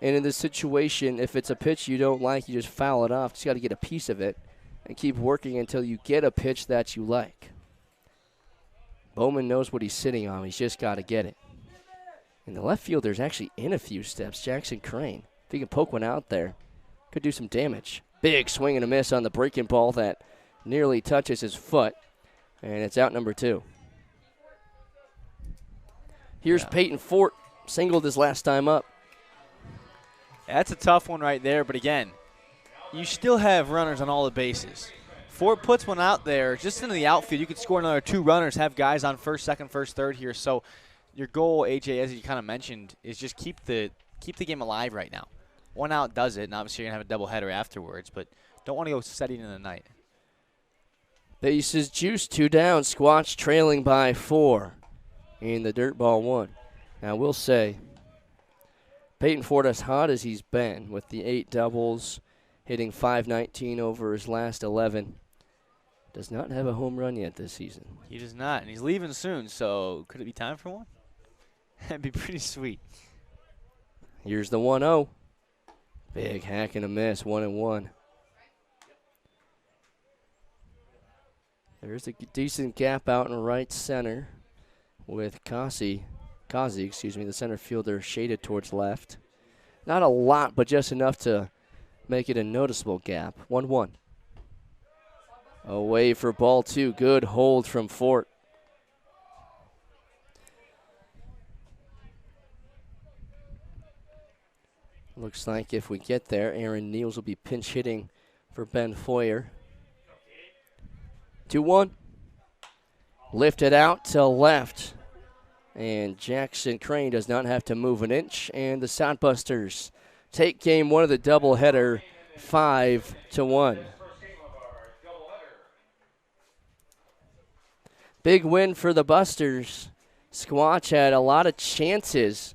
And in this situation, if it's a pitch you don't like, you just foul it off. Just got to get a piece of it and keep working until you get a pitch that you like. Bowman knows what he's sitting on. He's just got to get it. And the left fielder's actually in a few steps, Jackson Crane. If he can poke one out there, could do some damage. Big swing and a miss on the breaking ball that nearly touches his foot. And it's out number 2. Here's Peyton Fort. Singled his last time up. That's a tough one right there, but again, you still have runners on all the bases. Fort puts one out there just into the outfield. You could score another 2 runners, have guys on first, second, first, third here. So your goal, AJ, as you kind of mentioned, is just keep the game alive right now. 1 out does it, and obviously you're going to have a doubleheader afterwards, but don't want to go setting in the night. Bases juiced, 2 down. Squatch trailing by 4 in the dirt ball 1. Now, we'll say Peyton Ford, as hot as he's been with the 8 doubles, hitting .519 over his last 11, does not have a home run yet this season. He does not, and he's leaving soon, so could it be time for one? That'd be pretty sweet. Here's the 1-0. Big hack and a miss, 1-1. There's a decent gap out in right center with Kazi, the center fielder, shaded towards left. Not a lot, but just enough to make it a noticeable gap. 1-1. Away for ball 2. Good hold from Fort. Looks like if we get there, Aaron Niels will be pinch hitting for Ben Foyer. 2-1. Lifted out to left. And Jackson Crane does not have to move an inch. And the Sodbusters take game 1 of the doubleheader 5-1. Big win for the Busters. Squatch had a lot of chances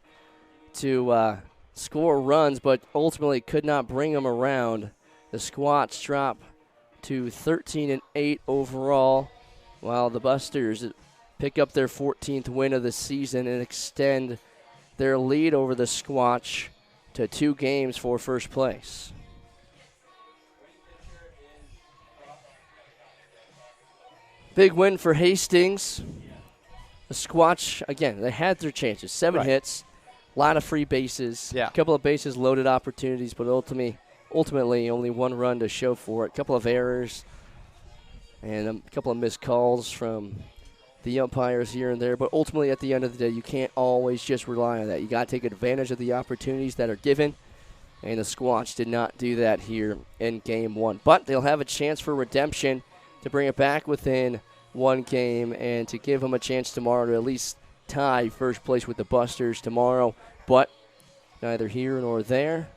to score runs, but ultimately could not bring them around. The Squatch drop to 13-8 overall, while the Busters pick up their 14th win of the season and extend their lead over the Squatch to 2 games for first place. Big win for Hastings. The Squatch, again, they had their chances. 7 hits, a lot of free bases, a couple of bases loaded opportunities, but ultimately only 1 run to show for it. A couple of errors and a couple of missed calls from the umpires here and there, but ultimately at the end of the day, you can't always just rely on that. You got to take advantage of the opportunities that are given, and the Squatch did not do that here in game 1. But they'll have a chance for redemption to bring it back within 1 game and to give them a chance tomorrow to at least tie first place with the Busters tomorrow, but neither here nor there.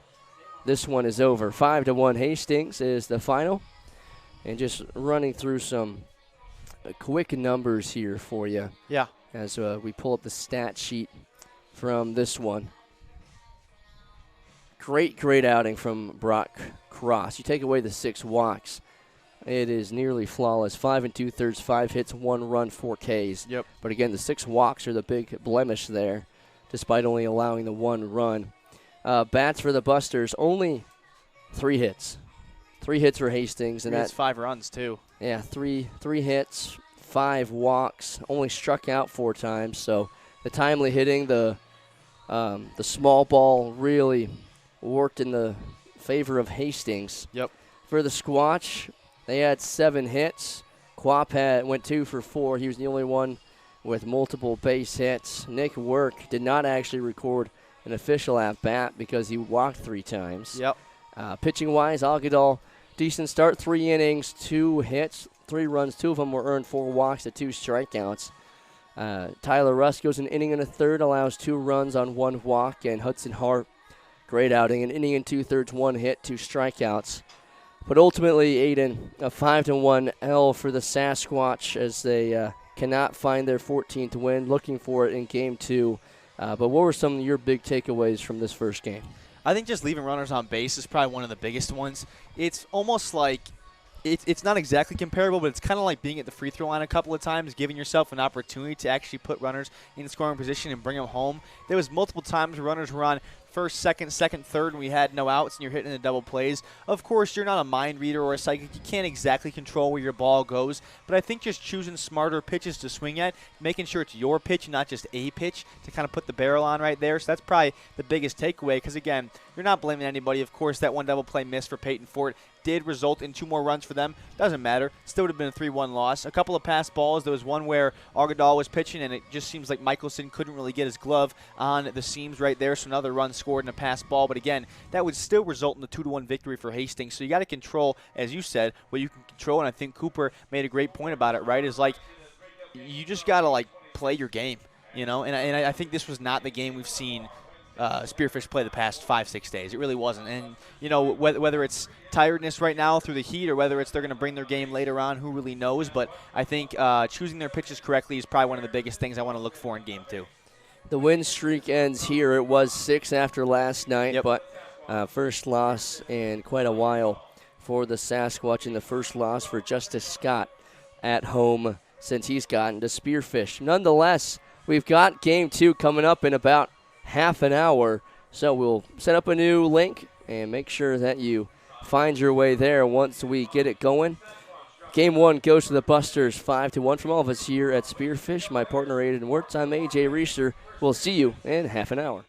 This one is over. 5-1 Hastings is the final. And just running through some quick numbers here for you. Yeah. As we pull up the stat sheet from this one. Great outing from Brock Cross. You take away the 6 walks, it is nearly flawless. 5 2/3, 5 hits, 1 run, 4 Ks. Yep. But again, the 6 walks are the big blemish there, despite only allowing the 1 run. Bats for the Busters, only 3 hits. 3 hits for Hastings, and That's that 5 runs too. yeah, three hits, 5 walks, only struck out 4 times. So the timely hitting, the small ball really worked in the favor of Hastings. Yep. For the Squatch, they had 7 hits. Quap went 2 for 4. He was the only one with multiple base hits. Nick Work did not actually record an official at bat because he walked 3 times. Yep. Pitching wise, Algadal, decent start, 3 innings, 2 hits, 3 runs. 2 of them were earned, 4 walks to 2 strikeouts. Tyler Russ goes an inning and a third, allows 2 runs on 1 walk, and Hudson Hart, great outing, an inning and 2/3, 1 hit, 2 strikeouts. But ultimately, Aiden, a 5-1 L for the Sasquatch as they cannot find their 14th win. Looking for it in Game 2. But what were some of your big takeaways from this first game? I think just leaving runners on base is probably one of the biggest ones. It's almost like it's not exactly comparable, but it's kind of like being at the free throw line a couple of times, giving yourself an opportunity to actually put runners in scoring position and bring them home. There was multiple times where runners were on first, second, third, and we had no outs, and you're hitting the double plays. Of course, you're not a mind reader or a psychic. You can't exactly control where your ball goes, but I think just choosing smarter pitches to swing at, making sure it's your pitch, not just a pitch, to kind of put the barrel on right there. So that's probably the biggest takeaway because, again, you're not blaming anybody. Of course, that 1 double play miss for Peyton Fort did result in 2 more runs for them. Doesn't matter. Still would have been a 3-1 loss. A couple of pass balls. There was one where Argadal was pitching, and it just seems like Michelson couldn't really get his glove on the seams right there, so another run scored in a pass ball. But again, that would still result in the 2-1 victory for Hastings. So you got to control, as you said, what you can control, and I think Cooper made a great point about it, right, is like you just got to, like, play your game, you know, and I think this was not the game we've seen Spearfish play the past 5-6 days. It really wasn't. And, you know, whether it's tiredness right now through the heat or whether it's they're going to bring their game later on, who really knows. But I think choosing their pitches correctly is probably one of the biggest things I want to look for in Game 2. The win streak ends here. It was 6 after last night, Yep. but first loss in quite a while for the Sasquatch, and the first loss for Justice Scott at home since he's gotten to Spearfish. Nonetheless, we've got Game 2 coming up in about half an hour, so we'll set up a new link and make sure that you find your way there once we get it going. Game 1 goes to the Busters, 5-1 from all of us here at Spearfish. My partner Aiden Wirtz, I'm AJ Reeser. We'll see you in half an hour.